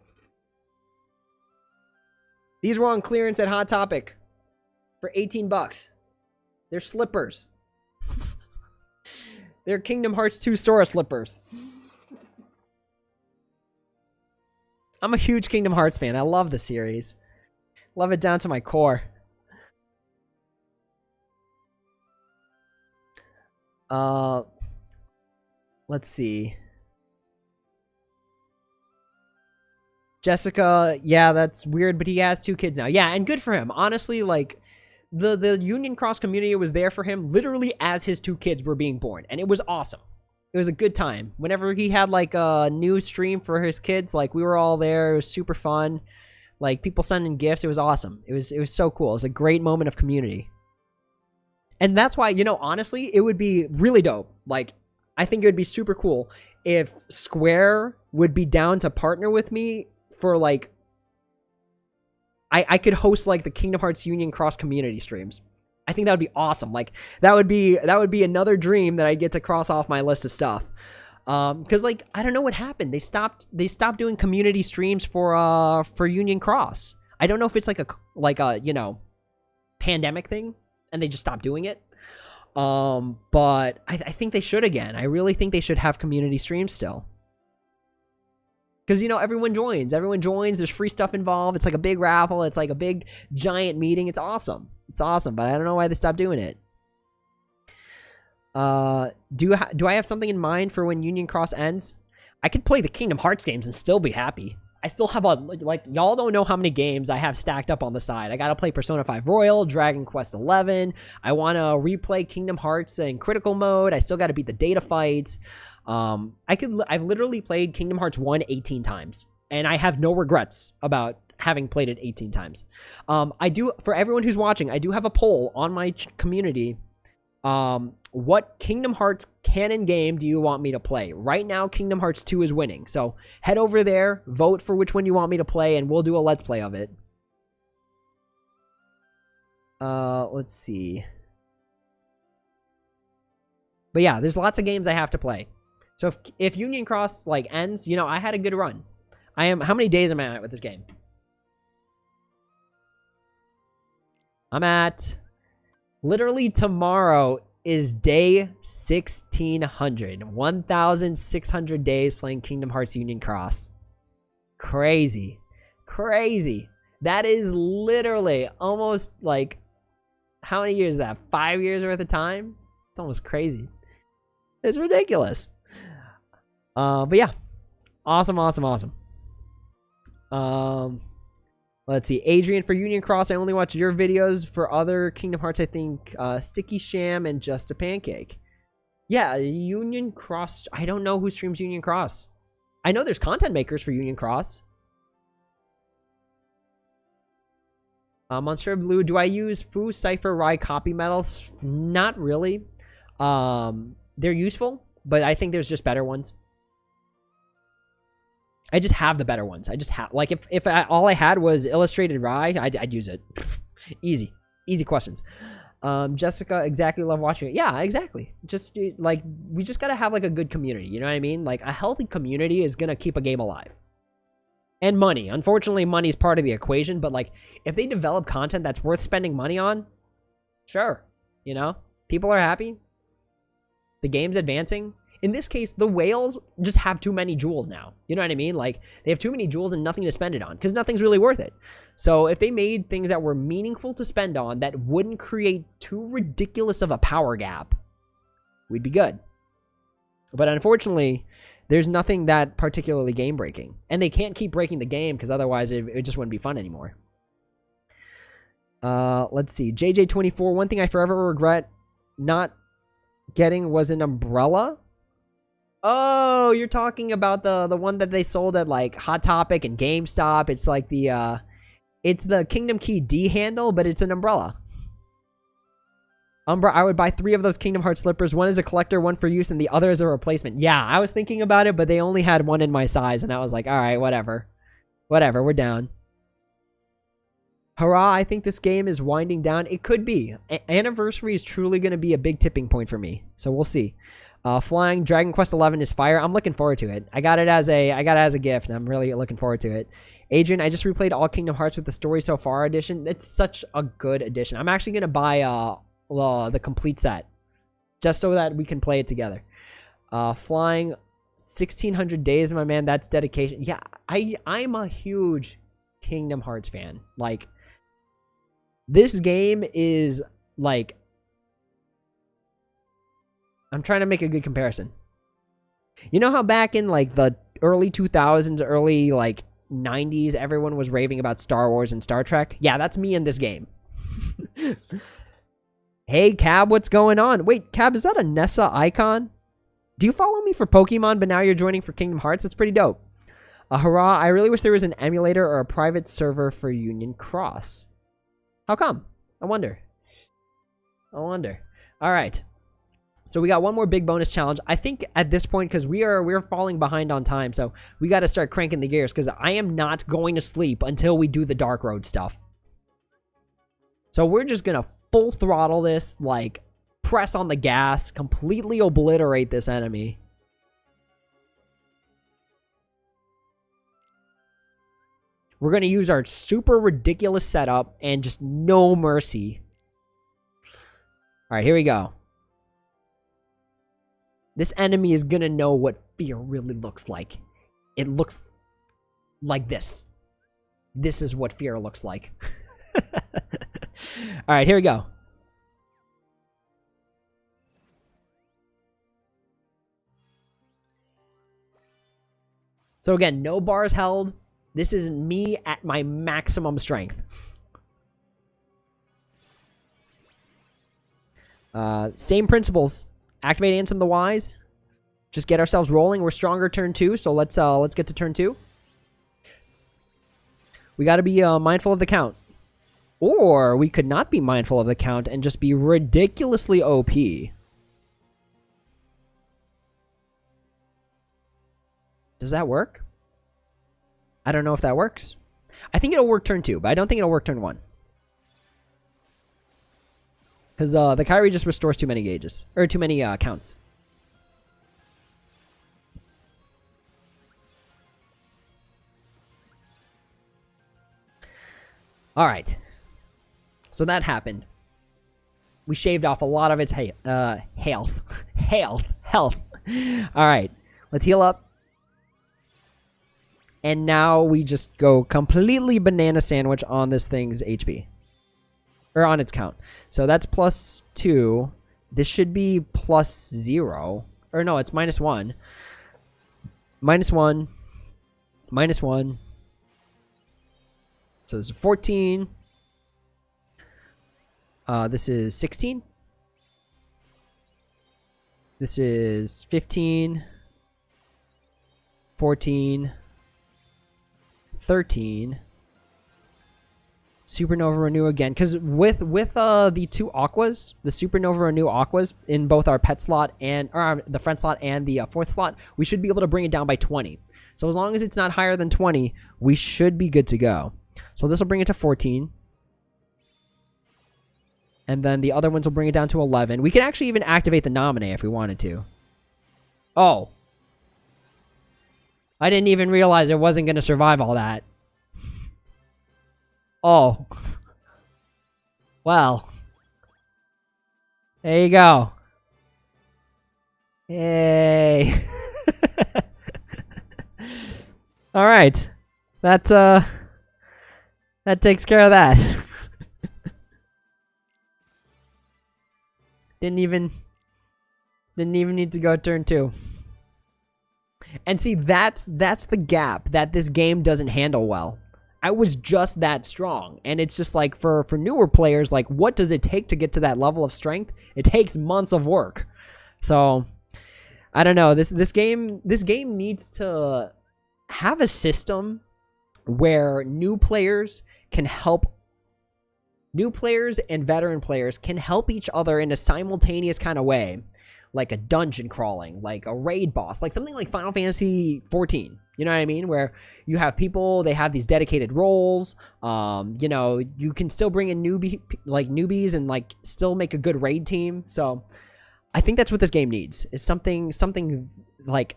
These were on clearance at Hot Topic for 18 bucks. They're slippers. They're Kingdom Hearts 2 Sora slippers. I'm a huge Kingdom Hearts fan. I love the series. Love it down to my core. Let's see. Jessica, yeah, that's weird, but he has 2 kids now. Yeah, and good for him. Honestly, like, the Union Cross community was there for him literally as his 2 kids were being born, and it was awesome. It was a good time. Whenever he had like a new stream for his kids, like, we were all there. It was super fun. Like, people sending gifts. It was awesome. It was so cool. It was a great moment of community. And that's why, you know, honestly, it would be really dope. Like, I think it would be super cool if Square would be down to partner with me for, like, I could host, like, the Kingdom Hearts Union Cross community streams. I think that would be awesome. Like, that would be another dream that I'd get to cross off my list of stuff. Because, like, I don't know what happened. They stopped doing community streams for Union Cross. I don't know if it's like a you know, pandemic thing and they just stopped doing it. But I think they should again. I really think they should have community streams still. Because, you know, everyone joins. There's free stuff involved. It's like a big raffle. It's like a big, giant meeting. It's awesome. But I don't know why they stopped doing it. Do I have something in mind for when Union Cross ends? I could play the Kingdom Hearts games and still be happy. I still have like, y'all don't know how many games I have stacked up on the side. I gotta play Persona 5 Royal, Dragon Quest 11. I want to replay Kingdom Hearts in critical mode. I still gotta beat the data fights. I've literally played Kingdom Hearts 1 18 times, and I have no regrets about having played it 18 times. I do, for everyone who's watching, I do have a poll on my community. What Kingdom Hearts canon game do you want me to play? Right now, Kingdom Hearts 2 is winning. So head over there, vote for which one you want me to play, and we'll do a let's play of it. Let's see. But yeah, there's lots of games I have to play. So if Union Cross like ends, you know, I had a good run. How many days am I at with this game? I'm at, literally tomorrow is day 1600. 1,600 days playing Kingdom Hearts Union Cross. Crazy. That is literally almost like, how many years is that? 5 years worth of time? It's almost crazy. It's ridiculous. But yeah. Awesome. Let's see. Adrian, for Union Cross, I only watch your videos. For other Kingdom Hearts, I think Sticky Sham and Just a Pancake. Yeah, Union Cross. I don't know who streams Union Cross. I know there's content makers for Union Cross. Monster Blue, do I use Fu, Cypher, Rai copy medals? Not really. They're useful, but I think there's just better ones. I just have the better ones. I just have, like, if all I had was Illustrated Rai, I'd use it. Easy questions. Jessica, exactly, love watching it. Yeah, exactly. Just like, we just gotta have like a good community. You know what I mean? Like, a healthy community is gonna keep a game alive. And money. Unfortunately, money is part of the equation, but like, if they develop content that's worth spending money on, sure. You know, people are happy. The game's advancing. In this case, the whales just have too many jewels now. You know what I mean? Like, they have too many jewels and nothing to spend it on because nothing's really worth it. So if they made things that were meaningful to spend on that wouldn't create too ridiculous of a power gap, we'd be good. But unfortunately, there's nothing that particularly game-breaking. And they can't keep breaking the game, because otherwise it just wouldn't be fun anymore. Let's see. JJ24, one thing I forever regret not getting was an umbrella. Oh, you're talking about the one that they sold at, like, Hot Topic and GameStop. It's like it's the Kingdom Key D handle, but it's an umbrella. I would buy 3 of those Kingdom Hearts slippers. One is a collector, one for use, and the other is a replacement. Yeah, I was thinking about it, but they only had one in my size, and I was like, alright, whatever. Whatever, we're down. Hurrah, I think this game is winding down. It could be. Anniversary is truly going to be a big tipping point for me, so we'll see. Flying Dragon Quest 11 is fire. I'm looking forward to it. I got it as a gift, and I'm really looking forward to it. Adrian, I just replayed all Kingdom Hearts with the Story So Far edition. It's such a good edition. I'm actually going to buy the complete set, just so that we can play it together. Flying 1600 days, my man. That's dedication. Yeah, I'm a huge Kingdom Hearts fan. Like, this game is like, I'm trying to make a good comparison. You know how back in like the early 2000s, early like 90s, everyone was raving about Star Wars and Star Trek? Yeah, that's me in this game. Hey, Cab, what's going on? Wait, Cab, is that a Nessa icon? Do you follow me for Pokemon, but now you're joining for Kingdom Hearts? That's pretty dope. Hurrah, I really wish there was an emulator or a private server for Union Cross. How come? I wonder. All right. So we got one more big bonus challenge. I think at this point, because we're falling behind on time, so we got to start cranking the gears, because I am not going to sleep until we do the Dark Road stuff. So we're just going to full throttle this, like, press on the gas, completely obliterate this enemy. We're going to use our super ridiculous setup and just no mercy. All right, here we go. This enemy is going to know what fear really looks like. It looks like this. This is what fear looks like. All right, here we go. So again, no bars held. This is me at my maximum strength. Same principles. Activate Ansem the Wise. Just get ourselves rolling. We're stronger turn 2, so let's get to turn 2. We got to be mindful of the count. Or we could not be mindful of the count and just be ridiculously OP. Does that work? I don't know if that works. I think it'll work turn 2, but I don't think it'll work turn 1. Because the Kyrie just restores too many gauges. Or too many counts. Alright. So that happened. We shaved off a lot of its health. Health. Alright. Let's heal up. And now we just go completely banana sandwich on this thing's HP. Or on its count. So that's +2. This should be +0. Or no, it's -1. -1. -1. So this is 14. This is 16. This is 15. 14. 13. Supernova Renew again. Because with the 2 Aquas, the Supernova Renew Aquas, in both our pet slot and the friend slot and the 4th slot, we should be able to bring it down by 20. So as long as it's not higher than 20, we should be good to go. So this will bring it to 14. And then the other ones will bring it down to 11. We can actually even activate the Nominee if we wanted to. Oh. I didn't even realize it wasn't going to survive all that. Oh. Well. There you go. Yay. All right. That takes care of that. Didn't Didn't even need to go turn 2. And see, that's the gap that this game doesn't handle well. I was just that strong. And it's just like for newer players, like what does it take to get to that level of strength? It takes months of work. So I don't know. This game needs to have a system where new players and veteran players can help each other in a simultaneous kind of way. Like a dungeon crawling, like a raid boss, like something like Final Fantasy 14. You know what I mean? Where you have people, they have these dedicated roles. You know, you can still bring in newbies and like still make a good raid team. So I think that's what this game needs, is something like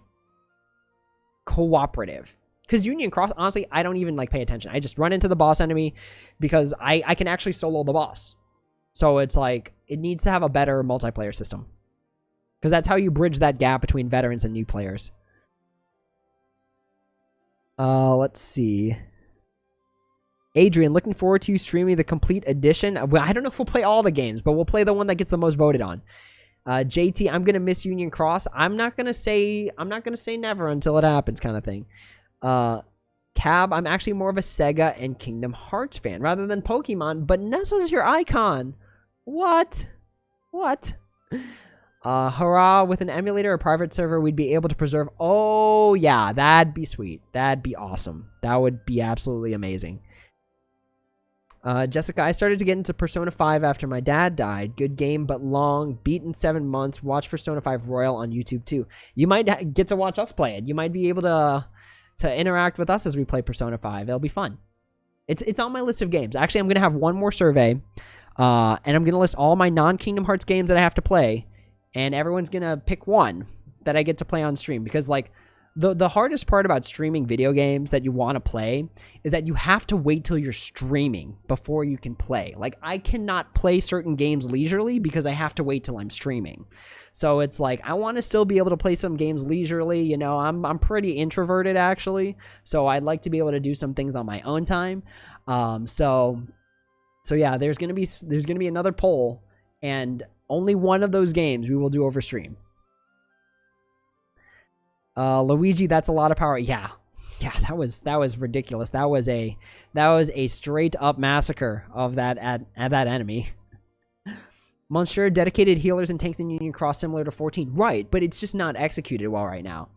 cooperative. Because Union Cross, honestly, I don't even like pay attention. I just run into the boss enemy because I can actually solo the boss. So it's like, it needs to have a better multiplayer system. Because that's how you bridge that gap between veterans and new players. Let's see. Adrian, looking forward to you streaming the complete edition. Well, I don't know if we'll play all the games, but we'll play the one that gets the most voted on. JT, I'm gonna miss Union Cross. I'm not gonna say never until it happens, kind of thing. Cab, I'm actually more of a Sega and Kingdom Hearts fan rather than Pokemon, but Nessa's your icon. What? Hurrah, with an emulator or private server, we'd be able to preserve. Oh, yeah, that'd be sweet. That'd be awesome. That would be absolutely amazing. Jessica, I started to get into Persona 5 after my dad died. Good game, but long. Beat in 7 months. Watch Persona 5 Royal on YouTube, too. You might get to watch us play it. You might be able to interact with us as we play Persona 5. It'll be fun. It's on my list of games. Actually, I'm going to have one more survey, and I'm going to list all my non-Kingdom Hearts games that I have to play. And everyone's going to pick one that I get to play on stream. Because, like, the hardest part about streaming video games that you want to play is that you have to wait till you're streaming before you can play. Like, I cannot play certain games leisurely because I have to wait till I'm streaming. So it's like, I want to still be able to play some games leisurely. You know, I'm pretty introverted, actually. So I'd like to be able to do some things on my own time. So yeah, there's going to be another poll. And only one of those games we will do over stream. Luigi, that's a lot of power. Yeah, that was ridiculous. That was a straight up massacre of that enemy. Monsieur, dedicated healers and tanks in Union Cross similar to 14. Right, but it's just not executed well right now.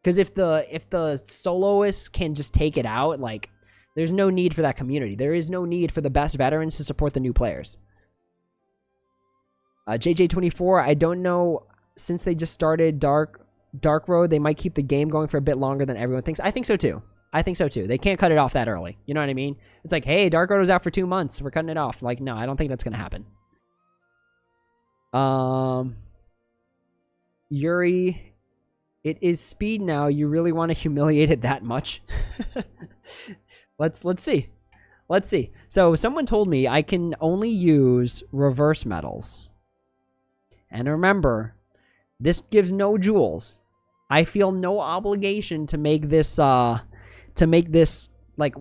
Because if the soloists can just take it out, like, there's no need for that community. There is no need for the best veterans to support the new players. JJ24, I don't know, since they just started Dark Road, they might keep the game going for a bit longer than everyone thinks. I think so too. They can't cut it off that early. You know what I mean? It's like, hey, Dark Road was out for 2 months. We're cutting it off. Like, no, I don't think that's going to happen. Yuri, it is speed now. You really want to humiliate it that much? Let's see. So someone told me I can only use reverse metals. And remember, this gives no jewels. I feel no obligation to make this like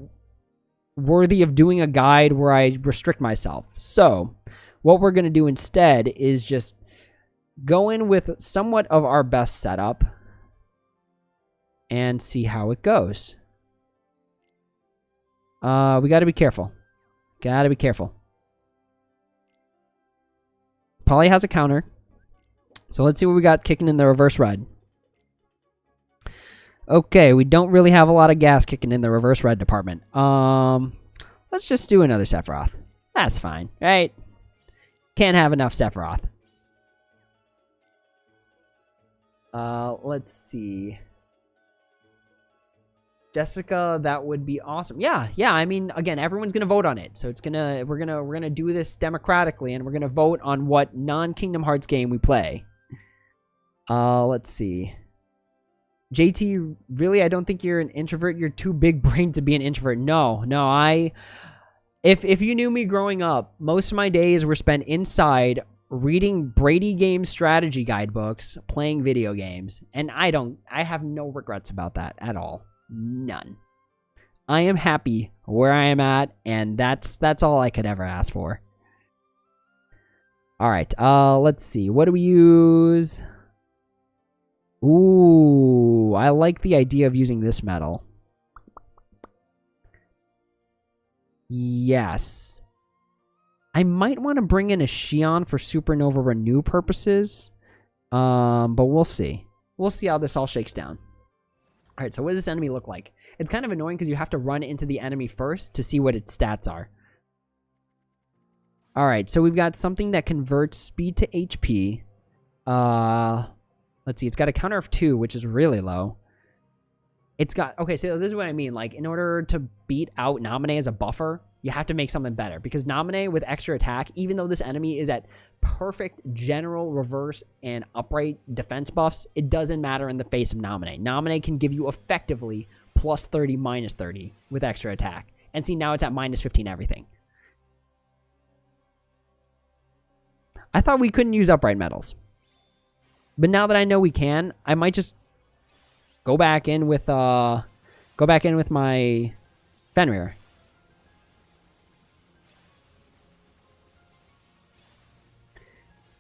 worthy of doing a guide where I restrict myself. So what we're going to do instead is just go in with somewhat of our best setup and see how it goes. We got to be careful. Polly has a counter. So let's see what we got kicking in the reverse ride. Okay, we don't really have a lot of gas kicking in the reverse ride department. Let's just do another Sephiroth. That's fine, right? Can't have enough Sephiroth. Let's see. Jessica, that would be awesome. Yeah. I mean, again, everyone's gonna vote on it, so we're gonna do this democratically, and we're gonna vote on what non-Kingdom Hearts game we play. Let's see. JT, really, I don't think you're an introvert. You're too big-brained to be an introvert. No. If you knew me growing up, most of my days were spent inside reading Brady game strategy guidebooks, playing video games, and I have no regrets about that at all. None. I am happy where I am at, and that's all I could ever ask for. All right. Let's see. What do we use? Ooh, I like the idea of using this metal. Yes. I might want to bring in a Xion for Supernova Renew purposes. But we'll see. We'll see how this all shakes down. Alright, so what does this enemy look like? It's kind of annoying because you have to run into the enemy first to see what its stats are. Alright, so we've got something that converts speed to HP. Let's see, it's got a counter of 2, which is really low. It's got... Okay, so this is what I mean. Like, in order to beat out Naminé as a buffer, you have to make something better. Because Naminé with extra attack, even though this enemy is at perfect general, reverse, and upright defense buffs, it doesn't matter in the face of Naminé. Naminé can give you effectively plus 30, minus 30 with extra attack. And see, now it's at minus 15 everything. I thought we couldn't use upright metals. But now that I know we can, I might just go back in with my Fenrir.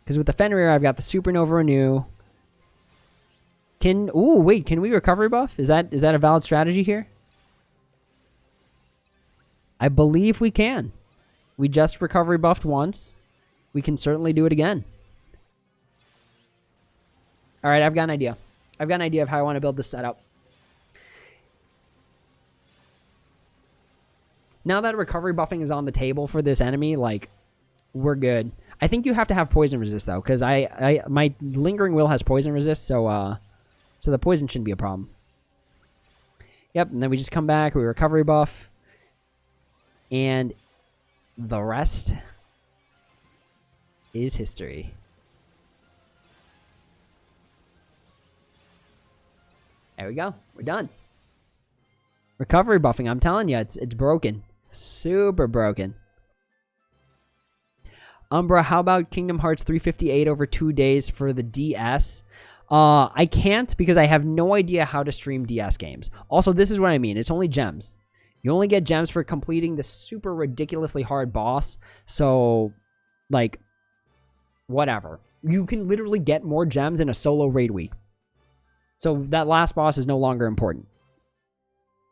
Because with the Fenrir, I've got the Supernova Renew. Can we recovery buff? Is that a valid strategy here? I believe we can. We just recovery buffed once. We can certainly do it again. All right, I've got an idea. I've got an idea of how I want to build this setup. Now that recovery buffing is on the table for this enemy, like, we're good. I think you have to have poison resist though, because my lingering will has poison resist, so the poison shouldn't be a problem. Yep, and then we just come back, we recovery buff, and the rest is history. There we go. We're done. Recovery buffing, I'm telling you, it's broken. Super broken. Umbra, how about Kingdom Hearts 358 over 2 days for the DS? I can't because I have no idea how to stream DS games. Also, this is what I mean. It's only gems. You only get gems for completing the super ridiculously hard boss. So, like, whatever. You can literally get more gems in a solo raid week. So that last boss is no longer important.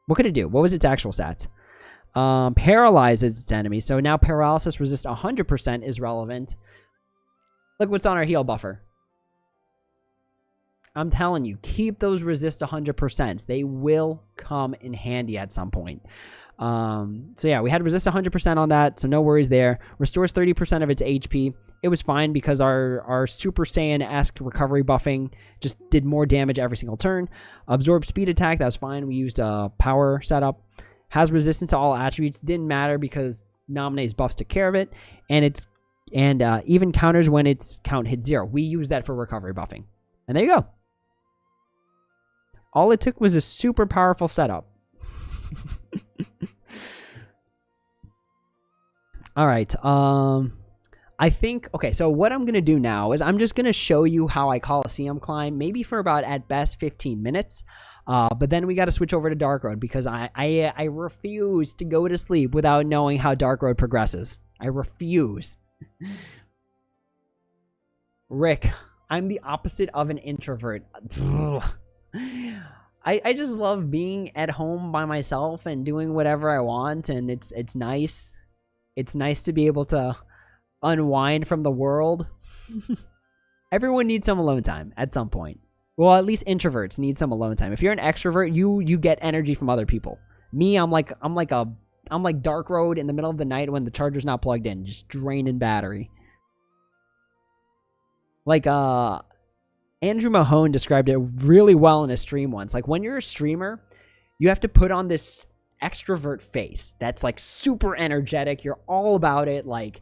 What could it do? What was its actual stats? Paralyzes its enemy. So now paralysis resist 100% is relevant. Look what's on our heal buffer. I'm telling you, keep those resist 100%. They will come in handy at some point. So yeah, we had resist 100% on that, so no worries there. Restores 30% of its HP. It was fine because our Super Saiyan-esque recovery buffing just did more damage every single turn. Absorb speed attack, that was fine. We used a power setup. Has resistance to all attributes. Didn't matter because Naminé's buffs took care of it. And even counters when its count hit 0. We use that for recovery buffing. And there you go. All it took was a super powerful setup. All right. I think, okay, so what I'm going to do now is I'm just going to show you how I Coliseum climb, maybe for about, at best, 15 minutes. But then we got to switch over to Dark Road because I refuse to go to sleep without knowing how Dark Road progresses. I refuse. Rick, I'm the opposite of an introvert. I just love being at home by myself and doing whatever I want, and it's nice. It's nice to be able to unwind from the world. Everyone needs some alone time at some point. Well, at least introverts need some alone time. If you're an extrovert, you get energy from other people. Me, I'm like Dark Road in the middle of the night when the charger's not plugged in, just draining battery. Like Andrew Mahone described it really well in a stream once. Like, when you're a streamer, you have to put on this extrovert face that's like super energetic. You're all about it. Like,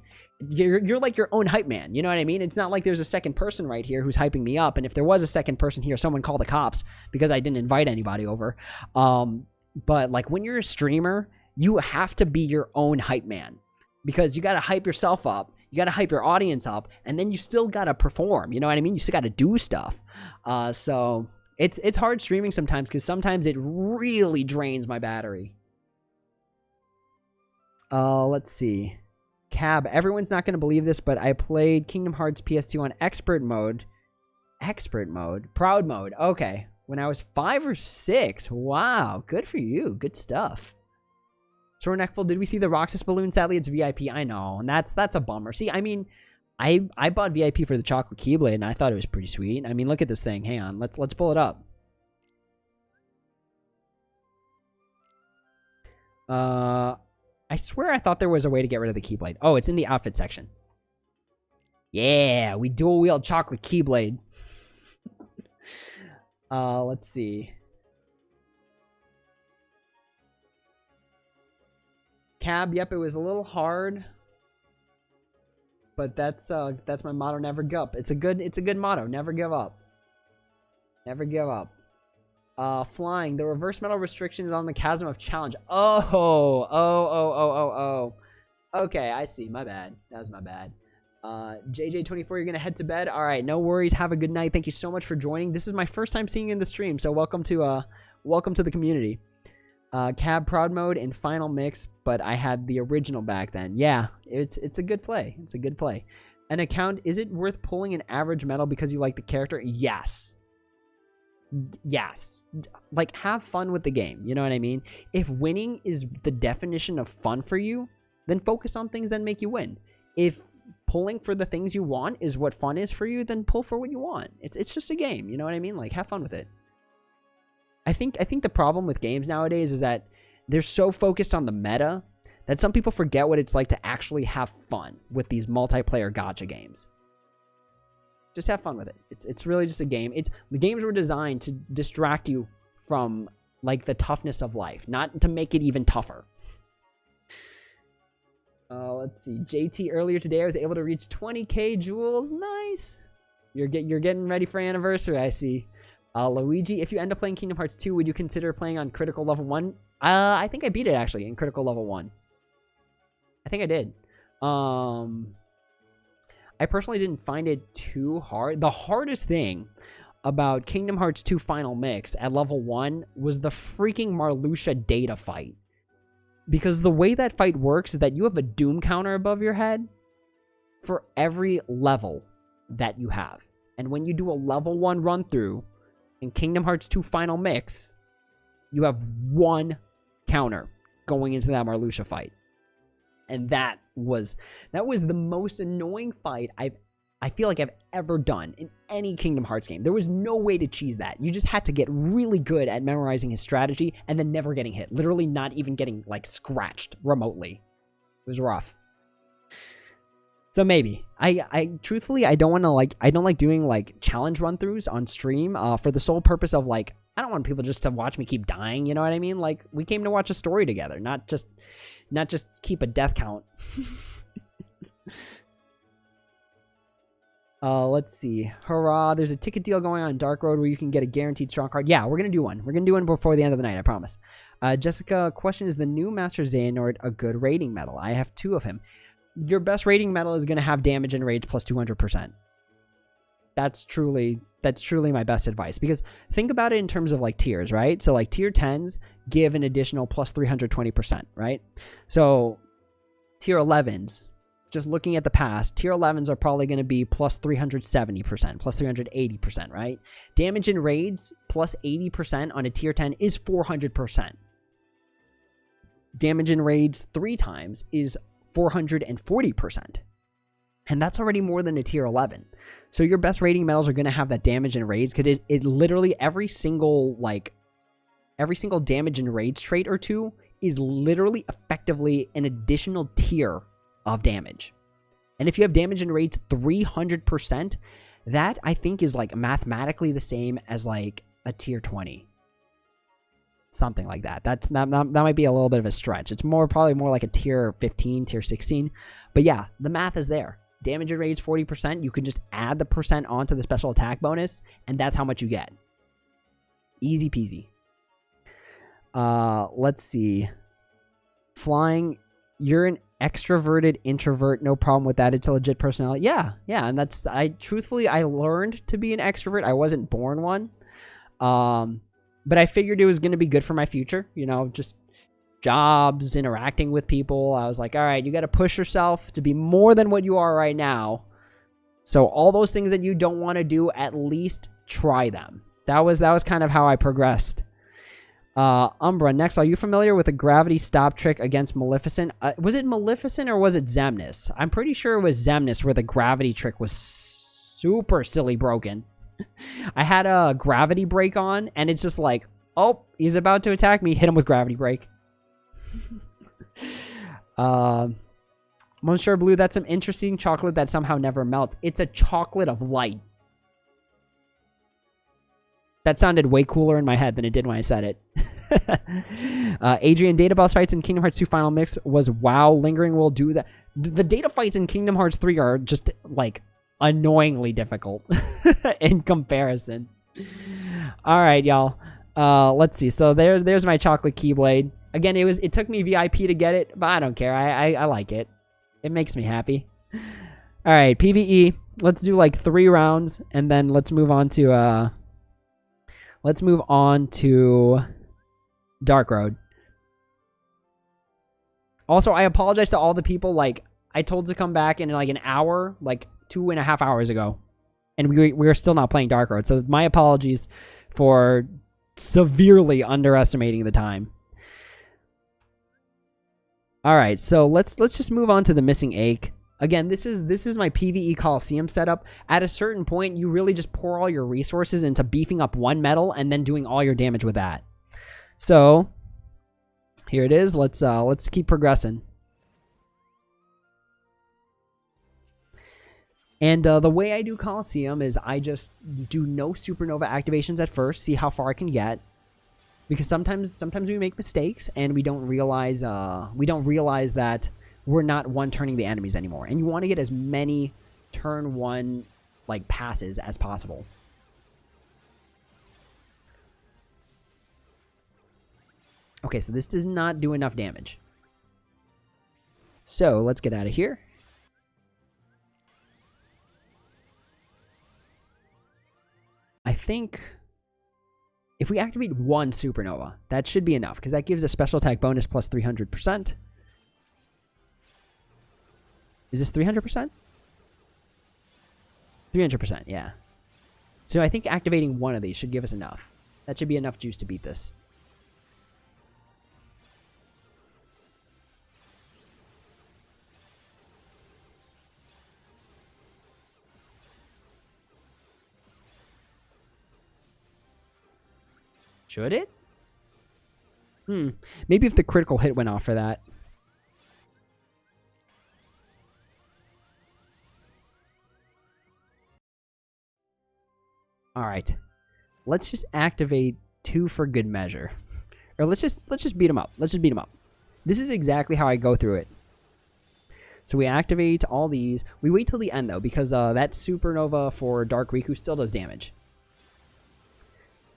you're like your own hype man. You know what I mean? It's not like there's a second person right here who's hyping me up. And if there was a second person here, someone call the cops because I didn't invite anybody over. But like, when you're a streamer, you have to be your own hype man because you got to hype yourself up. You got to hype your audience up, and then you still got to perform. You know what I mean? You still got to do stuff. So it's hard streaming sometimes because sometimes it really drains my battery. Let's see. Cab, everyone's not going to believe this, but I played Kingdom Hearts PS2 on expert mode. Expert mode. Proud mode. Okay. When I was 5 or 6. Wow. Good for you. Good stuff. Sore neckful. Did we see the Roxas balloon? Sadly, it's VIP. I know. And that's a bummer. See, I mean, I bought VIP for the chocolate keyblade, and I thought it was pretty sweet. I mean, look at this thing. Hang on. Let's pull it up. I swear I thought there was a way to get rid of the keyblade. Oh, it's in the outfit section. Yeah, we dual wield chocolate keyblade. Let's see. Cab, yep, it was a little hard. But that's my motto, never give up. It's a good motto, never give up. Never give up. Flying. The reverse metal restriction is on the chasm of challenge. Oh. Okay, I see. My bad. That was my bad. JJ24, you're gonna head to bed. All right, no worries. Have a good night. Thank you so much for joining. This is my first time seeing you in the stream, so welcome to the community. Cab proud mode and final mix, but I had the original back then. Yeah, it's a good play. It's a good play. An account. Is it worth pulling an average medal because you like the character? Yes. Yes. Like, have fun with the game. You know what I mean? If winning is the definition of fun for you, then focus on things that make you win. If pulling for the things you want is what fun is for you, then pull for what you want. It's just a game. You know what I mean? Like, have fun with it. I think the problem with games nowadays is that they're so focused on the meta that some people forget what it's like to actually have fun with these multiplayer gacha games. Just have fun with it. It's really just a game. The games were designed to distract you from, like, the toughness of life, not to make it even tougher. Let's see. JT, earlier today I was able to reach 20k jewels. Nice. You're getting ready for anniversary, I see. Luigi, if you end up playing Kingdom Hearts 2, would you consider playing on critical level 1? I think I beat it, actually, in critical level 1. I think I did. I personally didn't find it too hard. The hardest thing about Kingdom Hearts 2 Final Mix at level 1 was the freaking Marluxia data fight. Because the way that fight works is that you have a doom counter above your head for every level that you have. And when you do a level 1 run through in Kingdom Hearts 2 Final Mix, you have 1 counter going into that Marluxia fight. And that was the most annoying fight I feel like I've ever done in any Kingdom Hearts game. There was no way to cheese that. You just had to get really good at memorizing his strategy and then never getting hit. Literally not even getting, like, scratched remotely. It was rough. So maybe. I truthfully, I don't like doing, like, challenge run-throughs on stream for the sole purpose of, like, I don't want people just to watch me keep dying, you know what I mean? Like, we came to watch a story together, not just keep a death count. Let's see. Hurrah, there's a ticket deal going on Dark Road where you can get a guaranteed strong card. Yeah, we're gonna do one. We're gonna do one before the end of the night, I promise. Jessica, question, is the new Master Xehanort a good rating medal? I have 2 of him. Your best rating medal is gonna have damage and rage plus 200%. That's truly my best advice, because think about it in terms of, like, tiers, right? So, like, tier 10s give an additional plus 320%, right? So tier 11s, just looking at the past, tier 11s are probably going to be plus 370%, plus 380%, right? Damage and raids plus 80% on a tier 10 is 400%. Damage and raids 3 times is 440%. And that's already more than a tier 11. So your best rating medals are going to have that damage and raids, because it literally every single damage and raids trait or 2 is literally effectively an additional tier of damage. And if you have damage and raids 300%, that I think is, like, mathematically the same as, like, a tier 20. Something like that. That might be a little bit of a stretch. It's probably more like a tier 15, tier 16. But yeah, the math is there. Damage and rage 40%, you can just add the percent onto the special attack bonus, and that's how much you get. Easy peasy. Let's see. Flying, you're an extroverted introvert, no problem with that. It's a legit personality. Yeah, and that's, truthfully, I learned to be an extrovert. I wasn't born one. But I figured it was going to be good for my future, you know, just jobs, interacting with people. I was like, all right, you got to push yourself to be more than what you are right now So all those things that you don't want to do, at least try them. That was kind of how I progressed. Umbra, next, are you familiar with the gravity stop trick against Maleficent? Was it Maleficent or was it Xemnas? I'm pretty sure it was Xemnas where the gravity trick was super silly broken. I had a gravity break on, and it's just like, oh, he's about to attack me. Hit him with gravity break. Monsieur Blue, that's some interesting chocolate that somehow never melts. It's a chocolate of light. That sounded way cooler in my head than it did when I said it. Adrian, data boss fights in Kingdom Hearts 2 Final Mix was wow. Lingering will do that. The data fights in Kingdom Hearts 3 are just, like, annoyingly difficult in comparison. All right, y'all. Let's see. So there's my chocolate keyblade. Again, it took me VIP to get it, but I don't care. I like it. It makes me happy. All right, PvE. Let's do like 3 rounds, and then let's move on to Dark Road. Also, I apologize to all the people, like, I told to come back in like an hour, like 2.5 hours ago, and we're still not playing Dark Road. So my apologies for severely underestimating the time. All right, so let's just move on to the Missing Ache. Again, this is my PvE Coliseum setup. At a certain point, you really just pour all your resources into beefing up one medal and then doing all your damage with that. So here it is. Let's keep progressing. And the way I do Coliseum is I just do no Supernova activations at first, see how far I can get. Because sometimes we make mistakes and we don't realize that we're not one-turning the enemies anymore. And you want to get as many turn 1 like passes as possible. Okay, so this does not do enough damage. So let's get out of here. I think if we activate 1 Supernova, that should be enough, because that gives a special attack bonus plus 300%. Is this 300%? 300%, yeah. So I think activating 1 of these should give us enough. That should be enough juice to beat this. Should it? Maybe if the critical hit went off for that. All right. Let's just activate 2 for good measure. Or let's just beat him up. Let's just beat him up. This is exactly how I go through it. So we activate all these. We wait till the end though, because that Supernova for Dark Riku still does damage.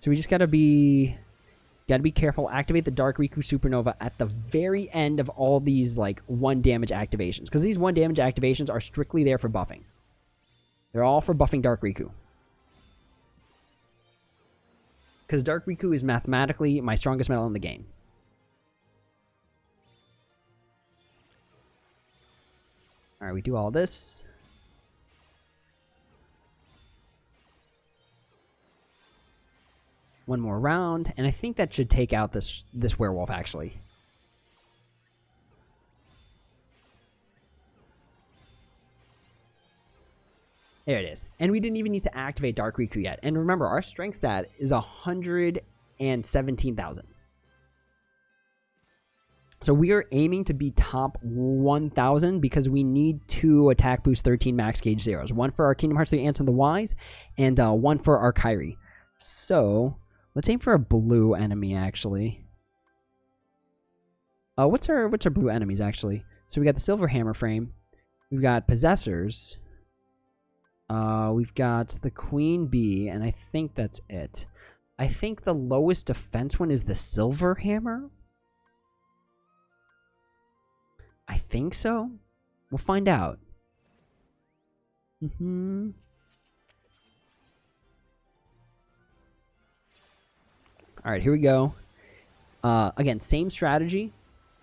So we just gotta be careful. Activate the Dark Riku Supernova at the very end of all these like 1 damage activations, because these 1 damage activations are strictly there for buffing. They're all for buffing Dark Riku. Because Dark Riku is mathematically my strongest medal in the game. All right, we do all this. One more round, and I think that should take out this werewolf, actually. There it is. And we didn't even need to activate Dark Riku yet. And remember, our strength stat is 117,000. So we are aiming to be top 1,000 because we need 2 attack boost 13 max gauge zeros. 1 for our Kingdom Hearts 3 Ansem the Wise, and 1 for our Kairi. So let's aim for a blue enemy, actually. What's our blue enemies, actually? So we got the Silver Hammer Frame. We've got Possessors. We've got the Queen Bee, and I think that's it. I think the lowest defense one is the Silver Hammer. I think so. We'll find out. Alright, here we go. Again, same strategy.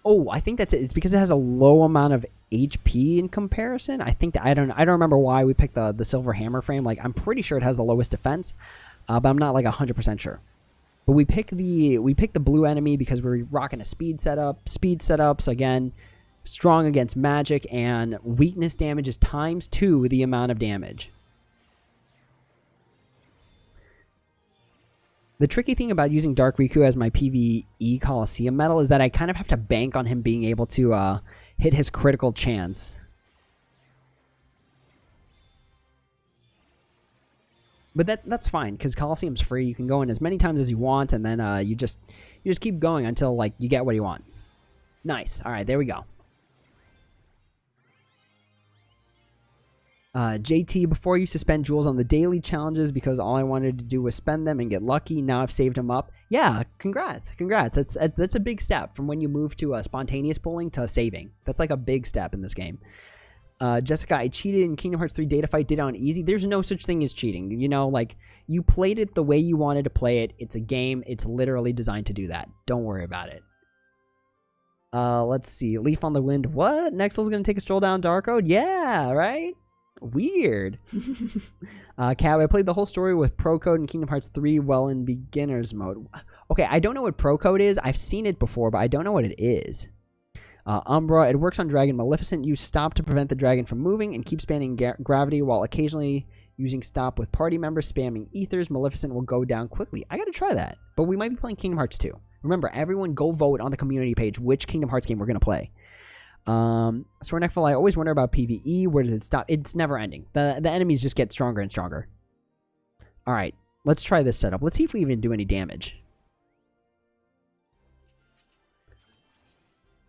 Oh, I think that's it. It's because it has a low amount of HP in comparison. I think that I don't remember why we picked the silver hammer frame. Like, I'm pretty sure it has the lowest defense, but I'm not like 100% sure. But we picked the blue enemy because we're rocking a speed setup. So again, strong against magic, and weakness damage is ×2 the amount of damage. The tricky thing about using Dark Riku as my PvE Coliseum medal is that I kind of have to bank on him being able to hit his critical chance. But that's fine, because Coliseum's free. You can go in as many times as you want, and then you just keep going until like you get what you want. Nice. All right, there we go. JT, before I used to spend jewels on the daily challenges because all I wanted to do was spend them and get lucky. Now I've saved them up. Yeah, congrats. That's a big step from when you move to spontaneous pulling to saving. That's like a big step in this game. Jessica, I cheated in Kingdom Hearts 3 data fight, did it on easy. There's no such thing as cheating. You know, like, you played it the way you wanted to play it. It's a game. It's literally designed to do that. Don't worry about it. Let's see. Leaf on the Wind. What? Nexel's gonna take a stroll down Dark Road? Yeah, right? Weird. Cab, I played the whole story with Pro Code in Kingdom Hearts 3 while in beginner's mode. Okay, I don't know what Pro Code is. I've seen it before, but I don't know what it is. Umbra, it works on Dragon Maleficent. Use stop to prevent the dragon from moving and keep spamming gravity while occasionally using stop with party members spamming ethers. Maleficent will go down quickly. I gotta try that. But we might be playing Kingdom Hearts 2. Remember, everyone go vote on the community page which Kingdom Hearts game we're gonna play. Swornekful, I always wonder about PvE. Where does it stop? It's never ending. The enemies just get stronger and stronger. Alright, let's try this setup. Let's see if we even do any damage.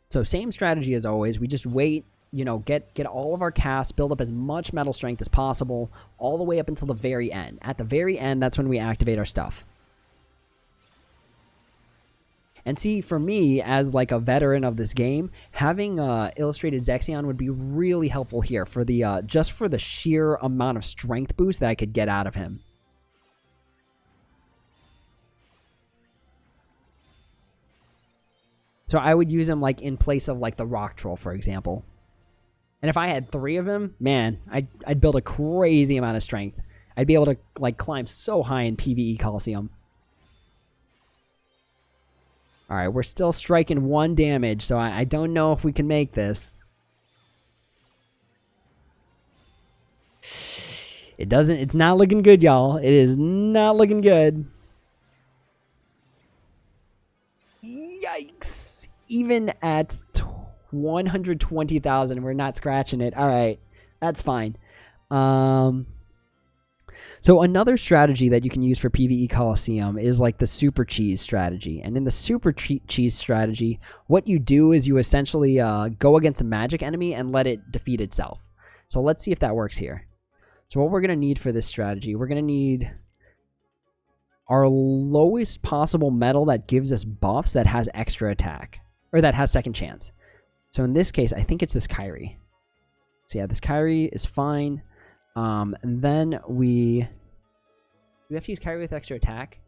So same strategy as always. We just wait, you know, get all of our casts, build up as much metal strength as possible, all the way up until the very end. At the very end, that's when we activate our stuff. And see, for me, as like a veteran of this game, having illustrated Zexion would be really helpful here for the just for the sheer amount of strength boost that I could get out of him. So I would use him like in place of like the Rock Troll, for example. And if I had 3 of him, man, I'd build a crazy amount of strength. I'd be able to like climb so high in PvE Coliseum. Alright, we're still striking 1 damage, so I don't know if we can make this. It's not looking good, y'all. It is not looking good. Yikes. Even at 120,000, we're not scratching it. Alright, that's fine. So another strategy that you can use for PvE Coliseum is like the Super Cheese strategy. And in the Super Cheese strategy, what you do is you essentially go against a magic enemy and let it defeat itself. So let's see if that works here. So what we're going to need for this strategy, we're going to need our lowest possible metal that gives us buffs that has extra attack. Or that has second chance. So in this case, I think it's this Kyrie. So yeah, this Kyrie is fine. And then do we have to use Kyrie with extra attack?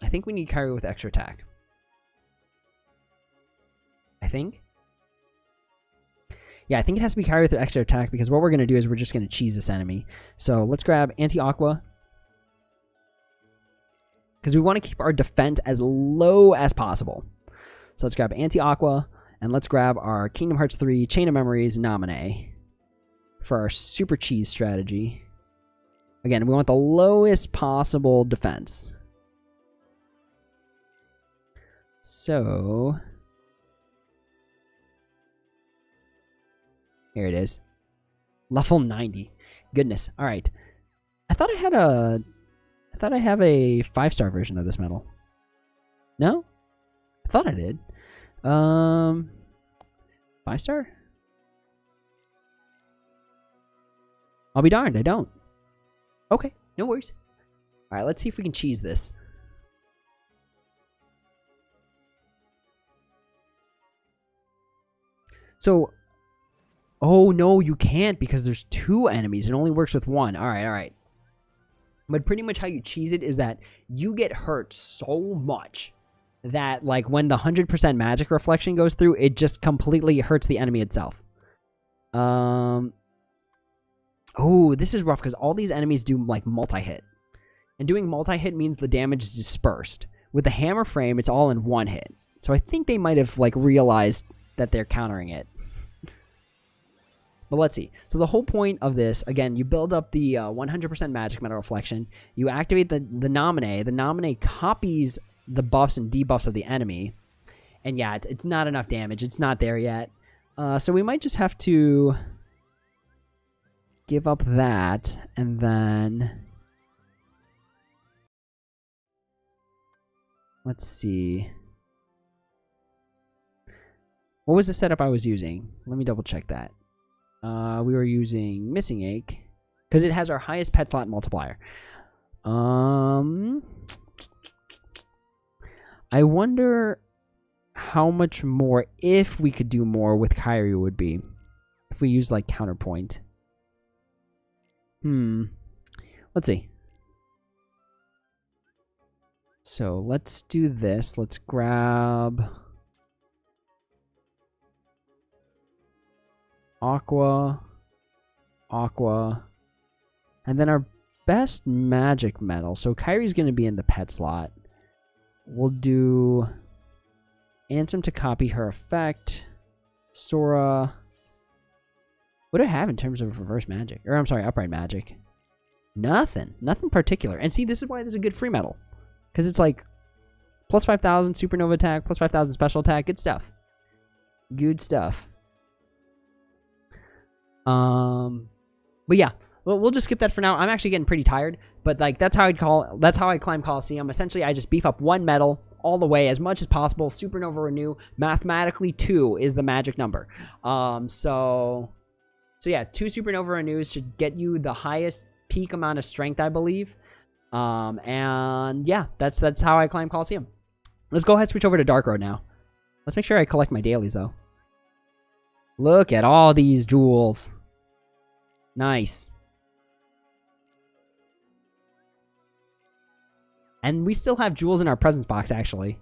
I think we need Kyrie with extra attack. I think. Yeah, I think it has to be Kyrie with extra attack because what we're going to do is we're just going to cheese this enemy. So let's grab Anti-Aqua. Because we want to keep our defense as low as possible. So let's grab Anti-Aqua. And let's grab our Kingdom Hearts 3 Chain of Memories Nominee. For our Super Cheese strategy. Again, we want the lowest possible defense. So here it is. Level 90. Goodness. Alright. I thought I have a 5-star version of this medal. No? I thought I did. 5-star? I'll be darned, I don't. Okay, no worries. Alright, let's see if we can cheese this. So, oh no, you can't because there's 2 enemies. It only works with 1. Alright. But pretty much how you cheese it is that you get hurt so much that, like, when the 100% magic reflection goes through, it just completely hurts the enemy itself. Oh, this is rough because all these enemies do, like, multi-hit. And doing multi-hit means the damage is dispersed. With the hammer frame, it's all in one hit. So I think they might have, like, realized that they're countering it. But let's see. So the whole point of this, again, you build up the 100% magic metal reflection. You activate the nominee. The nominee copies the buffs and debuffs of the enemy. And yeah, it's not enough damage. It's not there yet. So we might just have to give up that. And then... let's see. What was the setup I was using? Let me double check that. We were using Missing Ache because it has our highest pet slot multiplier. I wonder how much more, if we could do more with Kyrie, would be if we use like counterpoint. Let's see. So let's do this. Let's grab Aqua, and then our best magic metal. So Kyrie's going to be in the pet slot. We'll do Ansem to copy her effect. Sora. What do I have in terms of reverse magic? Or I'm sorry, upright magic. Nothing particular. And see, this is why this is a good free metal. Because it's like plus 5,000 supernova attack, plus 5,000 special attack. Good stuff. Good stuff. But yeah, we'll just skip that for now. I'm actually getting pretty tired, but like that's how I climb Coliseum. Essentially, I just beef up one metal all the way as much as possible. Supernova Renew. Mathematically, 2 is the magic number. So yeah, 2 Supernova Renews should get you the highest peak amount of strength, I believe. And yeah, that's how I climb Coliseum. Let's go ahead and switch over to Dark Road now. Let's make sure I collect my dailies though. Look at all these jewels. Nice. And we still have jewels in our presents box, actually.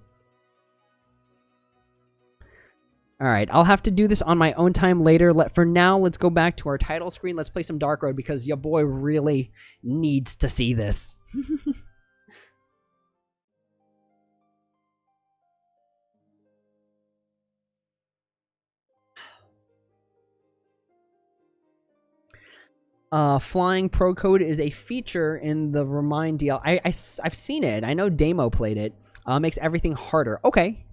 Alright, I'll have to do this on my own time later. For now, let's go back to our title screen. Let's play some Dark Road because your boy really needs to see this. Flying Pro Code is a feature in the Remind DL. I've seen it. I know Damo played it. Makes everything harder. Okay.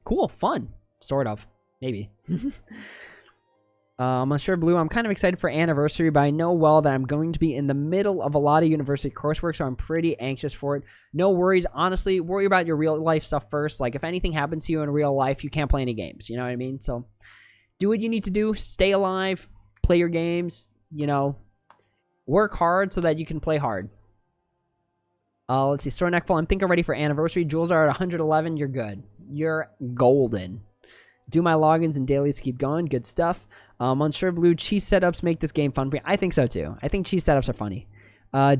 Cool. Fun. Sort of. Maybe. Monsieur Blue, I'm kind of excited for Anniversary, but I know well that I'm going to be in the middle of a lot of university coursework, so I'm pretty anxious for it. No worries. Honestly, worry about your real life stuff first. Like, if anything happens to you in real life, you can't play any games. You know what I mean? So, do what you need to do. Stay alive. Play your games. You know, work hard so that you can play hard. Let's see. Store Neckfall, I'm thinking ready for Anniversary. Jewels are at 111. You're good. You're golden. Do my logins and dailies to keep going. Good stuff. Monsieur Blue, cheese setups make this game fun for me. I think so too. I think cheese setups are funny.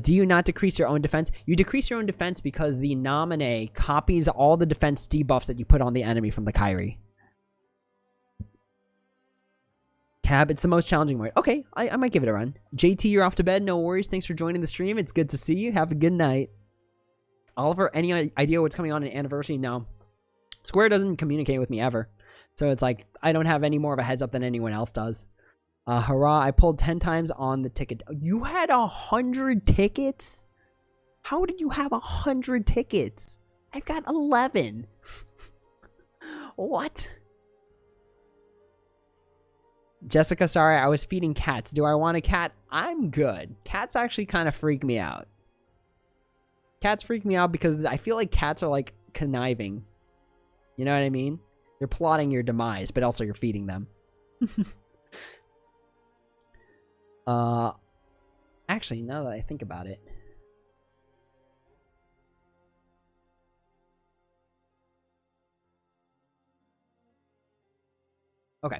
Do you not decrease your own defense? You decrease your own defense because the nominee copies all the defense debuffs that you put on the enemy from the Kyrie. Cab, it's the most challenging way. Okay, I might give it a run. JT, you're off to bed. No worries. Thanks for joining the stream. It's good to see you. Have a good night. Oliver, any idea what's coming on in Anniversary? No. Square doesn't communicate with me ever. So it's like, I don't have any more of a heads up than anyone else does. Hurrah, I pulled 10 times on the ticket. You had 100 tickets? How did you have 100 tickets? I've got 11. What? Jessica, sorry, I was feeding cats. Do I want a cat? I'm good. Cats actually kind of freak me out. Cats freak me out because I feel like cats are like conniving. You know what I mean? They're plotting your demise, but also you're feeding them. Actually, now that I think about it. Okay.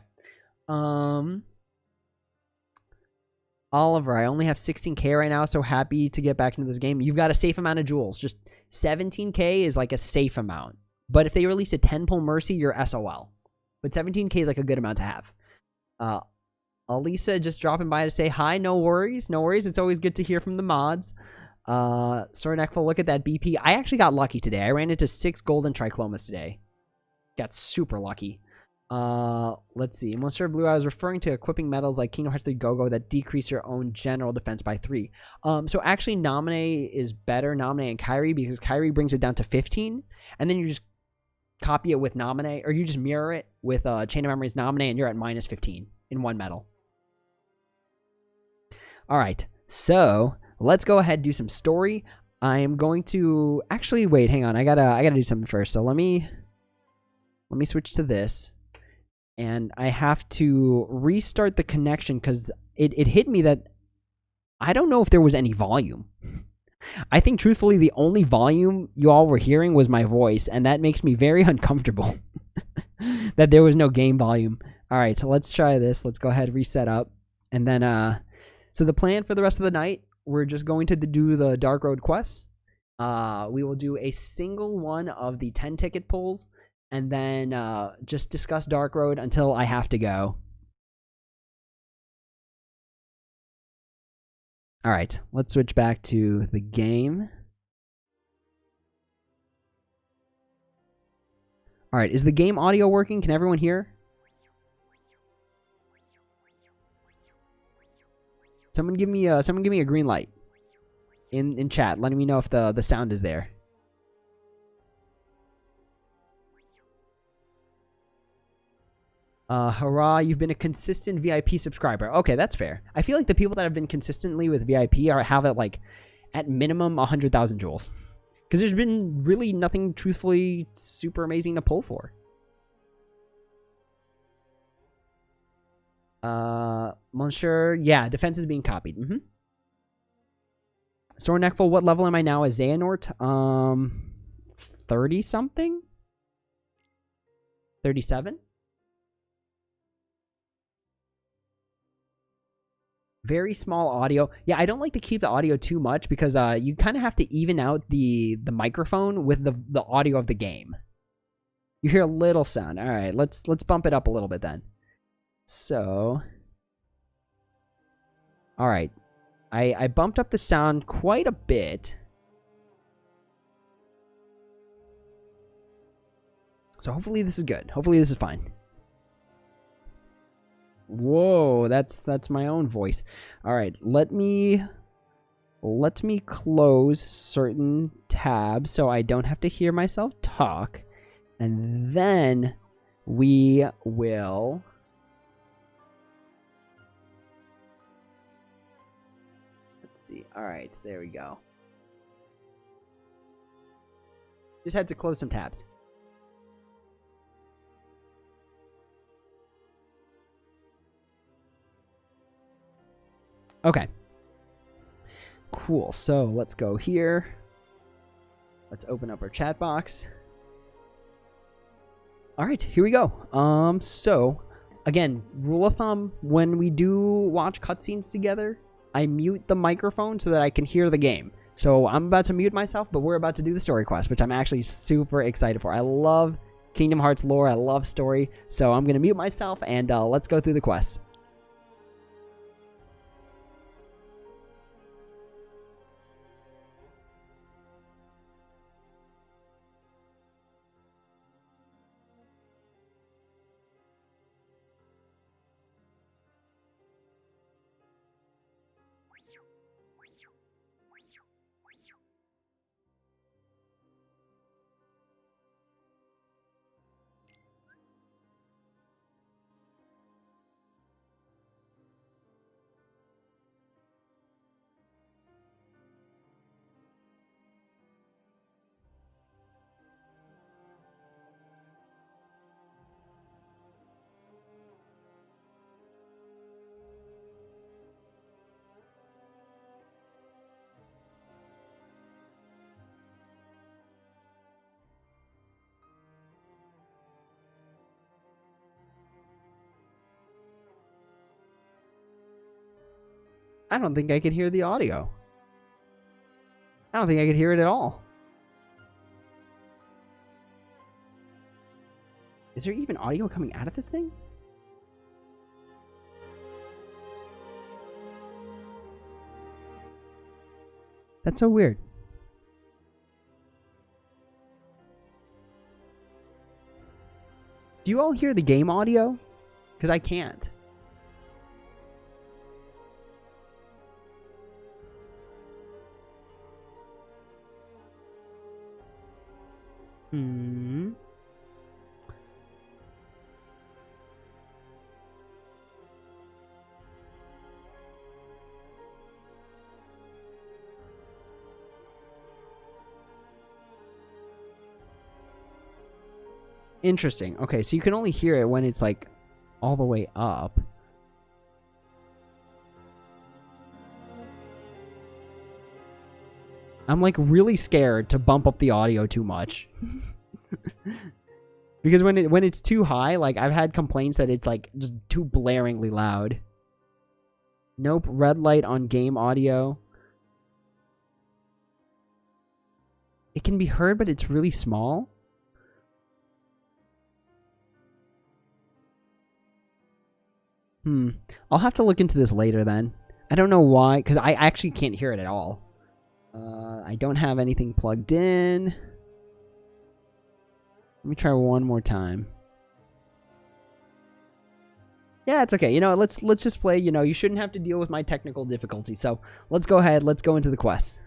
Oliver, I only have 16k right now, so happy to get back into this game. You've got a safe amount of jewels. Just 17k is like a safe amount. But if they release a 10-pull Mercy, you're SOL. But 17k is like a good amount to have. Alisa just dropping by to say hi. No worries. No worries. It's always good to hear from the mods. Sornekful, look at that BP. I actually got lucky today. I ran into 6 golden Triclomas today. Got super lucky. Let's see. Monster Blue, I was referring to equipping medals like Kingdom Hearts 3 Go-Go that decrease your own general defense by 3. So actually Naminé is better, Naminé and Kairi, because Kairi brings it down to 15, and then you just copy it with Naminé, or you just mirror it with Chain of Memories Naminé, and you're at minus 15 in one medal. Alright, so let's go ahead and do some story. I am going to... Actually, wait, hang on. I gotta do something first. So let me switch to this. And I have to restart the connection because it hit me that I don't know if there was any volume. I think, truthfully, the only volume you all were hearing was my voice, and that makes me very uncomfortable that there was no game volume. All right, so let's try this. Let's go ahead and reset up. And then, so the plan for the rest of the night, we're just going to do the Dark Road quests. We will do a single one of the 10 ticket pulls, and then just discuss Dark Road until I have to go. All right, let's switch back to the game. All right, is the game audio working? Can everyone hear? Someone give me a green light in chat, letting me know if the sound is there. Hurrah, you've been a consistent VIP subscriber. Okay, that's fair. I feel like the people that have been consistently with VIP have it like at minimum 100,000 jewels. Because there's been really nothing truthfully super amazing to pull for. Monsieur, yeah, defense is being copied. Sornekful, what level am I now as Xehanort? 30 something? 37? Very small audio. Yeah, I don't like to keep the audio too much because you kind of have to even out the microphone with the audio of the game. You hear a little sound. All right, let's bump it up a little bit then. So, all right, I bumped up the sound quite a bit. So hopefully this is good. Hopefully this is fine. Whoa, that's my own voice. All right, let me close certain tabs so I don't have to hear myself talk, and then we will let's see. All right, there we go. Just had to close some tabs. Okay. Cool. So let's go here. Let's open up our chat box. All right, here we go. So again, rule of thumb, when we do watch cutscenes together, I mute the microphone so that I can hear the game. So I'm about to mute myself, but we're about to do the story quest, which I'm actually super excited for. I love Kingdom Hearts lore. I love story. So I'm going to mute myself and let's go through the quest. I don't think I could hear the audio. I don't think I could hear it at all. Is there even audio coming out of this thing? That's so weird. Do you all hear the game audio? Because I can't. Hmm. Interesting. Okay, so you can only hear it when it's like all the way up. I'm like really scared to bump up the audio too much. Because when it's too high, like I've had complaints that it's like just too blaringly loud. Nope, red light on game audio. It can be heard, but it's really small. I'll have to look into this later then. I don't know why, because I actually can't hear it at all. I don't have anything plugged in. Let me try one more time. Yeah, it's okay. You know, let's just play. You know, you shouldn't have to deal with my technical difficulty. So let's go ahead. Let's go into the quest.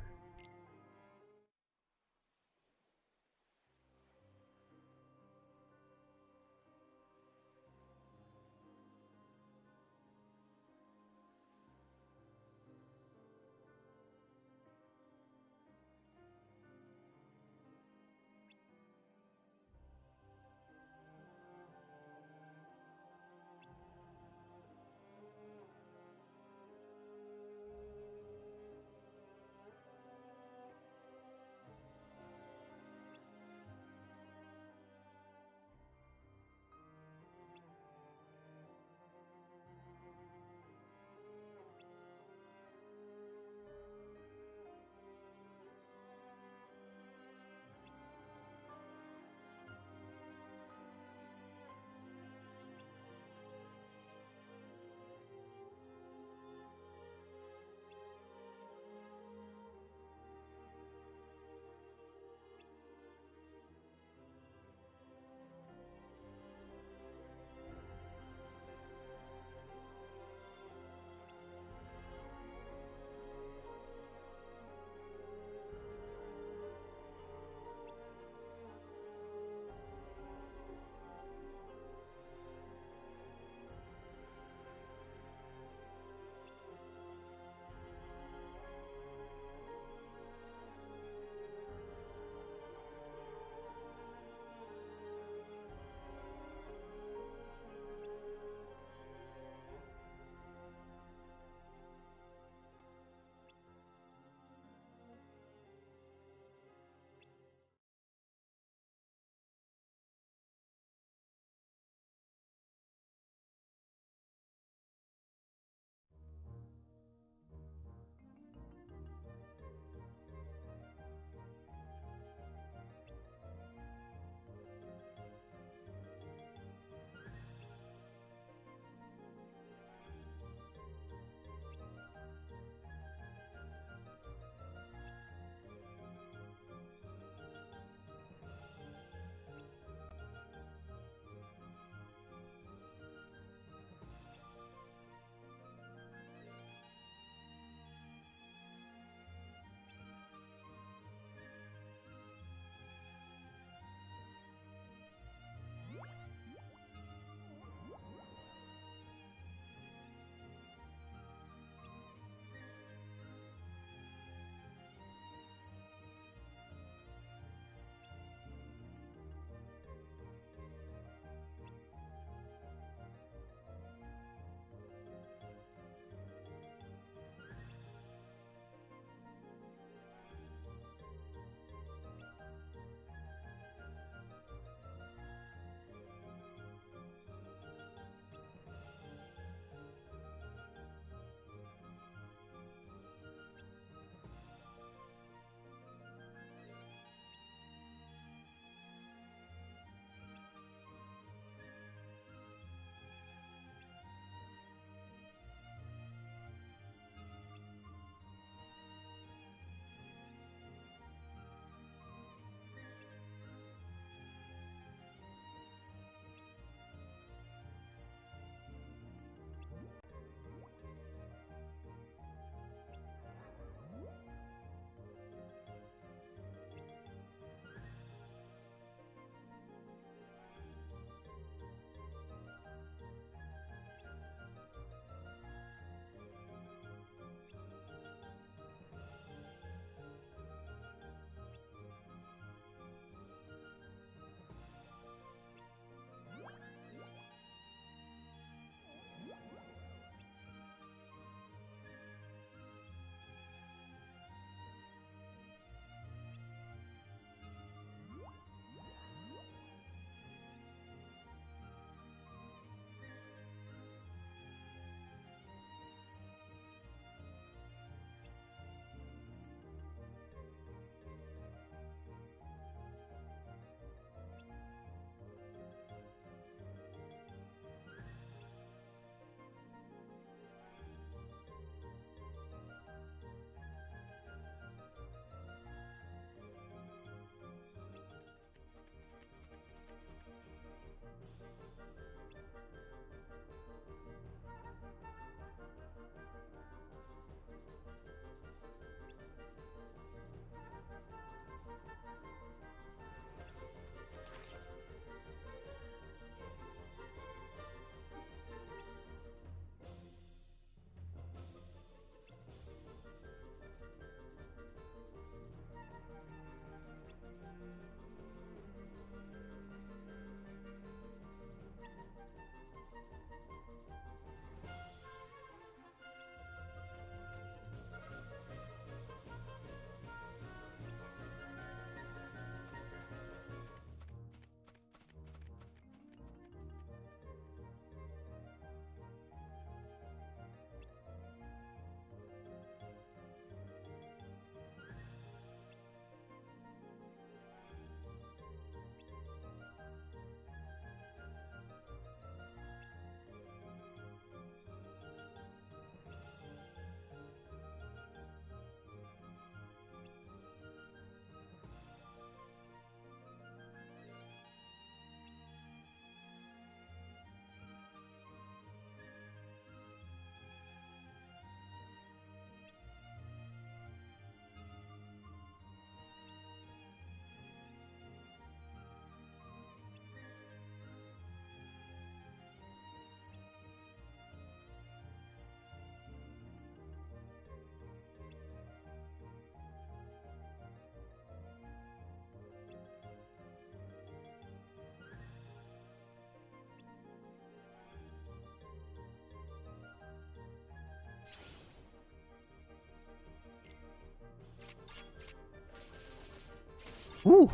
Ooh.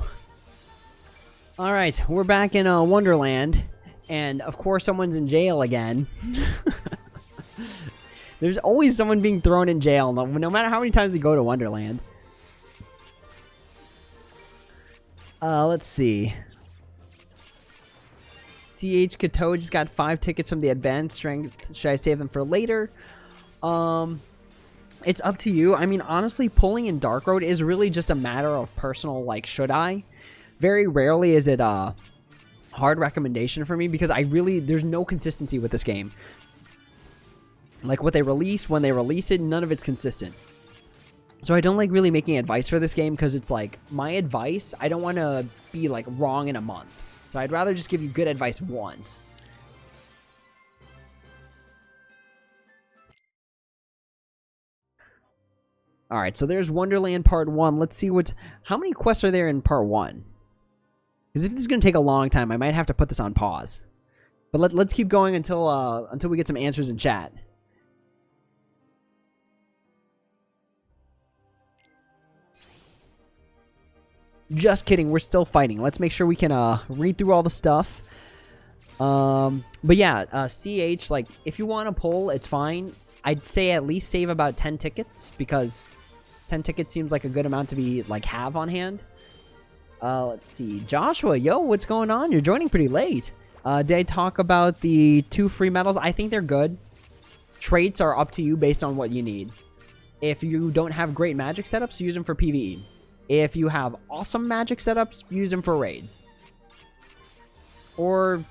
All right, we're back in Wonderland, and of course someone's in jail again. There's always someone being thrown in jail, no matter how many times we go to Wonderland. Let's see. Kato just got 5 tickets from the advanced strength. Should I save them for later? It's up to you. I mean, honestly, pulling in Dark Road is really just a matter of personal, like, should I? Very rarely is it a hard recommendation for me because there's no consistency with this game. Like, what they release, when they release it, none of it's consistent. So I don't like really making advice for this game because it's like, my advice, I don't want to be, like, wrong in a month. So I'd rather just give you good advice once. Alright, so there's Wonderland Part 1. Let's see how many quests are there in Part 1? Because if this is going to take a long time, I might have to put this on pause. But let's keep going until we get some answers in chat. Just kidding, we're still fighting. Let's make sure we can read through all the stuff. But yeah, CH, like, if you want to pull, it's fine. I'd say at least save about 10 tickets, because 10 tickets seems like a good amount to be, like, have on hand. Let's see. Joshua, yo, what's going on? You're joining pretty late. Did I talk about the 2 free medals? I think they're good. Traits are up to you based on what you need. If you don't have great magic setups, use them for PvE. If you have awesome magic setups, use them for raids. Or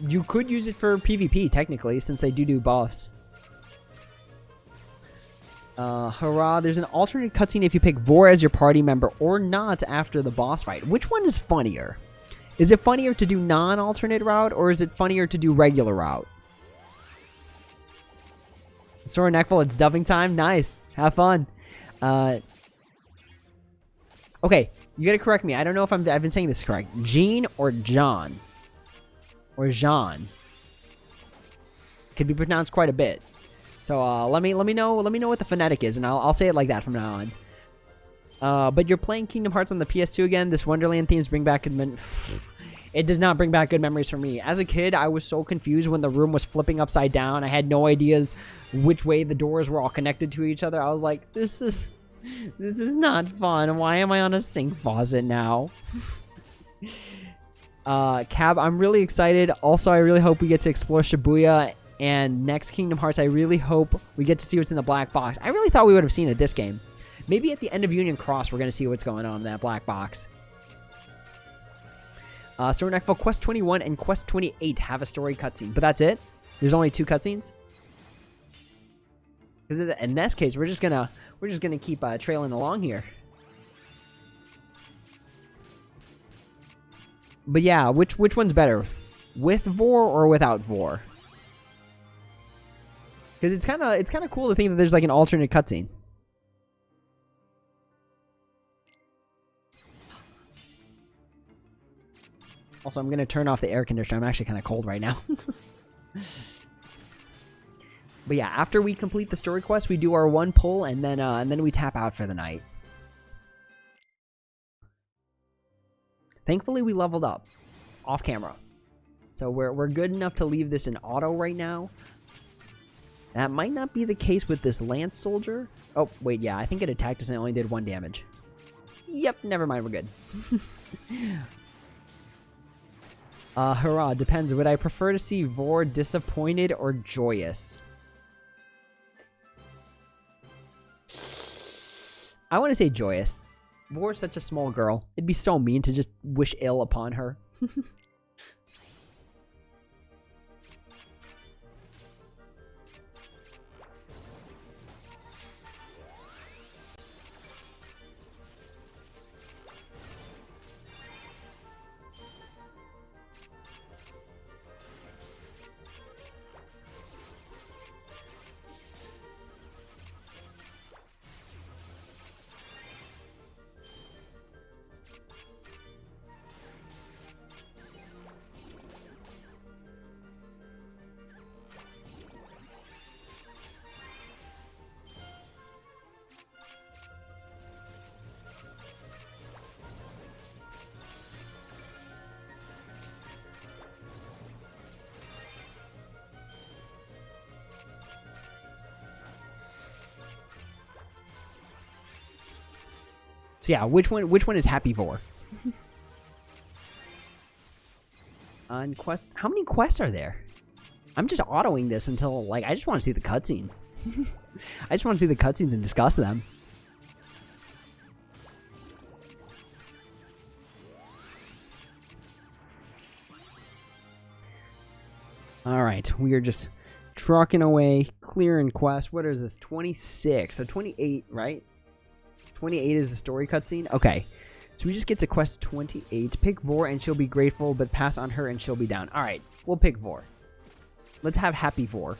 you could use it for PvP, technically, since they do buffs. Hurrah, there's an alternate cutscene if you pick Vor as your party member or not after the boss fight. Which one is funnier? Is it funnier to do non-alternate route, or is it funnier to do regular route? Sora Neckful, it's dubbing time. Nice. Have fun. Okay, you gotta correct me. I don't know if I've been saying this correct. Jean or John? Or Jean? Could be pronounced quite a bit. So let me know what the phonetic is, and I'll say it like that from now on. But you're playing Kingdom Hearts on the PS2 again. This Wonderland themes bring back it does not bring back good memories for me. As a kid, I was so confused when the room was flipping upside down. I had no ideas which way the doors were all connected to each other. I was like, this is not fun. Why am I on a sink faucet now? Cab, I'm really excited. Also, I really hope we get to explore Shibuya. And next Kingdom Hearts, I really hope we get to see what's in the black box. I really thought we would have seen it this game. Maybe at the end of Union Cross, we're going to see what's going on in that black box. So Neckful, Quest 21 and Quest 28 have a story cutscene. But that's it? There's only 2 cutscenes? Because in this case, we're just gonna keep trailing along here. But yeah, which one's better? With Vor or without Vor? Because it's kind of cool to think that there's like an alternate cutscene. Also, I'm gonna turn off the air conditioner. I'm actually kind of cold right now. But yeah, after we complete the story quest, we do our 1 pull, and then we tap out for the night. Thankfully, we leveled up off camera, so we're good enough to leave this in auto right now. That might not be the case with this Lance Soldier. Oh, wait, yeah, I think it attacked us and it only did 1 damage. Yep, never mind, we're good. Hurrah, depends. Would I prefer to see Vor disappointed or joyous? I want to say joyous. Vor's such a small girl. It'd be so mean to just wish ill upon her. So yeah, which one is Happy Vor? On quest, how many quests are there? I'm just autoing this until, like, I just want to see the cutscenes. I just want to see the cutscenes and discuss them. Alright, we are just trucking away, clearing quests. What is this? 26. So 28, right? 28 is the story cutscene? Okay. So we just get to quest 28. Pick Vor and she'll be grateful, but pass on her and she'll be down. Alright, we'll pick Vor. Let's have Happy Vor.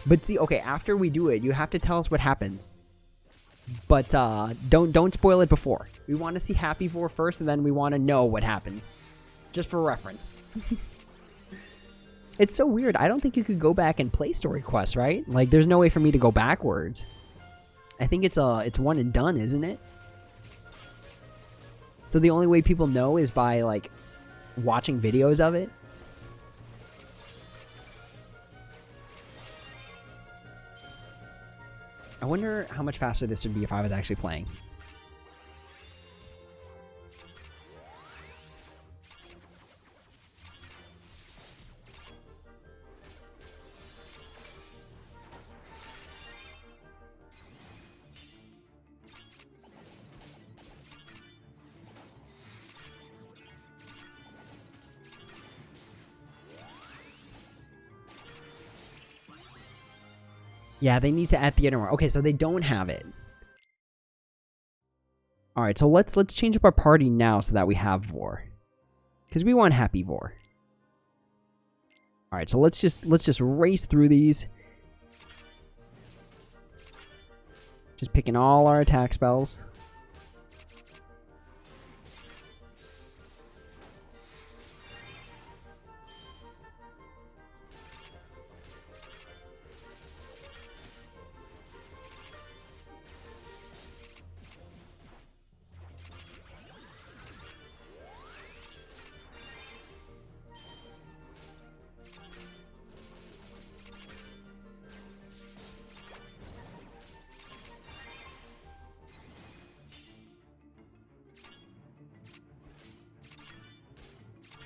But see, okay, after we do it, you have to tell us what happens. But don't spoil it before. We want to see Happy Vor first, and then we want to know what happens. Just for reference. It's so weird. I don't think you could go back and play story quests, right? Like, there's no way for me to go backwards. I think it's one and done, isn't it? So the only way people know is by, like, watching videos of it. I wonder how much faster this would be if I was actually playing. Yeah, they need to add theater more. Okay, so they don't have it. All right, so let's change up our party now so that we have Vor, because we want Happy Vor. All right, so let's just race through these. Just picking all our attack spells.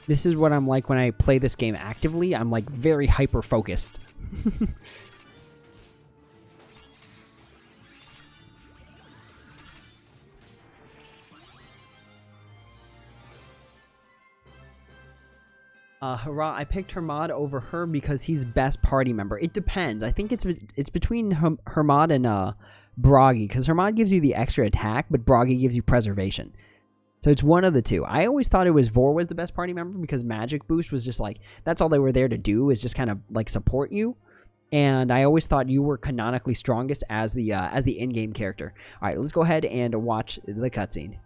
This is what I'm like when I play this game actively. I'm like very hyper focused. Hurrah, I picked Hermod over her because he's best party member. It depends. I think it's between Hermod and Bragi, because Hermod gives you the extra attack, but Bragi gives you preservation. So it's one of the two. I always thought it was Vor was the best party member because Magic Boost was just like, that's all they were there to do, is just kind of like support you. And I always thought you were canonically strongest as the in-game character. All right, let's go ahead and watch the cutscene.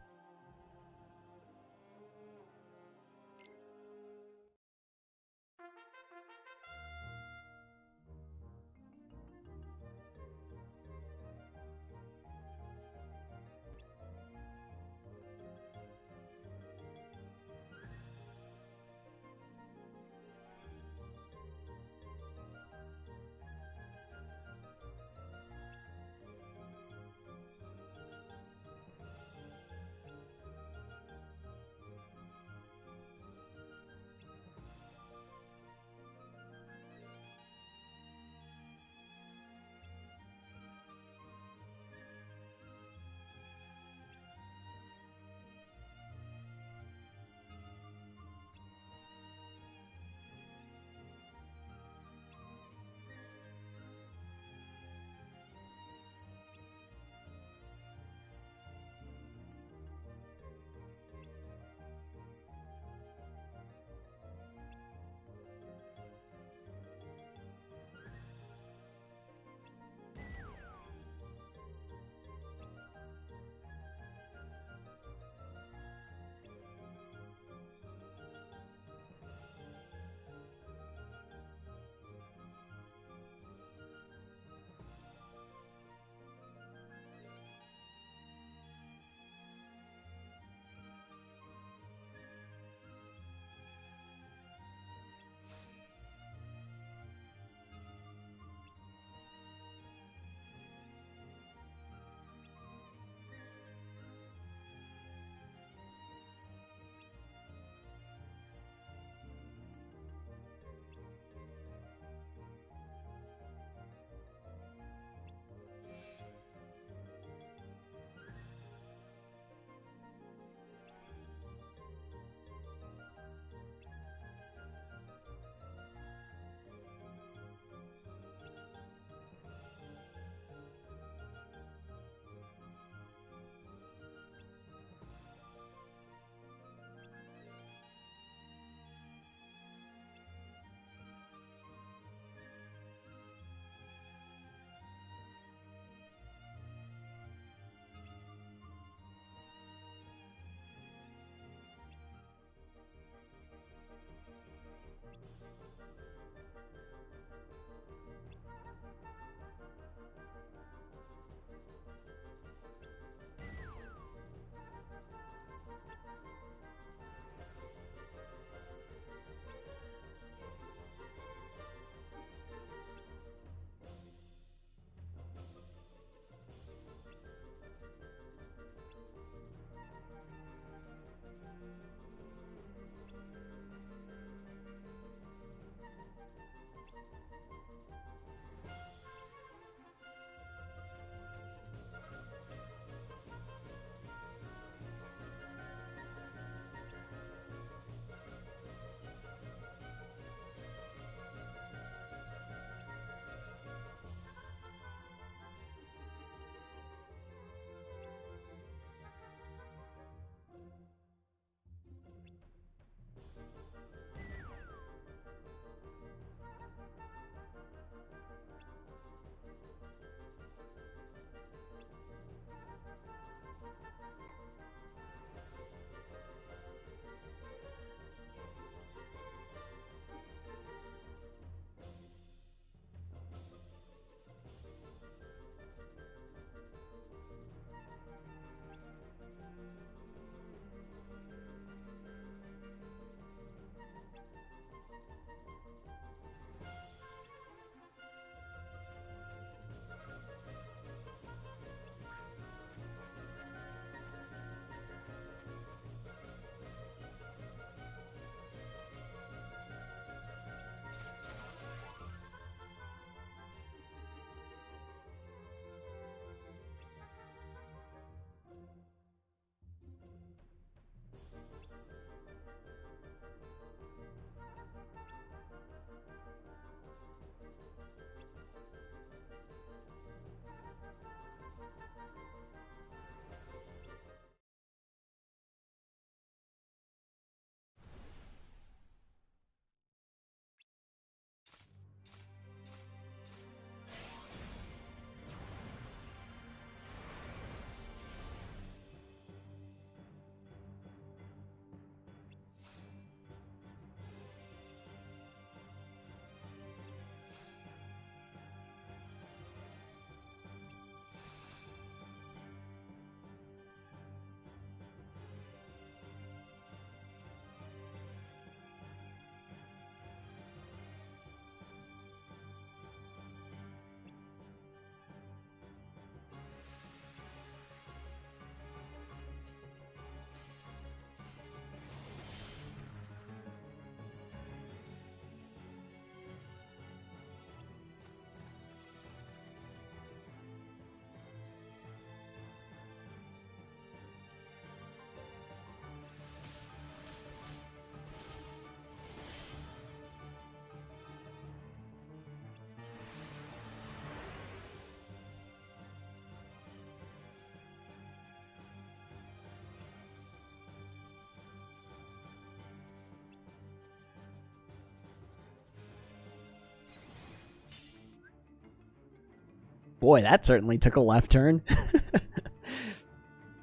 Boy, that certainly took a left turn.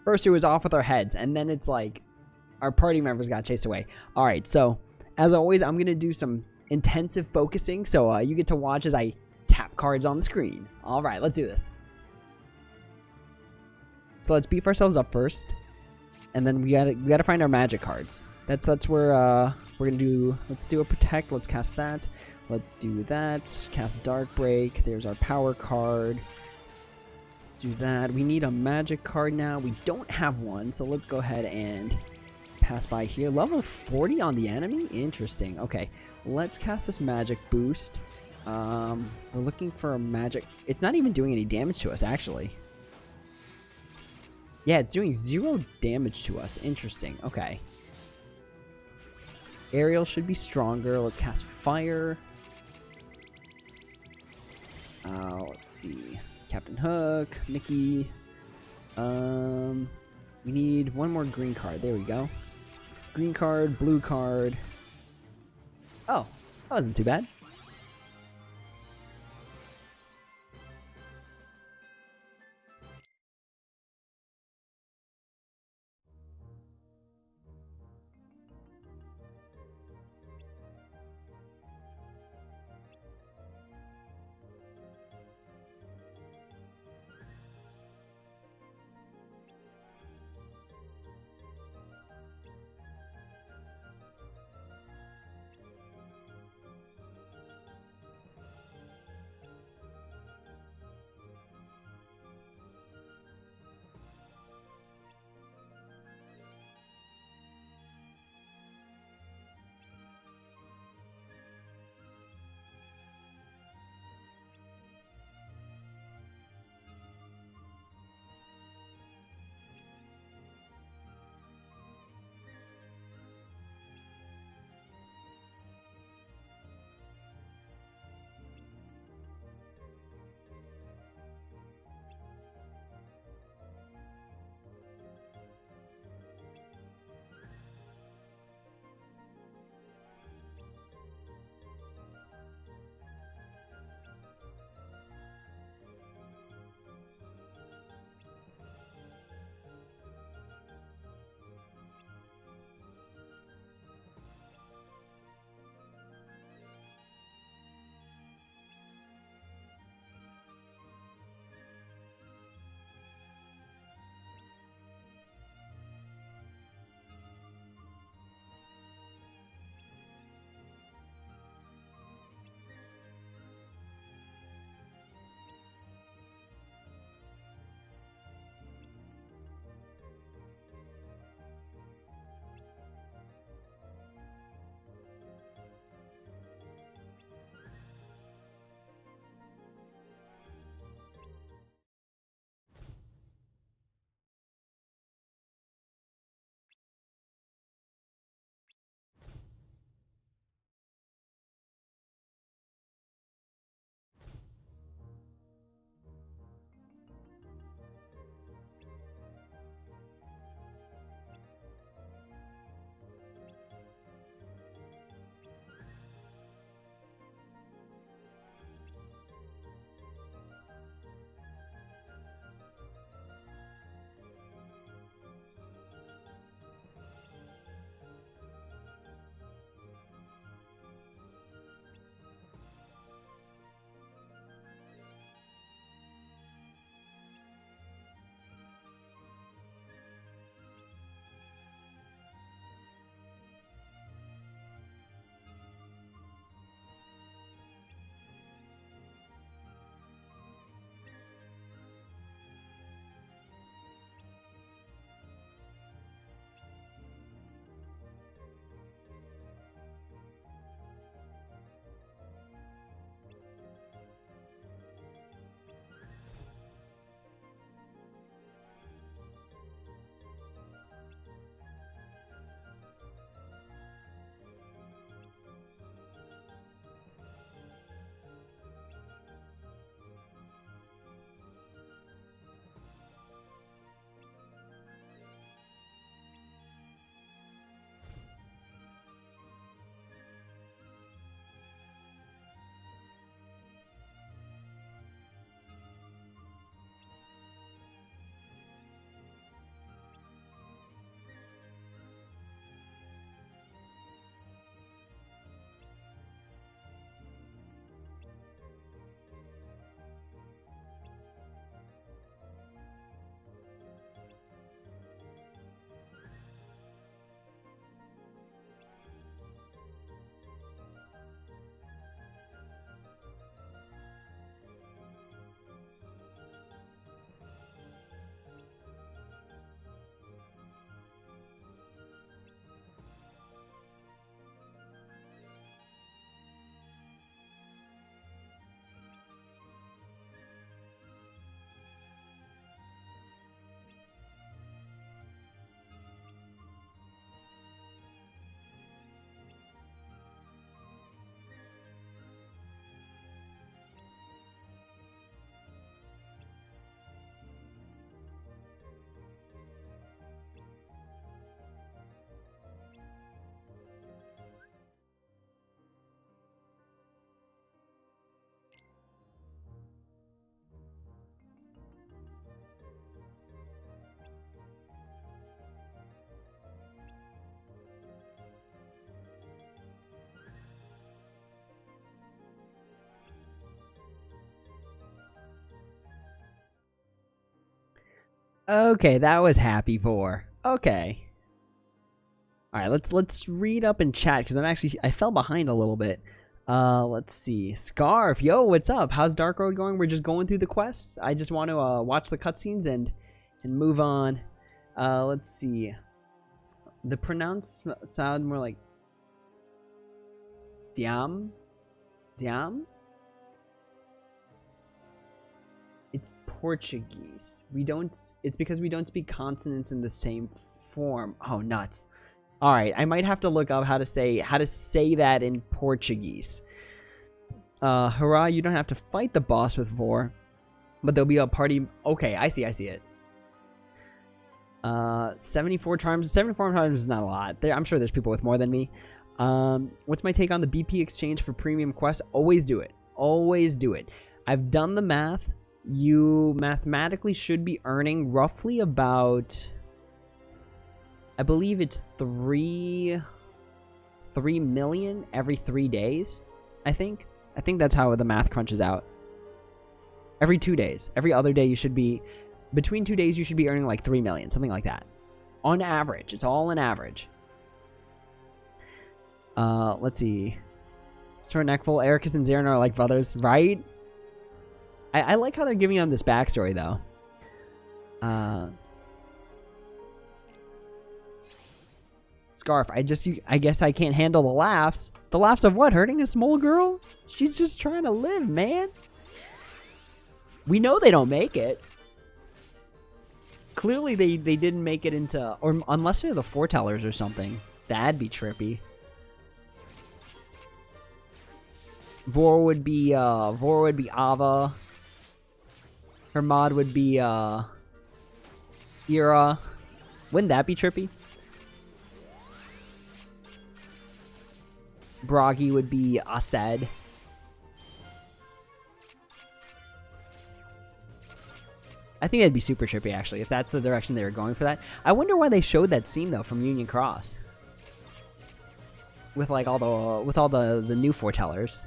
First, it was off with our heads, and then it's like our party members got chased away. All right, so as always, I'm going to do some intensive focusing, so you get to watch as I tap cards on the screen. All right, let's do this. So let's beef ourselves up first, and then we gotta find our magic cards. That's where we're gonna do. Let's do a protect. Let's cast that. Let's do that. Cast Dark Break. There's our power card. Let's do that. We need a magic card now. We don't have one, so let's go ahead and pass by here. Level 40 on the enemy? Interesting. Okay, let's cast this magic boost. We're looking for a magic. It's not even doing any damage to us, actually. Yeah, it's doing 0 damage to us. Interesting. Okay. Aerial should be stronger. Let's cast fire. Let's see. Captain Hook, Mickey. We need one more green card. There we go. Green card, blue card. Oh, that wasn't too bad. Okay, that was happy for. Okay. All right, let's read up in chat because I fell behind a little bit. Let's see. Scarf, yo, what's up? How's Dark Road going? We're just going through the quests. I just want to watch the cutscenes and move on. Let's see. The pronounced sound more like Diam? Diam? It's Portuguese. It's because we don't speak consonants in the same form. Oh, nuts. All right, I might have to look up how to say that in Portuguese. Hurrah, you don't have to fight the boss with Vor, but there'll be a party. Okay, I see it. 74 charms. 74 charms is not a lot. I'm sure there's people with more than me. What's my take on the BP exchange for premium quests? Always do it. Always do it. I've done the math. You mathematically should be earning roughly about, I believe it's 3 million every 3 days. I think that's how the math crunches out. Every 2 days. Every other day you should be, between 2 days you should be earning like 3 million, something like that. On average. It's all an average. Let's see. Sir Neckful, Ericus and Zaren are like brothers, right? I like how they're giving them this backstory though. Scarf, I guess I can't handle the laughs. The laughs of what? Hurting a small girl? She's just trying to live, man. We know they don't make it. Clearly they didn't make it into, or unless they're the foretellers or something. That'd be trippy. Vor would be Ava. Her mod would be Ira. Wouldn't that be trippy? Bragi would be Ased. I think that'd be super trippy, actually, if that's the direction they were going for that. I wonder why they showed that scene though from Union Cross, with like all the new foretellers.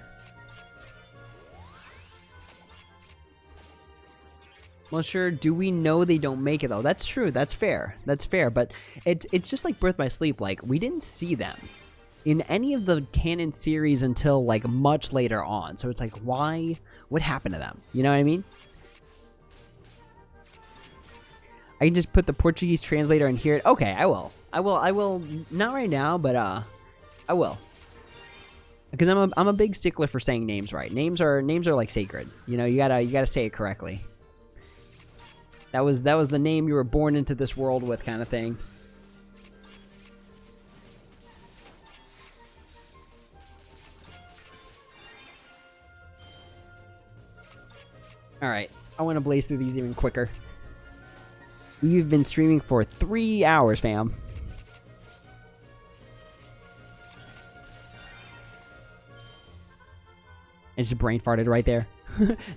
Well, sure. Do we know they don't make it though? That's true. That's fair. That's fair. But it's just like Birth by Sleep. Like, we didn't see them in any of the canon series until like much later on. So it's like, why? What happened to them? You know what I mean? I can just put the Portuguese translator and hear it. Okay, I will. I will. Not right now, but I will. Because I'm a big stickler for saying names right. Names are like sacred. You know, you gotta say it correctly. That was the name you were born into this world with, kind of thing. All right, I want to blaze through these even quicker. We've been streaming for 3 hours, fam. I just brain farted right there.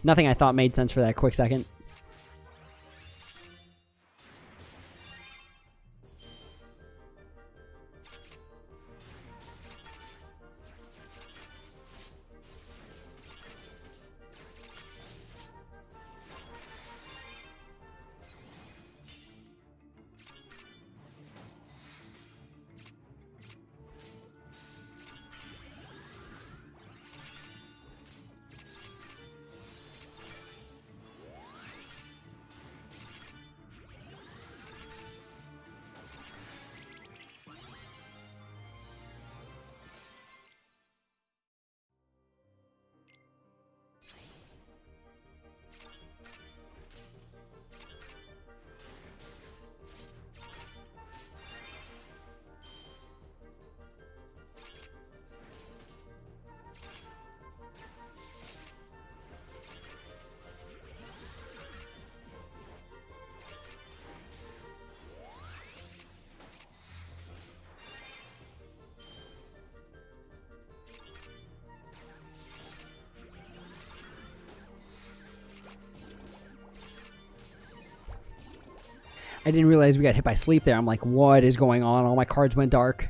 Nothing I thought made sense for that quick second. I didn't realize we got hit by sleep there. I'm like, what is going on? All my cards went dark.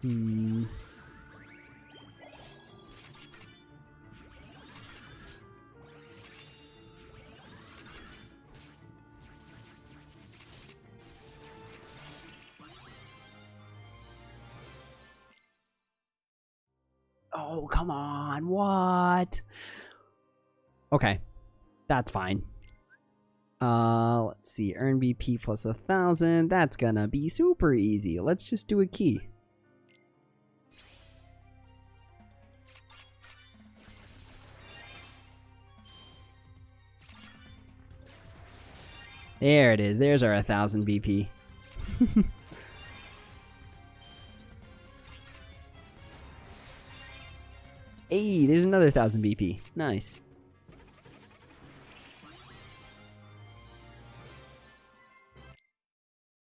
Hmm. Oh, come on. What? Okay. That's fine. Let's see. Earn BP plus 1,000. That's gonna be super easy. Let's just do a key. There it is. There's our 1,000 BP. Hey, there's another 1,000 BP. Nice.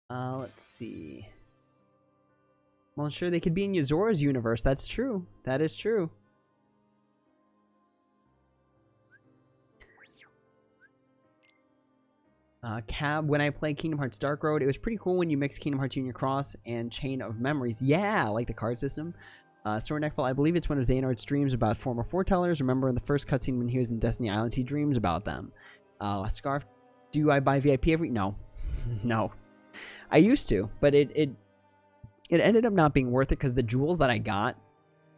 Let's see. Well, sure, they could be in Yazora's universe. That's true. That is true. Cab, when I played Kingdom Hearts Dark Road, it was pretty cool when you mix Kingdom Hearts Union Cross and Chain of Memories. Yeah, like the card system. Sword Neckfall, I believe it's one of Xehanort's dreams about former foretellers. Remember in the first cutscene when he was in Destiny Islands, he dreams about them. Scarf, do I buy VIP every? No. No. I used to, but it ended up not being worth it because the jewels that I got,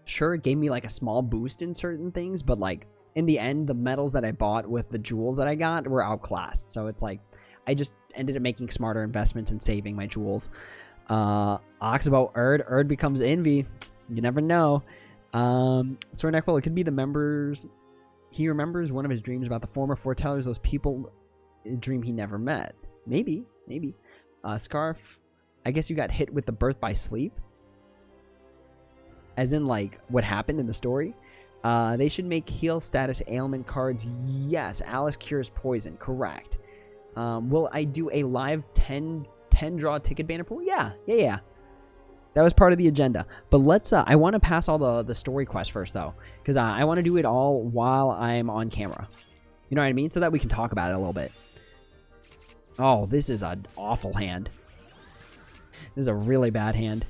sure, it gave me like a small boost in certain things, but like in the end, the medals that I bought with the jewels that I got were outclassed. So it's like I just ended up making smarter investments and saving my jewels. Ox about Erd. Erd becomes Envy. You never know. Sword Neckfall, it could be the members. He remembers one of his dreams about the former foretellers, those people dream he never met. Maybe. Scarf, I guess you got hit with the birth by sleep. As in, like, what happened in the story. They should make heal status ailment cards. Yes, Alice cures poison. Correct. Will I do a live 10 draw ticket banner pool? Yeah. That was part of the agenda. But let's, I want to pass all the story quests first, though. Because I want to do it all while I'm on camera. You know what I mean? So that we can talk about it a little bit. Oh, this is an awful hand. This is a really bad hand.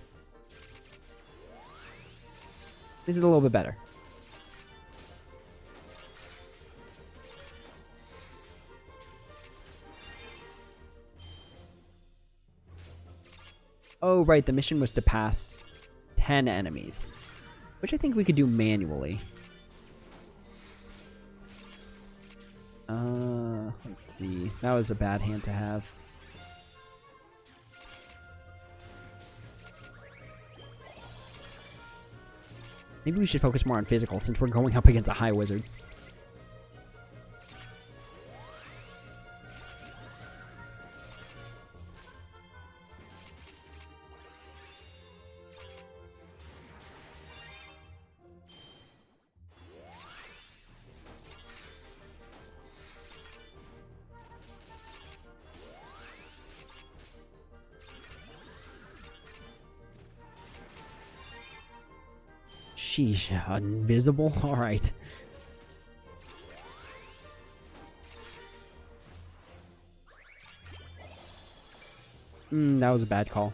This is a little bit better. Oh, right. The mission was to pass 10 enemies. Which I think we could do manually. Let's see. That was a bad hand to have. Maybe we should focus more on physical since we're going up against a high wizard. Sheesh, invisible? Alright. That was a bad call.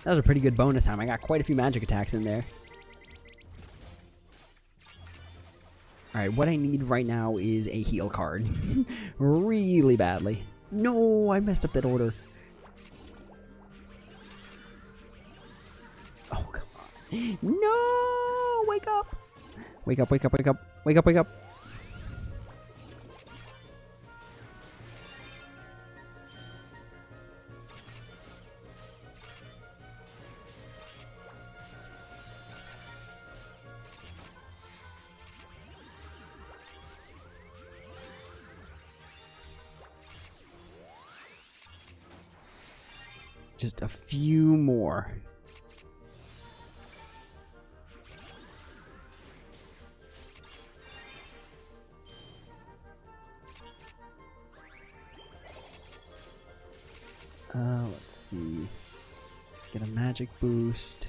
That was a pretty good bonus time. I got quite a few magic attacks in there. Alright, what I need right now is a heal card. Really badly. No, I messed up that order. Oh, come on. No! Wake up! Wake up, wake up, wake up. Wake up, wake up. Just a few more. Let's see. Get a magic boost.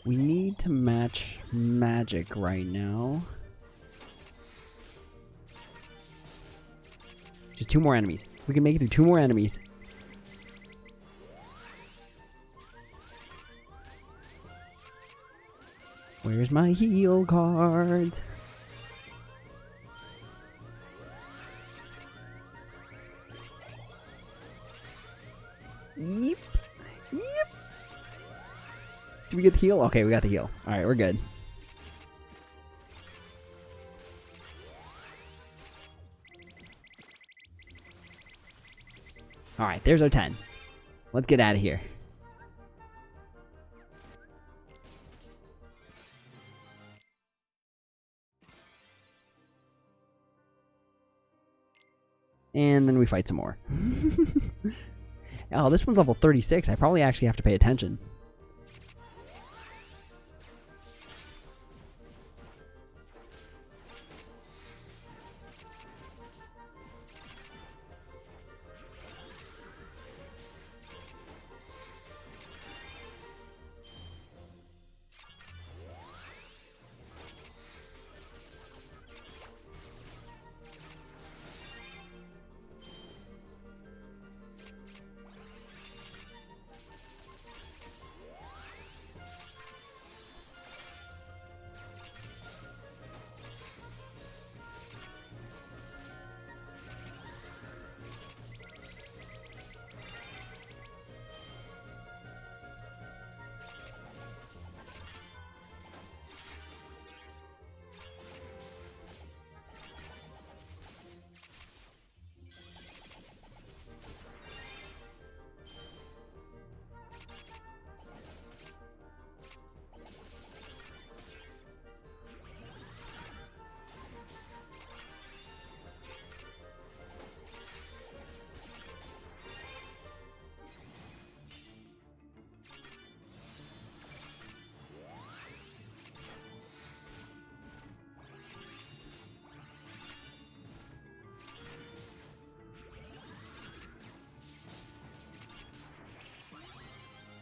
We need to match magic right now. Just 2 more enemies. We can make it through 2 more enemies. Where's my heal cards? Yep. Yep. Did we get the heal? Okay, we got the heal. Alright, we're good. Alright, there's our 10. Let's get out of here. And then we fight some more. Oh, this one's level 36. I probably actually have to pay attention.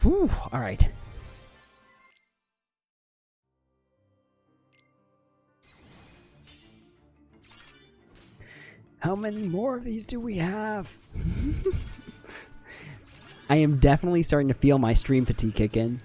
Whew, all right. How many more of these do we have? I am definitely starting to feel my stream fatigue kick in.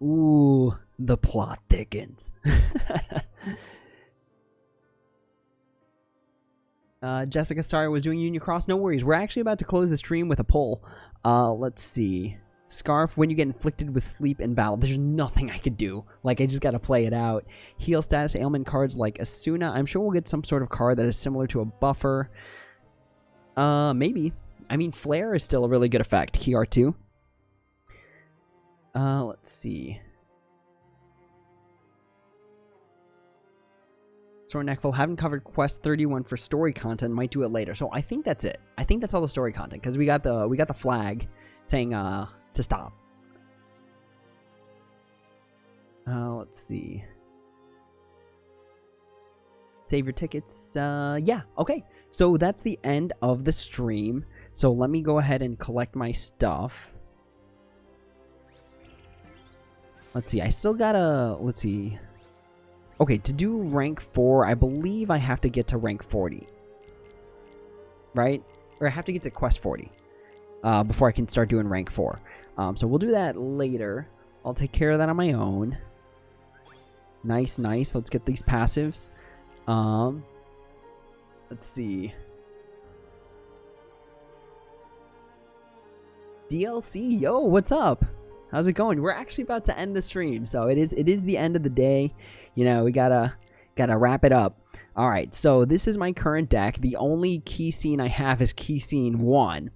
Ooh, the plot thickens. Jessica, sorry, I was doing Union Cross. No worries. We're actually about to close the stream with a poll. Let's see. Scarf, when you get inflicted with sleep in battle. There's nothing I could do. Like, I just gotta play it out. Heal status ailment cards like Asuna. I'm sure we'll get some sort of card that is similar to a buffer. Maybe. I mean, Flare is still a really good effect. Key R2. Let's see. Sword Neckful, haven't covered Quest 31 for story content. Might do it later. So I think that's it. I think that's all the story content because we got the flag saying to stop. Let's see. Save your tickets. Yeah. Okay. So that's the end of the stream. So let me go ahead and collect my stuff. Let's see. I still gotta. Let's see. Okay, to do rank 4, I believe I have to get to rank 40. Right? Or I have to get to quest 40 before I can start doing rank 4. So we'll do that later. I'll take care of that on my own. Nice, nice. Let's get these passives. Let's see. DLC, yo, what's up? How's it going? We're actually about to end the stream, so it is the end of the day. You know, we gotta wrap it up. All right, so this is my current deck. The only key scene I have is key scene 1.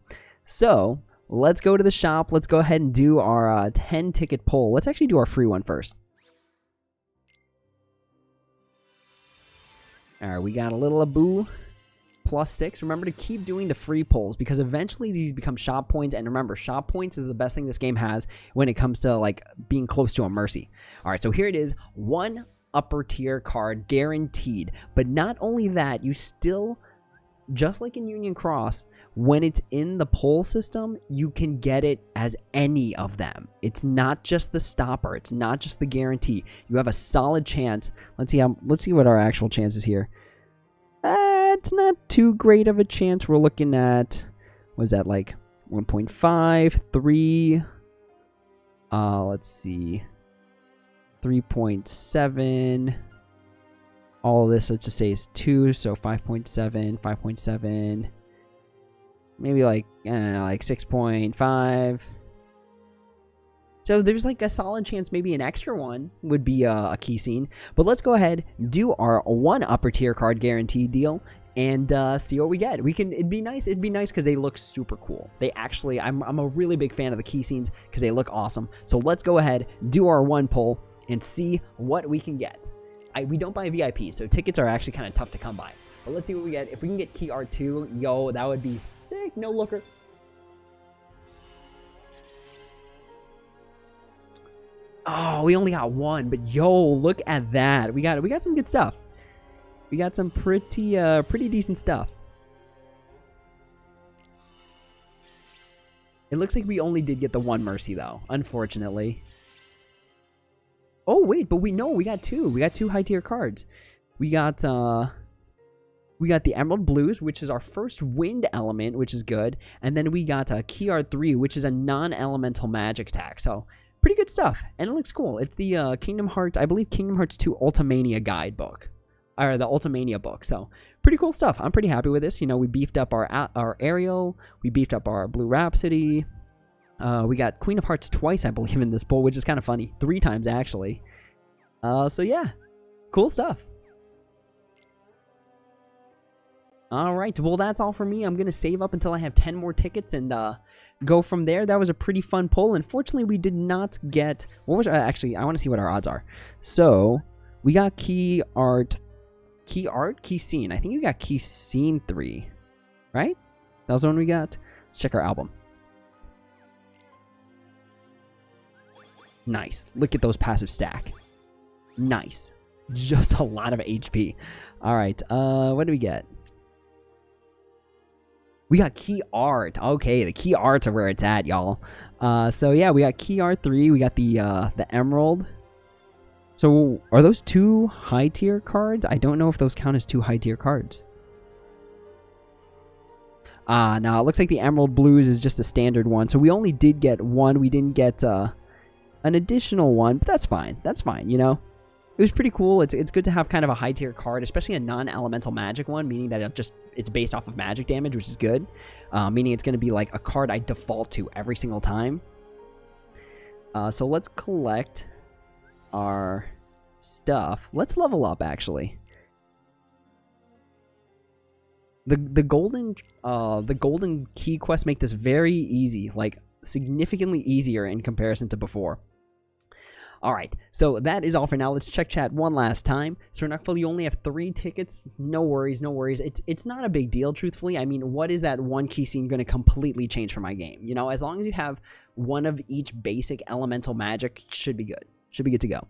So let's go to the shop. Let's go ahead and do our 10 ticket poll. Let's actually do our free one first. All right, we got a little Abu. +6. Remember to keep doing the free polls because eventually these become shop points. And remember, shop points is the best thing this game has when it comes to like being close to a mercy. All right, so here it is. 1 upper tier card guaranteed. But not only that, you still, just like in Union Cross, when it's in the poll system, you can get it as any of them. It's not just the stopper. It's not just the guarantee. You have a solid chance. Let's see what our actual chance is here. It's not too great of a chance. We're looking at, was that like 1.5, 3, let's see, 3.7, all of this, let's just say is 2, so 5.7, 5.7, maybe like, I don't know, like 6.5. So there's like a solid chance maybe an extra one would be a key scene. But let's go ahead, do our 1 upper tier card guarantee deal, and see what we get. It'd be nice because they look super cool. They actually, I'm a really big fan of the key scenes because they look awesome. So let's go ahead, do our 1 poll, and see what we can get. We don't buy VIP, so tickets are actually kind of tough to come by. But let's see what we get. If we can get key R2, yo, that would be sick. No looker. Oh, we only got 1, but yo, look at that. We got some good stuff. We got some pretty decent stuff. It looks like we only did get the 1 mercy though, unfortunately. Oh wait, but we got 2. We got 2 high tier cards. We got the Emerald Blues, which is our first wind element, which is good, and then we got Key R3, which is a non-elemental magic attack. So pretty good stuff, and it looks cool. It's the Kingdom Hearts, I believe Kingdom Hearts 2 Ultimania guidebook, or the Ultimania book. So pretty cool stuff. I'm pretty happy with this. You know, we beefed up our Ariel, we beefed up our Blue Rhapsody. We got Queen of Hearts twice, I believe, in this poll, which is kind of funny. 3 times actually. So yeah, cool stuff. All right, well that's all for me. I'm gonna save up until I have 10 more tickets and go from there. That was a pretty fun poll. Unfortunately, we did not get, what was actually, I want to see what our odds are. So we got key scene. I think we got key scene 3, right? That was the one we got. Let's check our album. Nice. Look at those passive stack. Nice. Just a lot of HP. All right. What do we get? We got key art. Okay, the key arts are where it's at, y'all. So yeah, we got key R3. We got the emerald. So are those 2 high tier cards? I don't know if those count as 2 high tier cards. No, it looks like the emerald blues is just a standard one. So we only did get 1. We didn't get an additional one, but that's fine. That's fine, you know? It was pretty cool. It's good to have kind of a high tier card, especially a non-elemental magic one, meaning that it's based off of magic damage, which is good. Meaning it's going to be like a card I default to every single time. So let's collect our stuff. Let's level up, actually. The golden key quests make this very easy, like significantly easier in comparison to before. All right, so that is all for now. Let's check chat one last time. So Nukful, you only have 3 tickets. No worries, no worries. It's not a big deal, truthfully. I mean, what is that one key scene going to completely change for my game? You know, as long as you have one of each basic elemental magic, should be good. Should be good to go.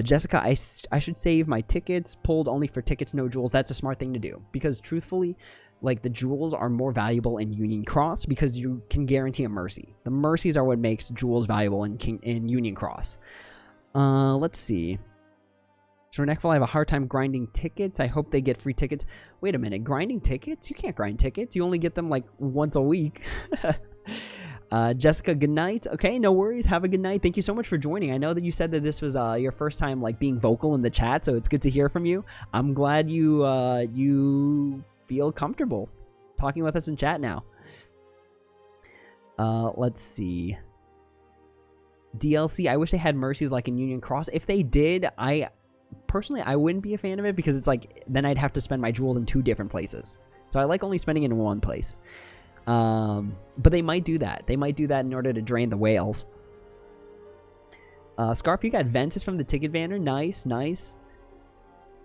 Jessica, I should save my tickets. Pulled only for tickets, no jewels. That's a smart thing to do. Because truthfully, like, the jewels are more valuable in Union Cross because you can guarantee a mercy. The mercies are what makes jewels valuable in Union Cross. Let's see. So Neckful, I have a hard time grinding tickets. I hope they get free tickets. Wait a minute, grinding tickets? You can't grind tickets. You only get them like once a week. Jessica, good night. Okay, no worries. Have a good night. Thank you so much for joining. I know that you said that this was your first time like being vocal in the chat, so it's good to hear from you. I'm glad you feel comfortable talking with us in chat now. Let's see. DLC, I wish they had mercies like in Union Cross. If they did, personally, I wouldn't be a fan of it because it's like, then I'd have to spend my jewels in 2 different places. So I like only spending it in one place. But they might do that. They might do that in order to drain the whales. Scarp, you got Ventus from the ticket banner. Nice, nice.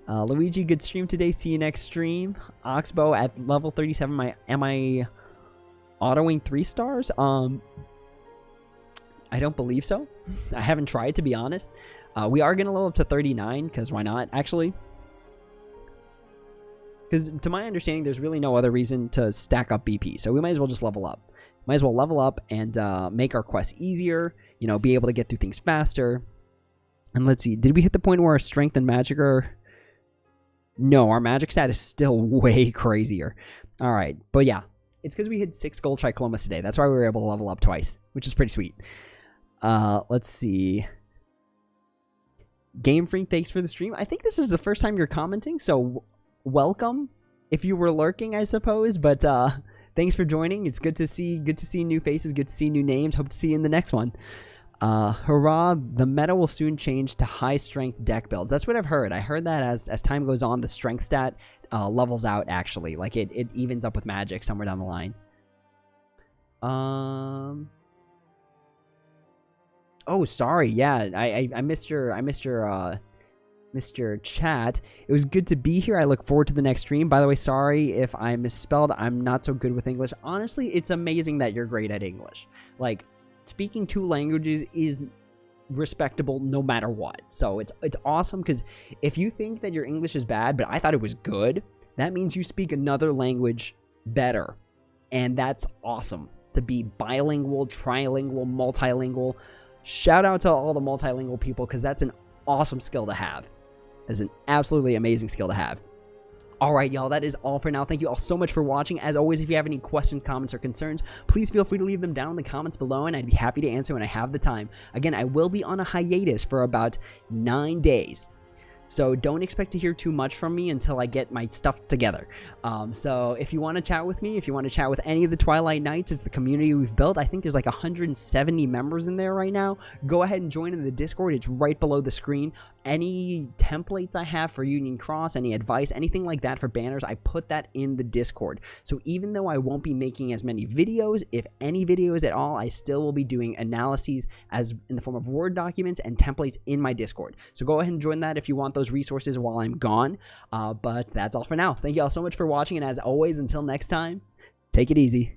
Luigi, good stream today. See you next stream. Oxbow at level 37. Am I autoing 3 stars? I don't believe so. I haven't tried, to be honest. We are going to level up to 39, because why not, actually? Because to my understanding, there's really no other reason to stack up BP, so we might as well just level up. Might as well level up and make our quests easier, you know, be able to get through things faster. And let's see, did we hit the point where our strength and magic are... No, our magic stat is still way crazier. All right, but yeah, it's because we hit 6 gold triclomas today. That's why we were able to level up twice, which is pretty sweet. Let's see. Game Freak, thanks for the stream. I think this is the first time you're commenting, so welcome. If you were lurking, I suppose, but thanks for joining. It's good to see new faces, good to see new names. Hope to see you in the next one. Hurrah, the meta will soon change to high strength deck builds. That's what I've heard. I heard that as time goes on, the strength stat levels out, actually. Like, it evens up with magic somewhere down the line. Oh, sorry. Yeah, I missed your chat. It was good to be here. I look forward to the next stream. By the way, sorry if I misspelled. I'm not so good with English. Honestly, it's amazing that you're great at English. Like, speaking 2 languages is respectable no matter what. So it's awesome, because if you think that your English is bad, but I thought it was good, that means you speak another language better. And that's awesome. To be bilingual, trilingual, multilingual. Shout out to all the multilingual people, because that's an awesome skill to have. It's an absolutely amazing skill to have. Alright, y'all, that is all for now. Thank you all so much for watching. As always, if you have any questions, comments, or concerns, please feel free to leave them down in the comments below, and I'd be happy to answer when I have the time. Again, I will be on a hiatus for about 9 days. So don't expect to hear too much from me until I get my stuff together. So if you want to chat with me, if you want to chat with any of the Twilight Knights, it's the community we've built. I think there's like 170 members in there right now. Go ahead and join in the Discord. It's right below the screen. Any templates I have for Union Cross, any advice, anything like that for banners, I put that in the Discord. So even though I won't be making as many videos, if any videos at all, I still will be doing analyses as in the form of Word documents and templates in my Discord. So go ahead and join that if you want those resources while I'm gone. But that's all for now. Thank you all so much for watching, and as always, until next time, take it easy.